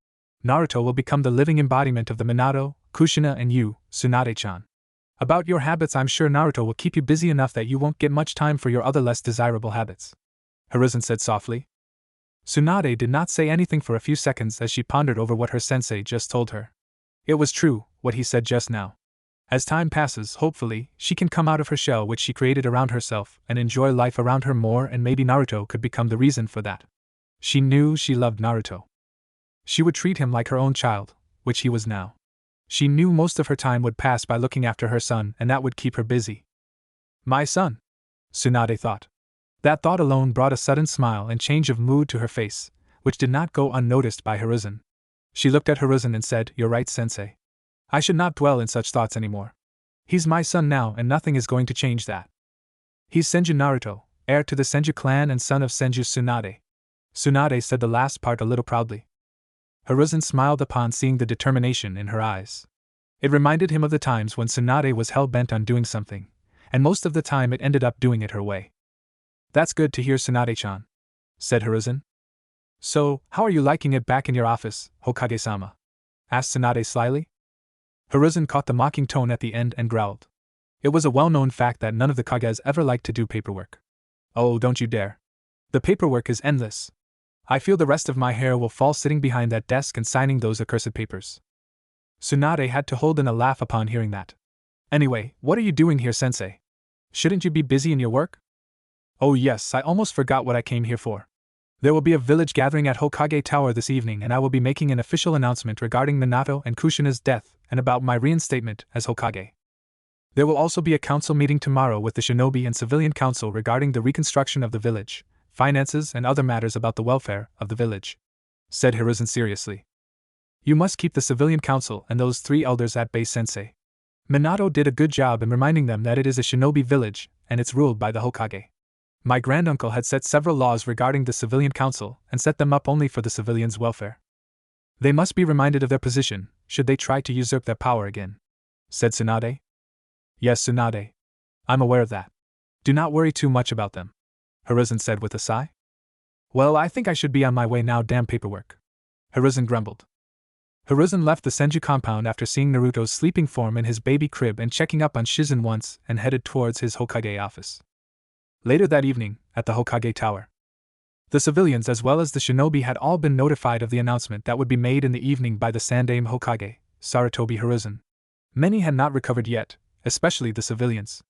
Naruto will become the living embodiment of the Minato, Kushina and you, Tsunade-chan. About your habits, I'm sure Naruto will keep you busy enough that you won't get much time for your other less desirable habits," Hiruzen said softly. Tsunade did not say anything for a few seconds as she pondered over what her sensei just told her. It was true, what he said just now. As time passes, hopefully, she can come out of her shell which she created around herself and enjoy life around her more, and maybe Naruto could become the reason for that. She knew she loved Naruto. She would treat him like her own child, which he was now. She knew most of her time would pass by looking after her son, and that would keep her busy. "My son," Tsunade thought. That thought alone brought a sudden smile and change of mood to her face, which did not go unnoticed by Hiruzen. She looked at Hiruzen and said, "You're right, sensei. I should not dwell in such thoughts anymore. He's my son now, and nothing is going to change that. He's Senju Naruto, heir to the Senju clan and son of Senju Tsunade." Tsunade said the last part a little proudly. Hiruzen smiled upon seeing the determination in her eyes. It reminded him of the times when Tsunade was hell-bent on doing something, and most of the time it ended up doing it her way. "That's good to hear, Tsunade-chan," said Hiruzen. "So, how are you liking it back in your office, Hokage-sama?" asked Tsunade slyly. Hiruzen caught the mocking tone at the end and growled. It was a well-known fact that none of the Kages ever liked to do paperwork. "Oh, don't you dare. The paperwork is endless. I feel the rest of my hair will fall sitting behind that desk and signing those accursed papers. Tsunade had to hold in a laugh upon hearing that. Anyway, what are you doing here, sensei? Shouldn't you be busy in your work? Oh yes, I almost forgot what I came here for. There will be a village gathering at Hokage Tower this evening, and I will be making an official announcement regarding Minato and Kushina's death and about my reinstatement as Hokage. There will also be a council meeting tomorrow with the Shinobi and Civilian Council regarding the reconstruction of the village, finances, and other matters about the welfare of the village, said Hiruzen seriously. You must keep the Civilian Council and those 3 elders at bay, sensei. Minato did a good job in reminding them that it is a shinobi village, and it's ruled by the Hokage. My granduncle had set several laws regarding the Civilian Council and set them up only for the civilians' welfare. They must be reminded of their position, should they try to usurp their power again, said Tsunade. Yes, Tsunade. I'm aware of that. Do not worry too much about them, Hiruzen said with a sigh. Well, I think I should be on my way now, damn paperwork, Hiruzen grumbled. Hiruzen left the Senju compound after seeing Naruto's sleeping form in his baby crib and checking up on Shizen once and headed towards his Hokage office. Later that evening, at the Hokage Tower, the civilians as well as the shinobi had all been notified of the announcement that would be made in the evening by the Sandaime Hokage, Sarutobi Hiruzen. Many had not recovered yet, especially the civilians.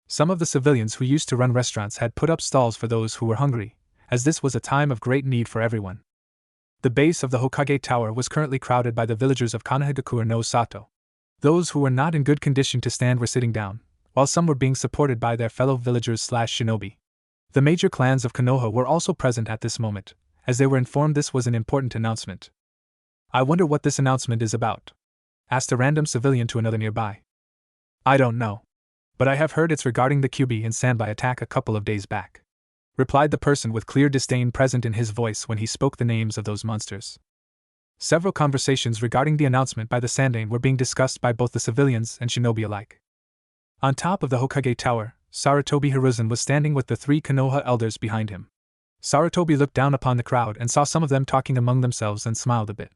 Some of the civilians who used to run restaurants had put up stalls for those who were hungry, as this was a time of great need for everyone. The base of the Hokage Tower was currently crowded by the villagers of Konohagakure no Sato. Those who were not in good condition to stand were sitting down, while some were being supported by their fellow villagers/shinobi. The major clans of Konoha were also present at this moment, as they were informed this was an important announcement. I wonder what this announcement is about, asked a random civilian to another nearby. I don't know. But I have heard it's regarding the Kyuubi and Sanbai attack a couple of days back, replied the person with clear disdain present in his voice when he spoke the names of those monsters. Several conversations regarding the announcement by the Sandaime were being discussed by both the civilians and shinobi alike. On top of the Hokage Tower, Sarutobi Hiruzen was standing with the 3 Konoha elders behind him. Sarutobi looked down upon the crowd and saw some of them talking among themselves and smiled a bit.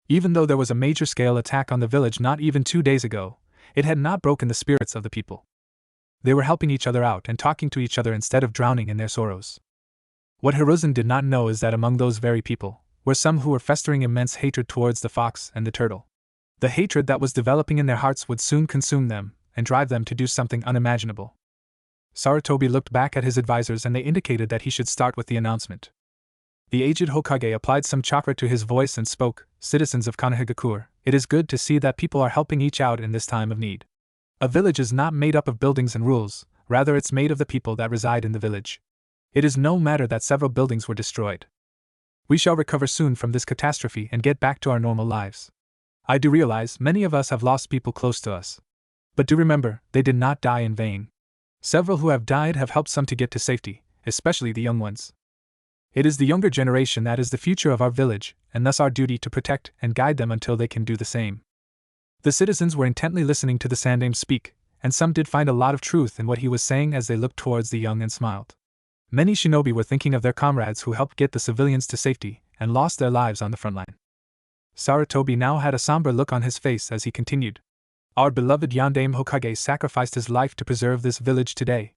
Even though there was a major-scale attack on the village not even 2 days ago, it had not broken the spirits of the people. They were helping each other out and talking to each other instead of drowning in their sorrows. What Hiruzen did not know is that among those very people were some who were festering immense hatred towards the fox and the turtle. The hatred that was developing in their hearts would soon consume them and drive them to do something unimaginable. Sarutobi looked back at his advisors and they indicated that he should start with the announcement. The aged Hokage applied some chakra to his voice and spoke, "Citizens of Konohagakure, it is good to see that people are helping each out in this time of need. A village is not made up of buildings and rules, rather it's made of the people that reside in the village. It is no matter that several buildings were destroyed. We shall recover soon from this catastrophe and get back to our normal lives. I do realize many of us have lost people close to us. But do remember, they did not die in vain. Several who have died have helped some to get to safety, especially the young ones. It is the younger generation that is the future of our village, and thus our duty to protect and guide them until they can do the same." The citizens were intently listening to the Sandaime speak, and some did find a lot of truth in what he was saying as they looked towards the young and smiled. Many shinobi were thinking of their comrades who helped get the civilians to safety and lost their lives on the front line. Sarutobi now had a somber look on his face as he continued. Our beloved Yondaime Hokage sacrificed his life to preserve this village today.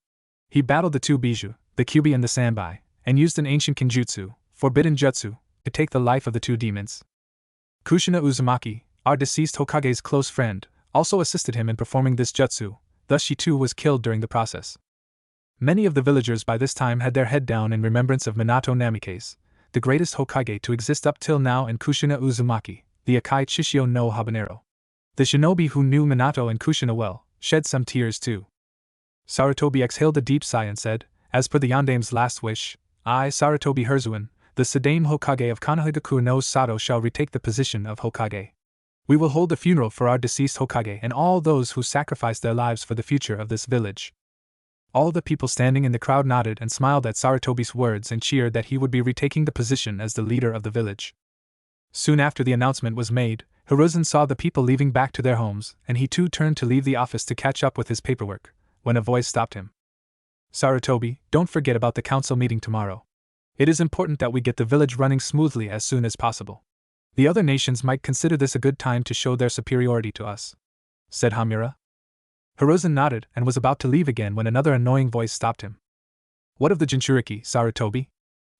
He battled the 2 Biju, the Kyuubi and the Sanbai, and used an ancient kinjutsu, forbidden jutsu, to take the life of the 2 demons. Kushina Uzumaki, our deceased Hokage's close friend, also assisted him in performing this jutsu, thus she too was killed during the process. Many of the villagers by this time had their head down in remembrance of Minato Namikaze, the greatest Hokage to exist up till now, and Kushina Uzumaki, the Akai Chishio no Habanero. The shinobi who knew Minato and Kushina well shed some tears too. Sarutobi exhaled a deep sigh and said, "As per the Yondaime's last wish, I, Sarutobi Hiruzen, the Sandaime Hokage of Konohagakure no Sato, shall retake the position of Hokage. We will hold a funeral for our deceased Hokage and all those who sacrificed their lives for the future of this village." All the people standing in the crowd nodded and smiled at Sarutobi's words and cheered that he would be retaking the position as the leader of the village. Soon after the announcement was made, Hiruzen saw the people leaving back to their homes, and he too turned to leave the office to catch up with his paperwork, when a voice stopped him. "Sarutobi, don't forget about the council meeting tomorrow. It is important that we get the village running smoothly as soon as possible. The other nations might consider this a good time to show their superiority to us," said Hamura. Hiruzen nodded and was about to leave again when another annoying voice stopped him. "What of the Jinchuriki, Sarutobi?"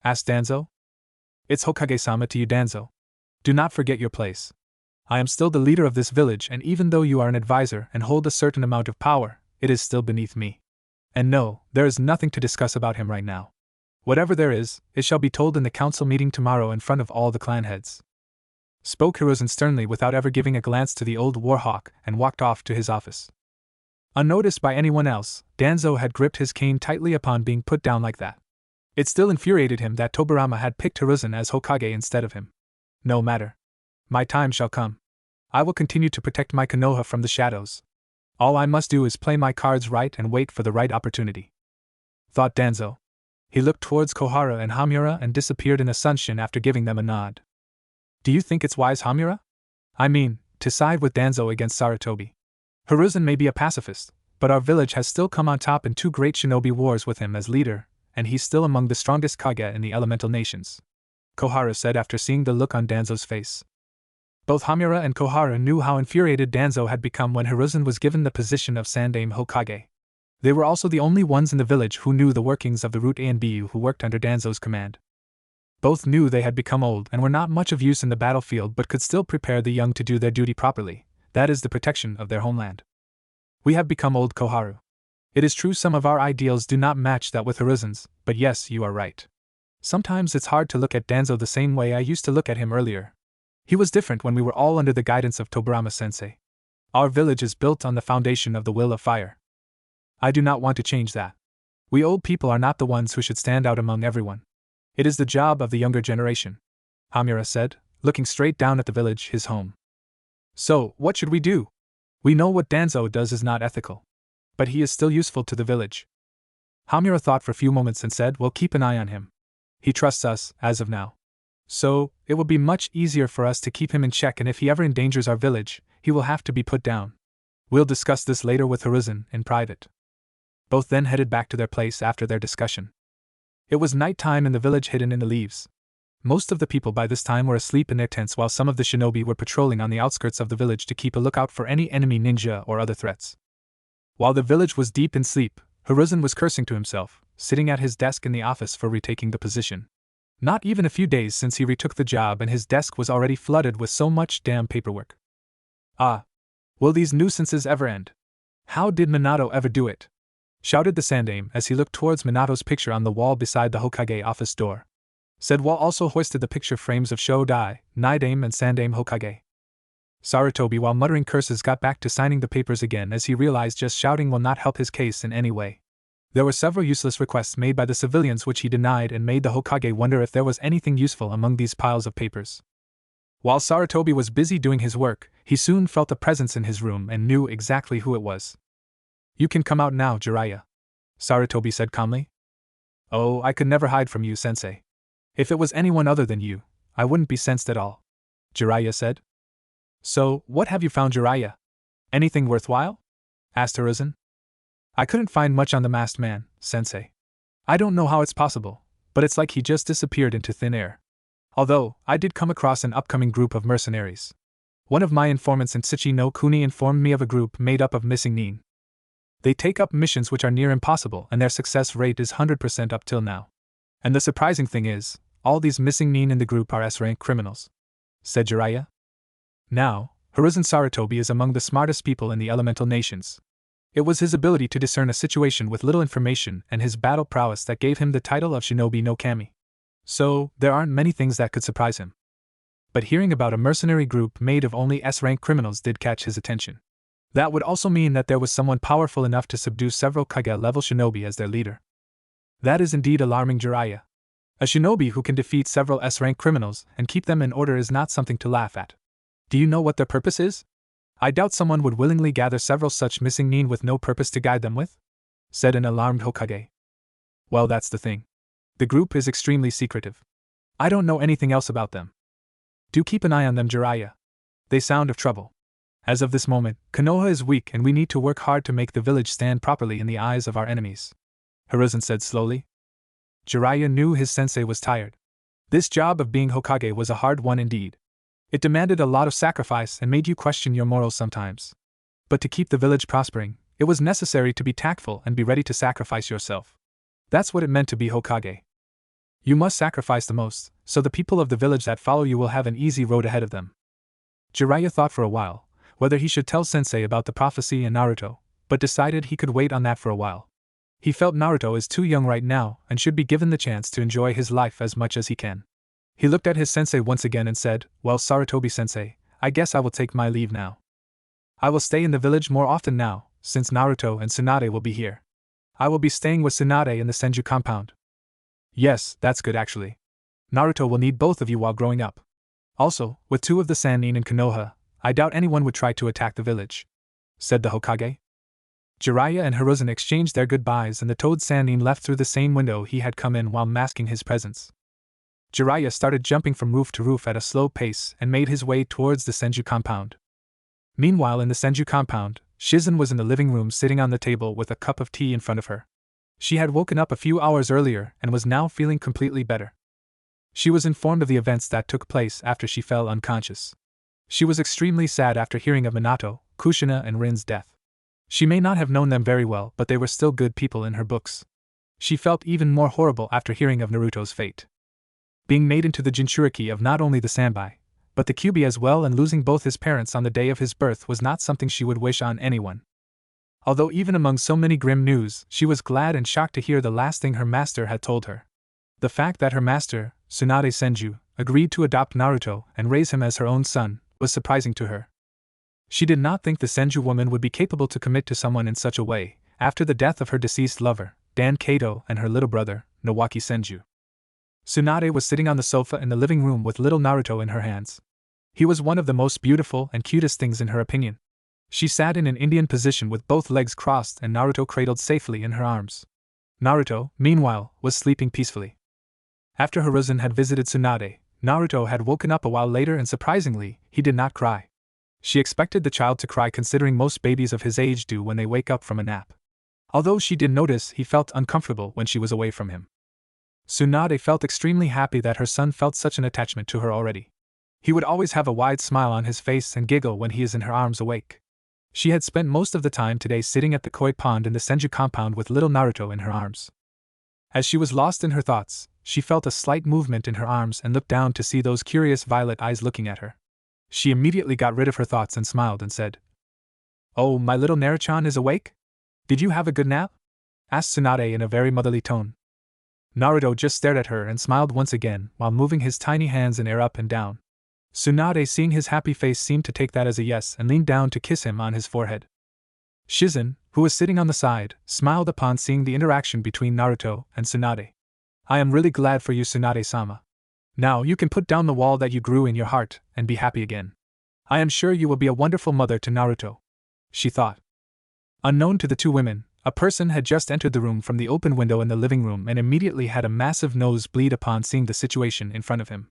asked Danzo. It's Hokage-sama to you, Danzo. Do not forget your place. I am still the leader of this village, and even though you are an advisor and hold a certain amount of power, it is still beneath me. And no, there is nothing to discuss about him right now. Whatever there is, it shall be told in the council meeting tomorrow in front of all the clan heads. Spoke Hiruzen sternly without ever giving a glance to the old warhawk and walked off to his office. Unnoticed by anyone else, Danzo had gripped his cane tightly upon being put down like that. It still infuriated him that Tobirama had picked Hiruzen as Hokage instead of him. No matter. My time shall come. I will continue to protect my Konoha from the shadows. All I must do is play my cards right and wait for the right opportunity. Thought Danzo. He looked towards Kohara and Hamura and disappeared in a sunshin after giving them a nod. Do you think it's wise, Hamura? I mean, to side with Danzo against Sarutobi. Hiruzen may be a pacifist, but our village has still come on top in 2 great shinobi wars with him as leader, and he's still among the strongest kage in the elemental nations. Kohara said after seeing the look on Danzo's face. Both Hamura and Kohara knew how infuriated Danzo had become when Hiruzen was given the position of Sandaime Hokage. They were also the only ones in the village who knew the workings of the Root A and BU who worked under Danzo's command. Both knew they had become old and were not much of use in the battlefield but could still prepare the young to do their duty properly, that is the protection of their homeland. We have become old, Koharu. It is true some of our ideals do not match that with Hiruzen's, but yes, you are right. Sometimes it's hard to look at Danzo the same way I used to look at him earlier. He was different when we were all under the guidance of Tobirama-sensei. Our village is built on the foundation of the will of fire. I do not want to change that. We old people are not the ones who should stand out among everyone. It is the job of the younger generation, Hamura said, looking straight down at the village, his home. So, what should we do? We know what Danzo does is not ethical. But he is still useful to the village. Hamura thought for a few moments and said, we'll keep an eye on him. He trusts us, as of now. So, it will be much easier for us to keep him in check, and if he ever endangers our village, he will have to be put down. We'll discuss this later with Hiruzen, in private. Both then headed back to their place after their discussion. It was night time in the village hidden in the leaves. Most of the people by this time were asleep in their tents while some of the shinobi were patrolling on the outskirts of the village to keep a lookout for any enemy ninja or other threats. While the village was deep in sleep, Hiruzen was cursing to himself, sitting at his desk in the office for retaking the position. Not even a few days since he retook the job and his desk was already flooded with so much damn paperwork. Ah! Will these nuisances ever end? How did Minato ever do it? Shouted the Sandaime as he looked towards Minato's picture on the wall beside the Hokage office door. Said wall also hoisted the picture frames of Shodai, Nidaime and Sandaime Hokage. Sarutobi, while muttering curses, got back to signing the papers again as he realized just shouting will not help his case in any way. There were several useless requests made by the civilians which he denied and made the Hokage wonder if there was anything useful among these piles of papers. While Sarutobi was busy doing his work, he soon felt a presence in his room and knew exactly who it was. You can come out now, Jiraiya, Sarutobi said calmly. Oh, I could never hide from you, sensei. If it was anyone other than you, I wouldn't be sensed at all, Jiraiya said. So, what have you found, Jiraiya? Anything worthwhile? Asked Hiruzen. I couldn't find much on the masked man, sensei. I don't know how it's possible, but it's like he just disappeared into thin air. Although, I did come across an upcoming group of mercenaries. One of my informants in Tsuchi no Kuni informed me of a group made up of missing nin. They take up missions which are near impossible and their success rate is 100% up till now. And the surprising thing is, all these missing nin in the group are S-rank criminals, said Jiraiya. Now, Hiruzen Sarutobi is among the smartest people in the elemental nations. It was his ability to discern a situation with little information and his battle prowess that gave him the title of Shinobi no Kami. So, there aren't many things that could surprise him. But hearing about a mercenary group made of only S-rank criminals did catch his attention. That would also mean that there was someone powerful enough to subdue several Kage-level shinobi as their leader. That is indeed alarming, Jiraiya. A shinobi who can defeat several S-rank criminals and keep them in order is not something to laugh at. Do you know what their purpose is? I doubt someone would willingly gather several such missing nin with no purpose to guide them with, said an alarmed Hokage. Well, that's the thing. The group is extremely secretive. I don't know anything else about them. Do keep an eye on them, Jiraiya. They sound of trouble. As of this moment, Konoha is weak and we need to work hard to make the village stand properly in the eyes of our enemies, Hiruzen said slowly. Jiraiya knew his sensei was tired. This job of being Hokage was a hard one indeed. It demanded a lot of sacrifice and made you question your morals sometimes. But to keep the village prospering, it was necessary to be tactful and be ready to sacrifice yourself. That's what it meant to be Hokage. You must sacrifice the most, so the people of the village that follow you will have an easy road ahead of them. Jiraiya thought for a while whether he should tell Sensei about the prophecy and Naruto, but decided he could wait on that for a while. He felt Naruto is too young right now and should be given the chance to enjoy his life as much as he can. He looked at his sensei once again and said, "Well, Sarutobi-sensei, I guess I will take my leave now. I will stay in the village more often now, since Naruto and Tsunade will be here. I will be staying with Tsunade in the Senju compound." "Yes, that's good actually. Naruto will need both of you while growing up. Also, with two of the Sannin and Konoha, I doubt anyone would try to attack the village," said the Hokage. Jiraiya and Hiruzen exchanged their goodbyes and the Toad Sannin left through the same window he had come in while masking his presence. Jiraiya started jumping from roof to roof at a slow pace and made his way towards the Senju compound. Meanwhile, in the Senju compound, Shizen was in the living room sitting on the table with a cup of tea in front of her. She had woken up a few hours earlier and was now feeling completely better. She was informed of the events that took place after she fell unconscious. She was extremely sad after hearing of Minato, Kushina, and Rin's death. She may not have known them very well, but they were still good people in her books. She felt even more horrible after hearing of Naruto's fate. Being made into the Jinchuriki of not only the Sanbai, but the Kyuubi as well, and losing both his parents on the day of his birth was not something she would wish on anyone. Although even among so many grim news, she was glad and shocked to hear the last thing her master had told her. The fact that her master, Tsunade Senju, agreed to adopt Naruto and raise him as her own son was surprising to her. She did not think the Senju woman would be capable to commit to someone in such a way, after the death of her deceased lover, Dan Kato, and her little brother, Nawaki Senju. Tsunade was sitting on the sofa in the living room with little Naruto in her hands. He was one of the most beautiful and cutest things in her opinion. She sat in an Indian position with both legs crossed and Naruto cradled safely in her arms. Naruto, meanwhile, was sleeping peacefully. After Hiruzen had visited Tsunade, Naruto had woken up a while later and surprisingly, he did not cry. She expected the child to cry, considering most babies of his age do when they wake up from a nap. Although she did notice he felt uncomfortable when she was away from him. Tsunade felt extremely happy that her son felt such an attachment to her already. He would always have a wide smile on his face and giggle when he is in her arms awake. She had spent most of the time today sitting at the koi pond in the Senju compound with little Naruto in her arms. As she was lost in her thoughts, she felt a slight movement in her arms and looked down to see those curious violet eyes looking at her. She immediately got rid of her thoughts and smiled and said, "Oh, my little Naruto is awake? Did you have a good nap?" asked Tsunade in a very motherly tone. Naruto just stared at her and smiled once again while moving his tiny hands in air up and down. Tsunade, seeing his happy face, seemed to take that as a yes and leaned down to kiss him on his forehead. Shizen, who was sitting on the side, smiled upon seeing the interaction between Naruto and Tsunade. "I am really glad for you, Tsunade-sama. Now you can put down the wall that you grew in your heart and be happy again. I am sure you will be a wonderful mother to Naruto," she thought. Unknown to the two women, a person had just entered the room from the open window in the living room and immediately had a massive nosebleed upon seeing the situation in front of him.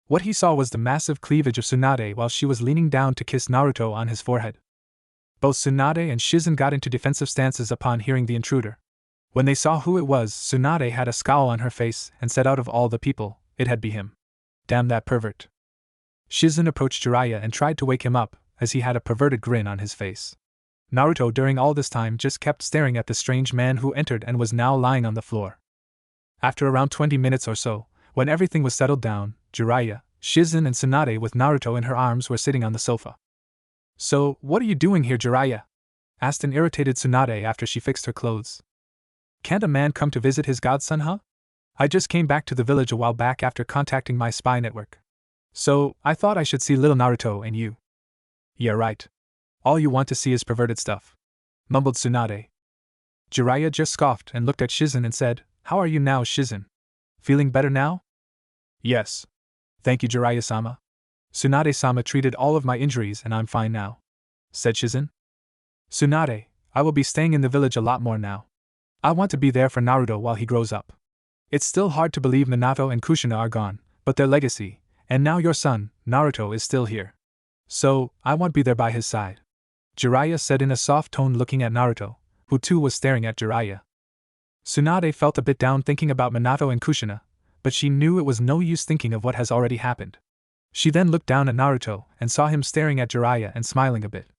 What he saw was the massive cleavage of Tsunade while she was leaning down to kiss Naruto on his forehead. Both Tsunade and Shizen got into defensive stances upon hearing the intruder. When they saw who it was, Tsunade had a scowl on her face and said, out of all the people, it had be him. Damn that pervert. Shizen approached Jiraiya and tried to wake him up, as he had a perverted grin on his face. Naruto during all this time just kept staring at the strange man who entered and was now lying on the floor. After around 20 minutes or so, when everything was settled down, Jiraiya, Shizen and Tsunade with Naruto in her arms were sitting on the sofa. "So, what are you doing here, Jiraiya?" asked an irritated Tsunade after she fixed her clothes. "Can't a man come to visit his godson, huh? I just came back to the village a while back after contacting my spy network. So, I thought I should see little Naruto and you." "Yeah, right. All you want to see is perverted stuff," mumbled Tsunade. Jiraiya just scoffed and looked at Shizen and said, "How are you now, Shizen? Feeling better now?" "Yes. Thank you, Jiraiya-sama. Tsunade-sama treated all of my injuries and I'm fine now," said Shizen. "Tsunade, I will be staying in the village a lot more now. I want to be there for Naruto while he grows up. It's still hard to believe Minato and Kushina are gone, but their legacy, and now your son, Naruto, is still here. So, I want to be there by his side," Jiraiya said in a soft tone, looking at Naruto, who too was staring at Jiraiya. Tsunade felt a bit down thinking about Minato and Kushina, but she knew it was no use thinking of what has already happened. She then looked down at Naruto and saw him staring at Jiraiya and smiling a bit.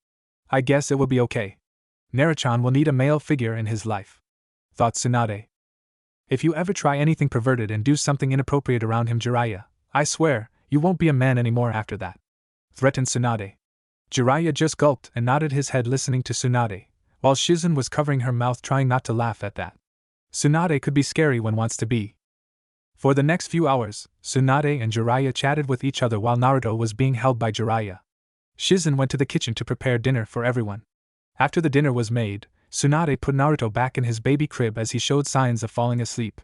"I guess it will be okay. Naruto will need a male figure in his life," thought Tsunade. If you ever try anything perverted and do something inappropriate around him, Jiraiya, I swear, you won't be a man anymore after that," threatened Tsunade. Jiraiya just gulped and nodded his head listening to Tsunade, while Shizen was covering her mouth trying not to laugh at that. Tsunade could be scary when wants to be. For the next few hours, Tsunade and Jiraiya chatted with each other while Naruto was being held by Jiraiya. Shizen went to the kitchen to prepare dinner for everyone. After the dinner was made, Tsunade put Naruto back in his baby crib as he showed signs of falling asleep.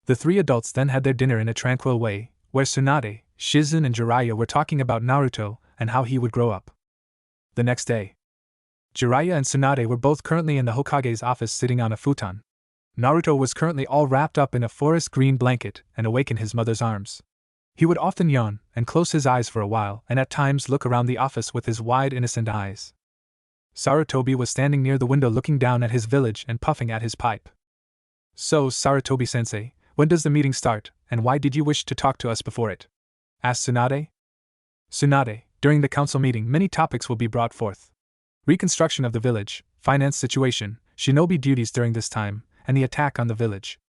The three adults then had their dinner in a tranquil way, where Tsunade, Shizen and Jiraiya were talking about Naruto and how he would grow up. The next day, Jiraiya and Tsunade were both currently in the Hokage's office sitting on a futon. Naruto was currently all wrapped up in a forest green blanket and awake in his mother's arms. He would often yawn and close his eyes for a while and at times look around the office with his wide innocent eyes. Sarutobi was standing near the window looking down at his village and puffing at his pipe. "So, Sarutobi-sensei, when does the meeting start, and why did you wish to talk to us before it?" asked Tsunade. "Tsunade, during the council meeting many topics will be brought forth. Reconstruction of the village, finance situation, shinobi duties during this time, and the attack on the village,"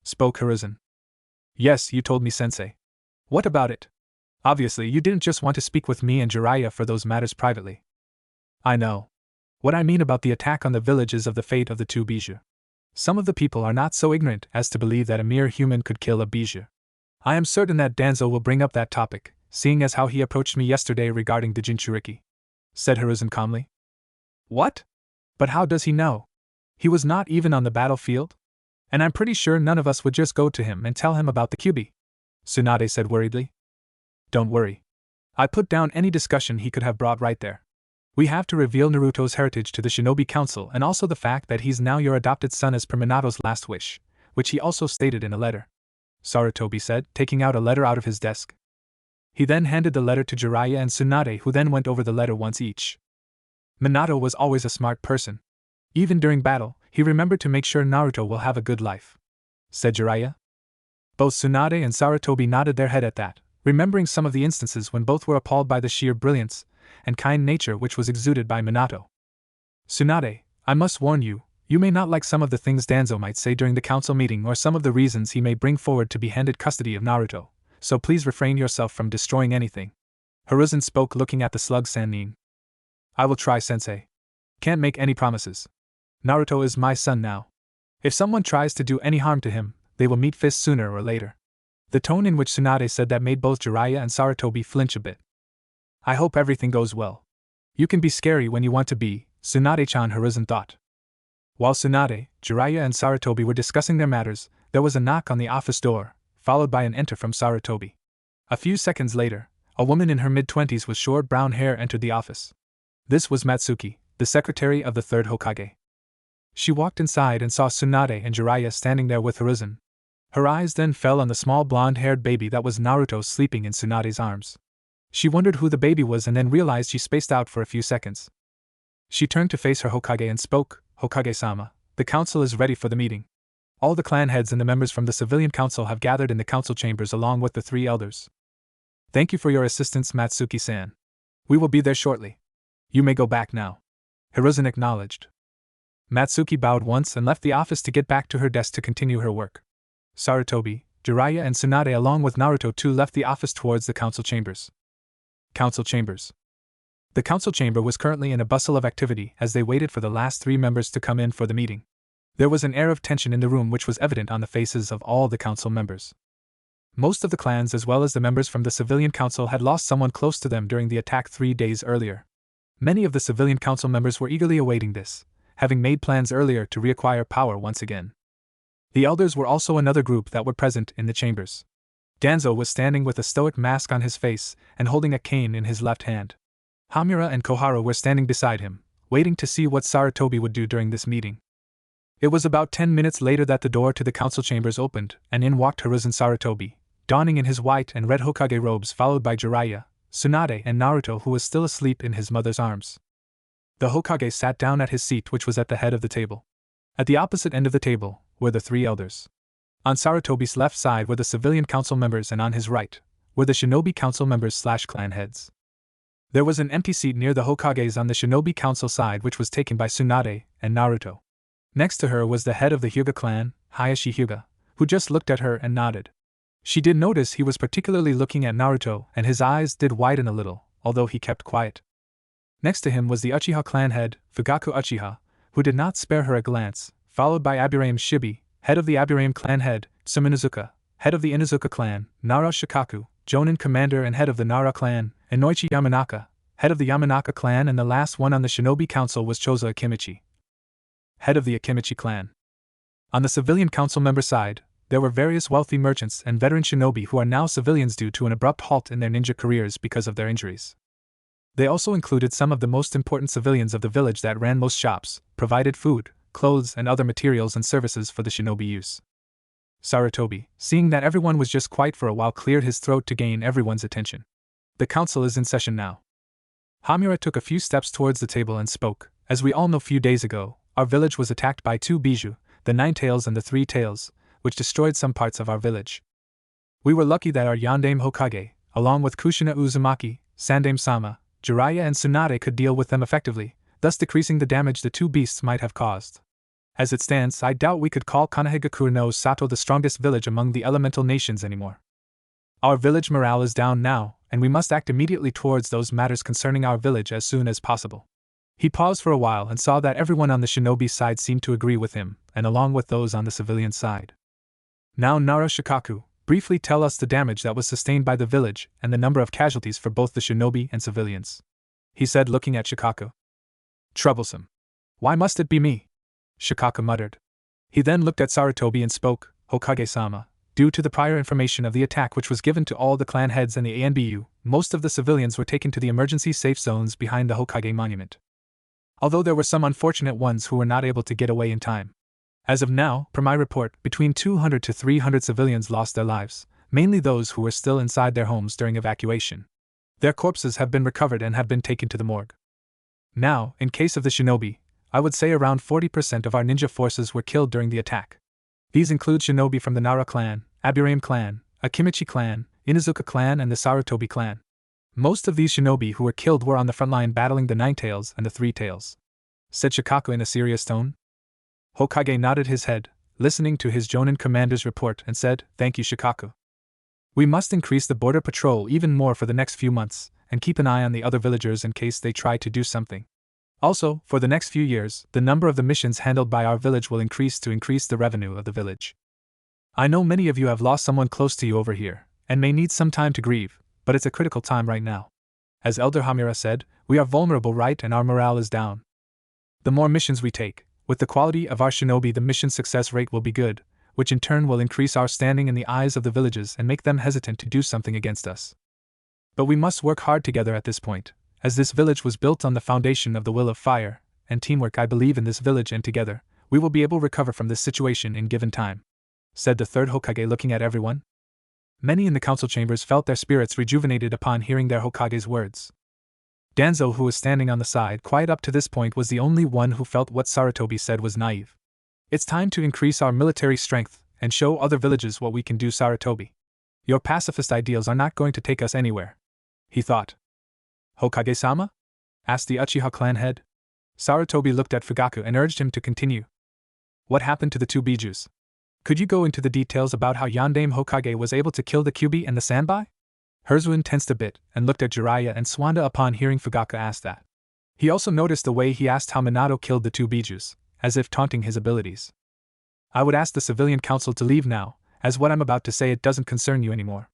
spoke Hiruzen. "Yes, you told me, sensei. What about it? Obviously you didn't just want to speak with me and Jiraiya for those matters privately." "I know. What I mean about the attack on the village is of the fate of the two Bijou. Some of the people are not so ignorant as to believe that a mere human could kill a Bijou. I am certain that Danzo will bring up that topic, seeing as how he approached me yesterday regarding the Jinchuriki," said Hiruzen calmly. "What? But how does he know? He was not even on the battlefield? And I'm pretty sure none of us would just go to him and tell him about the Kyubi," Tsunade said worriedly. "Don't worry. I put down any discussion he could have brought right there. We have to reveal Naruto's heritage to the Shinobi Council and also the fact that he's now your adopted son as per Minato's last wish, which he also stated in a letter," Sarutobi said, taking out a letter out of his desk. He then handed the letter to Jiraiya and Tsunade, who then went over the letter once each. Minato was always a smart person. Even during battle, he remembered to make sure Naruto will have a good life, said Jiraiya. Both Tsunade and Sarutobi nodded their head at that, remembering some of the instances when both were appalled by the sheer brilliance and kind nature which was exuded by Minato. "Tsunade, I must warn you, you may not like some of the things Danzo might say during the council meeting or some of the reasons he may bring forward to be handed custody of Naruto, so please refrain yourself from destroying anything," Hiruzen spoke looking at the slug Sannin. "I will try, sensei. Can't make any promises. Naruto is my son now. If someone tries to do any harm to him, they will meet fists sooner or later." The tone in which Tsunade said that made both Jiraiya and Sarutobi flinch a bit. "I hope everything goes well. You can be scary when you want to be, Tsunade-chan," Hiruzen thought. While Tsunade, Jiraiya and Sarutobi were discussing their matters, there was a knock on the office door, followed by an enter from Sarutobi. A few seconds later, a woman in her mid-20s with short brown hair entered the office. This was Matsuki, the secretary of the third Hokage. She walked inside and saw Tsunade and Jiraiya standing there with Hiruzen. Her eyes then fell on the small blonde-haired baby that was Naruto sleeping in Tsunade's arms. She wondered who the baby was and then realized she spaced out for a few seconds. She turned to face her Hokage and spoke, "Hokage-sama, the council is ready for the meeting. All the clan heads and the members from the civilian council have gathered in the council chambers along with the three elders. Thank you for your assistance, Matsuki-san. We will be there shortly. You may go back now," Hiruzen acknowledged. Matsuki bowed once and left the office to get back to her desk to continue her work. Sarutobi, Jiraiya and Tsunade along with Naruto too left the office towards the council chambers. Council chambers. The council chamber was currently in a bustle of activity as they waited for the last three members to come in for the meeting. There was an air of tension in the room which was evident on the faces of all the council members. Most of the clans as well as the members from the civilian council had lost someone close to them during the attack 3 days earlier. Many of the civilian council members were eagerly awaiting this, having made plans earlier to reacquire power once again. The elders were also another group that were present in the chambers. Danzo was standing with a stoic mask on his face and holding a cane in his left hand. Hamura and Koharu were standing beside him, waiting to see what Sarutobi would do during this meeting. It was about 10 minutes later that the door to the council chambers opened, and in walked Hiruzen Sarutobi, donning in his white and red Hokage robes, followed by Jiraiya, Tsunade and Naruto, who was still asleep in his mother's arms. The Hokage sat down at his seat, which was at the head of the table. At the opposite end of the table were the three elders. On Sarutobi's left side were the civilian council members and on his right were the shinobi council members/clan heads. There was an empty seat near the Hokages on the shinobi council side, which was taken by Tsunade and Naruto. Next to her was the head of the Hyuga clan, Hayashi Hyuga, who just looked at her and nodded. She did notice he was particularly looking at Naruto, and his eyes did widen a little, although he kept quiet. Next to him was the Uchiha clan head, Fugaku Uchiha, who did not spare her a glance, followed by Aburame Shibi, head of the Aburame clan head, Suminazuka, head of the Inazuka clan, Nara Shikaku, Jonin commander and head of the Nara clan, and Noichi Yamanaka, head of the Yamanaka clan, and the last one on the shinobi council was Choza Akimichi, head of the Akimichi clan. On the civilian council member side, there were various wealthy merchants and veteran shinobi who are now civilians due to an abrupt halt in their ninja careers because of their injuries. They also included some of the most important civilians of the village that ran most shops, provided food, clothes, and other materials and services for the shinobi use. Sarutobi, seeing that everyone was just quiet for a while, cleared his throat to gain everyone's attention. The council is in session now. Hamura took a few steps towards the table and spoke. As we all know, few days ago, our village was attacked by 2 Biju, the 9 Tails and the 3 Tails, which destroyed some parts of our village. We were lucky that our Yandame Hokage, along with Kushina Uzumaki, Sandame-sama, Jiraiya and Tsunade could deal with them effectively, thus decreasing the damage the 2 beasts might have caused. As it stands, I doubt we could call Kanehigakure no Sato the strongest village among the elemental nations anymore. Our village morale is down now, and we must act immediately towards those matters concerning our village as soon as possible. He paused for a while and saw that everyone on the shinobi side seemed to agree with him, and along with those on the civilian side. Now Nara Shikaku, briefly tell us the damage that was sustained by the village and the number of casualties for both the shinobi and civilians, he said, looking at Shikaku. Troublesome. Why must it be me? Shikaku muttered. He then looked at Sarutobi and spoke. Hokage-sama, due to the prior information of the attack which was given to all the clan heads and the ANBU, most of the civilians were taken to the emergency safe zones behind the Hokage monument. Although there were some unfortunate ones who were not able to get away in time. As of now, per my report, between 200 to 300 civilians lost their lives, mainly those who were still inside their homes during evacuation. Their corpses have been recovered and have been taken to the morgue. Now, in case of the shinobi, I would say around 40% of our ninja forces were killed during the attack. These include shinobi from the Nara clan, Aburame clan, Akimichi clan, Inazuka clan, and the Sarutobi clan. Most of these shinobi who were killed were on the front line battling the 9 Tails and the 3 Tails, said Shikaku in a serious tone. Hokage nodded his head, listening to his Jonin commander's report, and said, "Thank you, Shikaku. We must increase the border patrol even more for the next few months, and keep an eye on the other villagers in case they try to do something. Also, for the next few years, the number of the missions handled by our village will increase to increase the revenue of the village. I know many of you have lost someone close to you over here, and may need some time to grieve, but it's a critical time right now. As Elder Hamura said, we are vulnerable, right, and our morale is down. The more missions we take, with the quality of our shinobi, the mission success rate will be good, which in turn will increase our standing in the eyes of the villages and make them hesitant to do something against us. But we must work hard together at this point, as this village was built on the foundation of the will of fire, and teamwork. I believe in this village, and together, we will be able to recover from this situation in given time," said the third Hokage, looking at everyone. Many in the council chambers felt their spirits rejuvenated upon hearing their Hokage's words. Danzo, who was standing on the side quiet up to this point, was the only one who felt what Sarutobi said was naive. It's time to increase our military strength and show other villages what we can do, Sarutobi. Your pacifist ideals are not going to take us anywhere, he thought. Hokage-sama? Asked the Uchiha clan head. Sarutobi looked at Fugaku and urged him to continue. What happened to the 2 Bijus? Could you go into the details about how Yandame Hokage was able to kill the Kyuubi and the Sanbai? Herzuin tensed a bit and looked at Jiraiya and Suwanda upon hearing Fugaku ask that. He also noticed the way he asked how Minato killed the 2 Bijus, as if taunting his abilities. I would ask the civilian council to leave now, as what I'm about to say, it doesn't concern you anymore,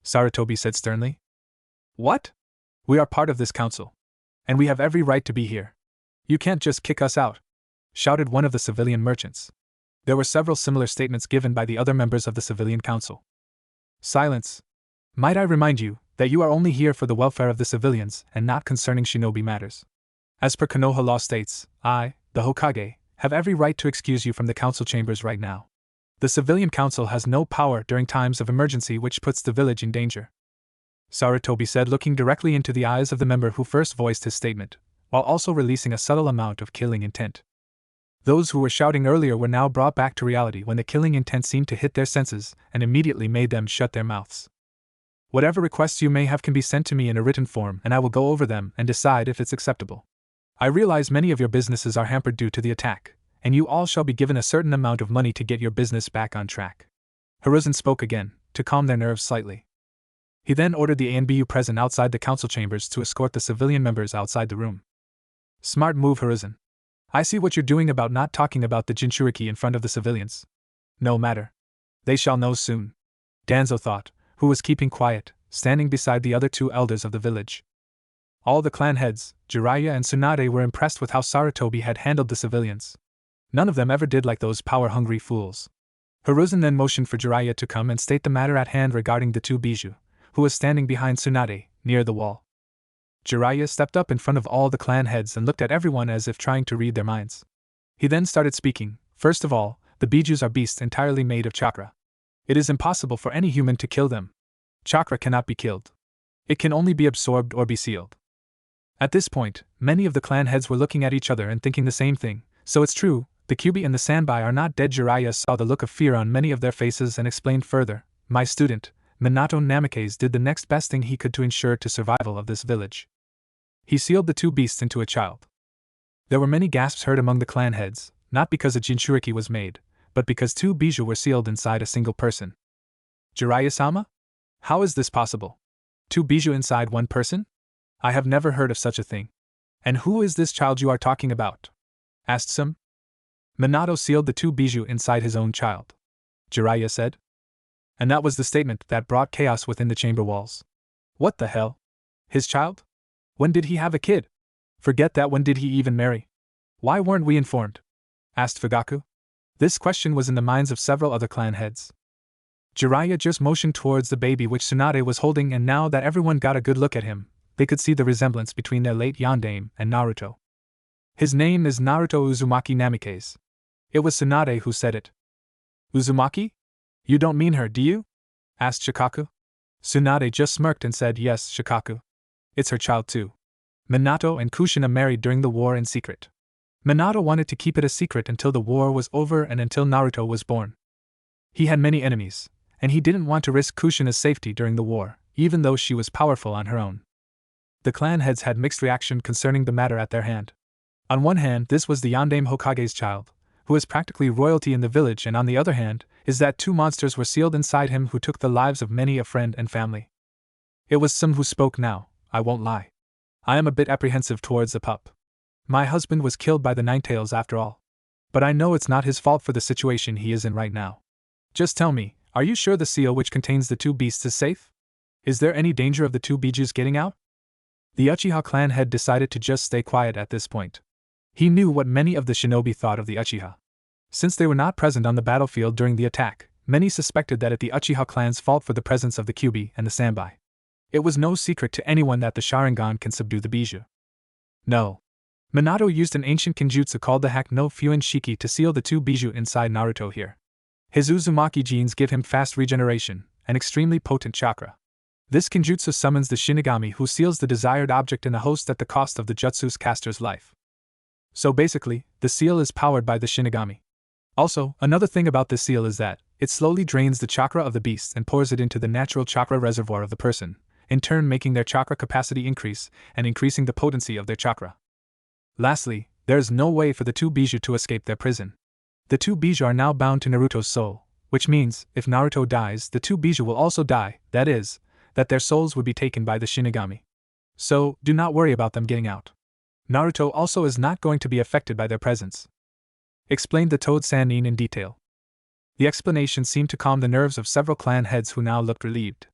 Sarutobi said sternly. What? We are part of this council, and we have every right to be here. You can't just kick us out, shouted one of the civilian merchants. There were several similar statements given by the other members of the civilian council. Silence. Might I remind you that you are only here for the welfare of the civilians and not concerning shinobi matters. As per Konoha law states, I, the Hokage, have every right to excuse you from the council chambers right now. The civilian council has no power during times of emergency which puts the village in danger, Sarutobi said, looking directly into the eyes of the member who first voiced his statement, while also releasing a subtle amount of killing intent. Those who were shouting earlier were now brought back to reality when the killing intent seemed to hit their senses and immediately made them shut their mouths. Whatever requests you may have can be sent to me in a written form, and I will go over them and decide if it's acceptable. I realize many of your businesses are hampered due to the attack, and you all shall be given a certain amount of money to get your business back on track. Hiruzen spoke again, to calm their nerves slightly. He then ordered the ANBU present outside the council chambers to escort the civilian members outside the room. Smart move, Hiruzen. I see what you're doing about not talking about the Jinchuriki in front of the civilians. No matter. They shall know soon. Danzo thought, who was keeping quiet, standing beside the other two elders of the village. All the clan heads, Jiraiya and Tsunade, were impressed with how Sarutobi had handled the civilians. None of them ever did like those power-hungry fools. Hiruzen then motioned for Jiraiya to come and state the matter at hand regarding the two Bijou, who was standing behind Tsunade, near the wall. Jiraiya stepped up in front of all the clan heads and looked at everyone as if trying to read their minds. He then started speaking. First of all, the Bijous are beasts entirely made of chakra. It is impossible for any human to kill them. Chakra cannot be killed. It can only be absorbed or be sealed. At this point, many of the clan heads were looking at each other and thinking the same thing. So it's true, the Kyuubi and the Sanbai are not dead. Jiraiya saw the look of fear on many of their faces and explained further. My student, Minato Namikaze, did the next best thing he could to ensure the survival of this village. He sealed the two beasts into a child. There were many gasps heard among the clan heads, not because a Jinchuriki was made, but because two Bijou were sealed inside a single person. Jiraiya-sama? How is this possible? Two Bijou inside one person? I have never heard of such a thing. And who is this child you are talking about? Asked some. Minato sealed the two Bijou inside his own child, Jiraiya said. And that was the statement that brought chaos within the chamber walls. What the hell? His child? When did he have a kid? Forget that, when did he even marry? Why weren't we informed? Asked Fugaku. This question was in the minds of several other clan heads. Jiraiya just motioned towards the baby which Tsunade was holding, and now that everyone got a good look at him, they could see the resemblance between their late yondaime and Naruto. His name is Naruto Uzumaki Namikaze. It was Tsunade who said it. Uzumaki? You don't mean her, do you? Asked Shikaku. Tsunade just smirked and said, Yes, Shikaku. It's her child too. Minato and Kushina married during the war in secret. Minato wanted to keep it a secret until the war was over and until Naruto was born. He had many enemies, and he didn't want to risk Kushina's safety during the war, even though she was powerful on her own. The clan heads had mixed reaction concerning the matter at their hand. On one hand, this was the Yondaime Hokage's child, who is practically royalty in the village, and on the other hand, is that two monsters were sealed inside him who took the lives of many a friend and family. It was Some who spoke now, I won't lie. I am a bit apprehensive towards the pup. My husband was killed by the Ninetales after all. But I know it's not his fault for the situation he is in right now. Just tell me, are you sure the seal which contains the two beasts is safe? Is there any danger of the two Bijous getting out? The Uchiha clan head decided to just stay quiet at this point. He knew what many of the shinobi thought of the Uchiha. Since they were not present on the battlefield during the attack, many suspected that it the Uchiha clan's fault for the presence of the Kyuubi and the Sanbai. It was no secret to anyone that the Sharingan can subdue the Bijou. No. Minato used an ancient kenjutsu called the Hak no Fuin Shiki to seal the two Bijou inside Naruto here. His Uzumaki genes give him fast regeneration, and extremely potent chakra. This kenjutsu summons the Shinigami who seals the desired object in the host at the cost of the Jutsu's caster's life. So basically, the seal is powered by the Shinigami. Also, another thing about this seal is that it slowly drains the chakra of the beast and pours it into the natural chakra reservoir of the person, in turn making their chakra capacity increase and increasing the potency of their chakra. Lastly, there is no way for the two Bijou to escape their prison. The two Bijou are now bound to Naruto's soul, which means, if Naruto dies, the two Bijou will also die, that is, that their souls would be taken by the Shinigami. So, do not worry about them getting out. Naruto also is not going to be affected by their presence. Explained the Toad Sannin in detail. The explanation seemed to calm the nerves of several clan heads who now looked relieved.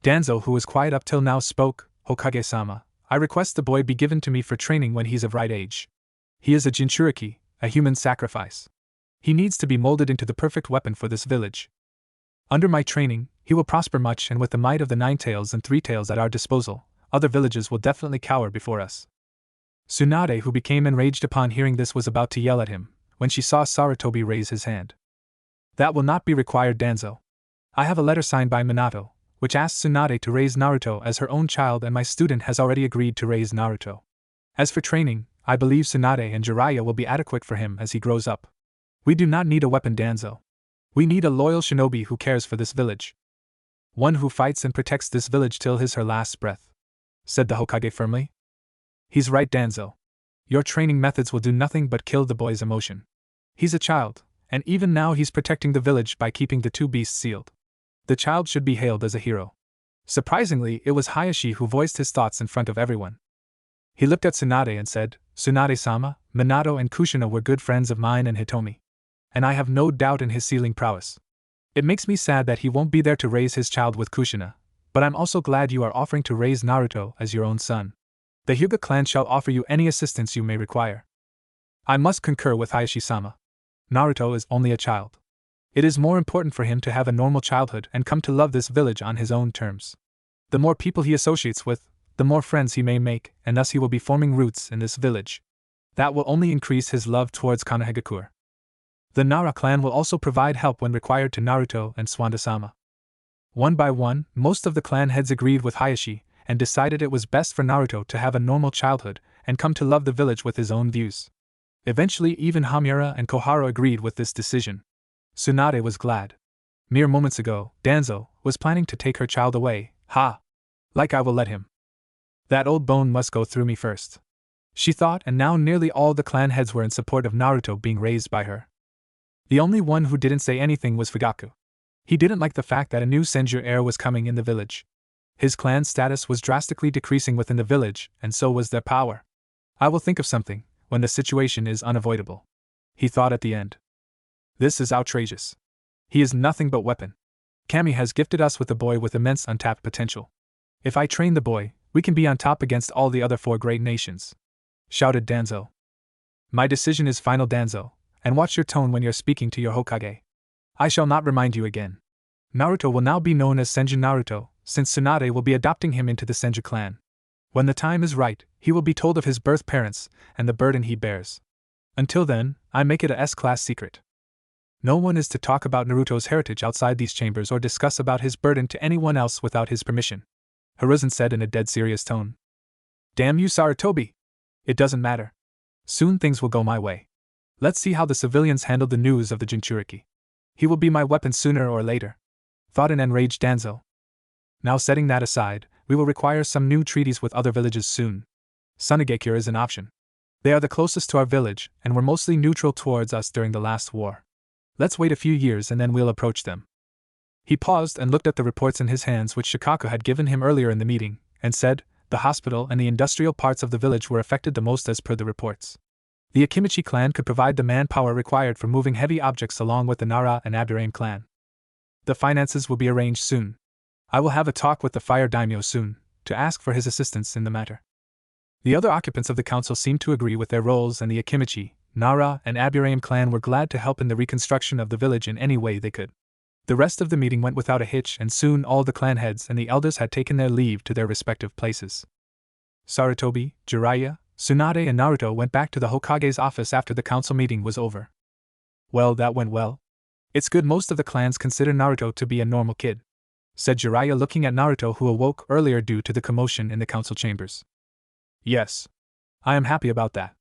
Danzo, who was quiet up till now, spoke, Hokage-sama, I request the boy be given to me for training when he's of right age. He is a Jinchuriki, a human sacrifice. He needs to be molded into the perfect weapon for this village. Under my training, he will prosper much, and with the might of the Ninetales and Three-Tails at our disposal, other villages will definitely cower before us. Tsunade, who became enraged upon hearing this, was about to yell at him, when she saw Sarutobi raise his hand. That will not be required, Danzo. I have a letter signed by Minato, which asks Tsunade to raise Naruto as her own child, and my student has already agreed to raise Naruto. As for training, I believe Tsunade and Jiraiya will be adequate for him as he grows up. We do not need a weapon, Danzo. We need a loyal shinobi who cares for this village. One who fights and protects this village till his her last breath, said the Hokage firmly. He's right, Danzo. Your training methods will do nothing but kill the boy's emotion. He's a child, and even now he's protecting the village by keeping the two beasts sealed. The child should be hailed as a hero. Surprisingly, it was Hayashi who voiced his thoughts in front of everyone. He looked at Tsunade and said, "Tsunade-sama, Minato and Kushina were good friends of mine and Hitomi. And I have no doubt in his sealing prowess. It makes me sad that he won't be there to raise his child with Kushina, but I'm also glad you are offering to raise Naruto as your own son. The Hyuga clan shall offer you any assistance you may require." I must concur with Hayashi-sama. Naruto is only a child. It is more important for him to have a normal childhood and come to love this village on his own terms. The more people he associates with, the more friends he may make, and thus he will be forming roots in this village. That will only increase his love towards Konohagakure. The Nara clan will also provide help when required to Naruto and Swanda-sama. One by one, most of the clan heads agreed with Hayashi and decided it was best for Naruto to have a normal childhood and come to love the village with his own views. Eventually, even Hamiura and Koharu agreed with this decision. Tsunade was glad. Mere moments ago, Danzo was planning to take her child away. Like I will let him. That old bone must go through me first, she thought, and now nearly all the clan heads were in support of Naruto being raised by her. The only one who didn't say anything was Fugaku. He didn't like the fact that a new Senju heir was coming in the village. His clan's status was drastically decreasing within the village, and so was their power. I will think of something when the situation is unavoidable, he thought at the end. This is outrageous. He is nothing but weapon. Kami has gifted us with a boy with immense untapped potential. If I train the boy, we can be on top against all the other 4 great nations, shouted Danzo. My decision is final, Danzo, and watch your tone when you're speaking to your Hokage. I shall not remind you again. Naruto will now be known as Senju Naruto, since Tsunade will be adopting him into the Senju clan. When the time is right, he will be told of his birth parents and the burden he bears. Until then, I make it a S-class secret. No one is to talk about Naruto's heritage outside these chambers or discuss about his burden to anyone else without his permission, Hiruzen said in a dead serious tone. Damn you, Sarutobi! It doesn't matter. Soon things will go my way. Let's see how the civilians handle the news of the Jinchuriki. He will be my weapon sooner or later, thought an enraged Danzo. Now, setting that aside, we will require some new treaties with other villages soon. Sunagakure is an option. They are the closest to our village and were mostly neutral towards us during the last war. Let's wait a few years and then we'll approach them. He paused and looked at the reports in his hands which Shikaku had given him earlier in the meeting, and said, the hospital and the industrial parts of the village were affected the most as per the reports. The Akimichi clan could provide the manpower required for moving heavy objects along with the Nara and Aburaim clan. The finances will be arranged soon. I will have a talk with the fire daimyo soon, to ask for his assistance in the matter. The other occupants of the council seemed to agree with their roles, and the Akimichi, Nara, and Aburaim clan were glad to help in the reconstruction of the village in any way they could. The rest of the meeting went without a hitch, and soon all the clan heads and the elders had taken their leave to their respective places. Sarutobi, Jiraiya, Tsunade, and Naruto went back to the Hokage's office after the council meeting was over. Well, that went well. It's good most of the clans consider Naruto to be a normal kid, said Jiraiya, looking at Naruto, who awoke earlier due to the commotion in the council chambers. Yes. I am happy about that.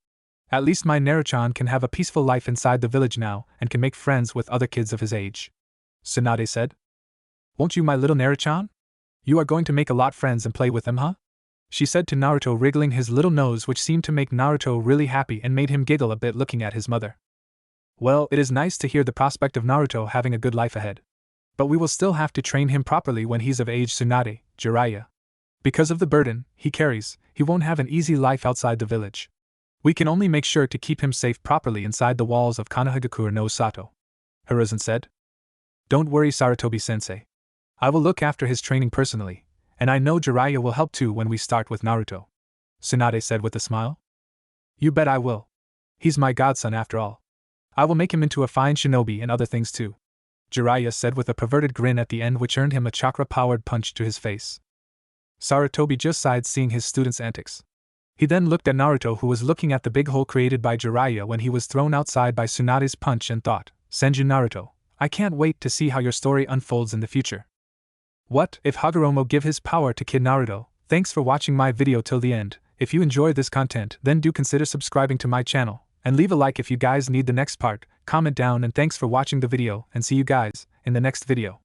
At least my Naruchan can have a peaceful life inside the village now and can make friends with other kids of his age, Tsunade said. Won't you, my little Naruchan? You are going to make a lot friends and play with them, huh? She said to Naruto, wriggling his little nose, which seemed to make Naruto really happy and made him giggle a bit looking at his mother. Well, it is nice to hear the prospect of Naruto having a good life ahead. But we will still have to train him properly when he's of age, Tsunade, Jiraiya. Because of the burden he carries, he won't have an easy life outside the village. We can only make sure to keep him safe properly inside the walls of Konohagakure no Sato, Hiruzen said. Don't worry, Sarutobi-sensei. I will look after his training personally, and I know Jiraiya will help too when we start with Naruto, Tsunade said with a smile. You bet I will. He's my godson after all. I will make him into a fine shinobi and other things too, Jiraiya said with a perverted grin at the end, which earned him a chakra-powered punch to his face. Sarutobi just sighed seeing his student's antics. He then looked at Naruto, who was looking at the big hole created by Jiraiya when he was thrown outside by Tsunade's punch, and thought, Senju Naruto, I can't wait to see how your story unfolds in the future. What if Hagoromo give his power to Kid Naruto? Thanks for watching my video till the end. If you enjoy this content, then do consider subscribing to my channel, and leave a like if you guys need the next part. Comment down, and thanks for watching the video, and see you guys in the next video.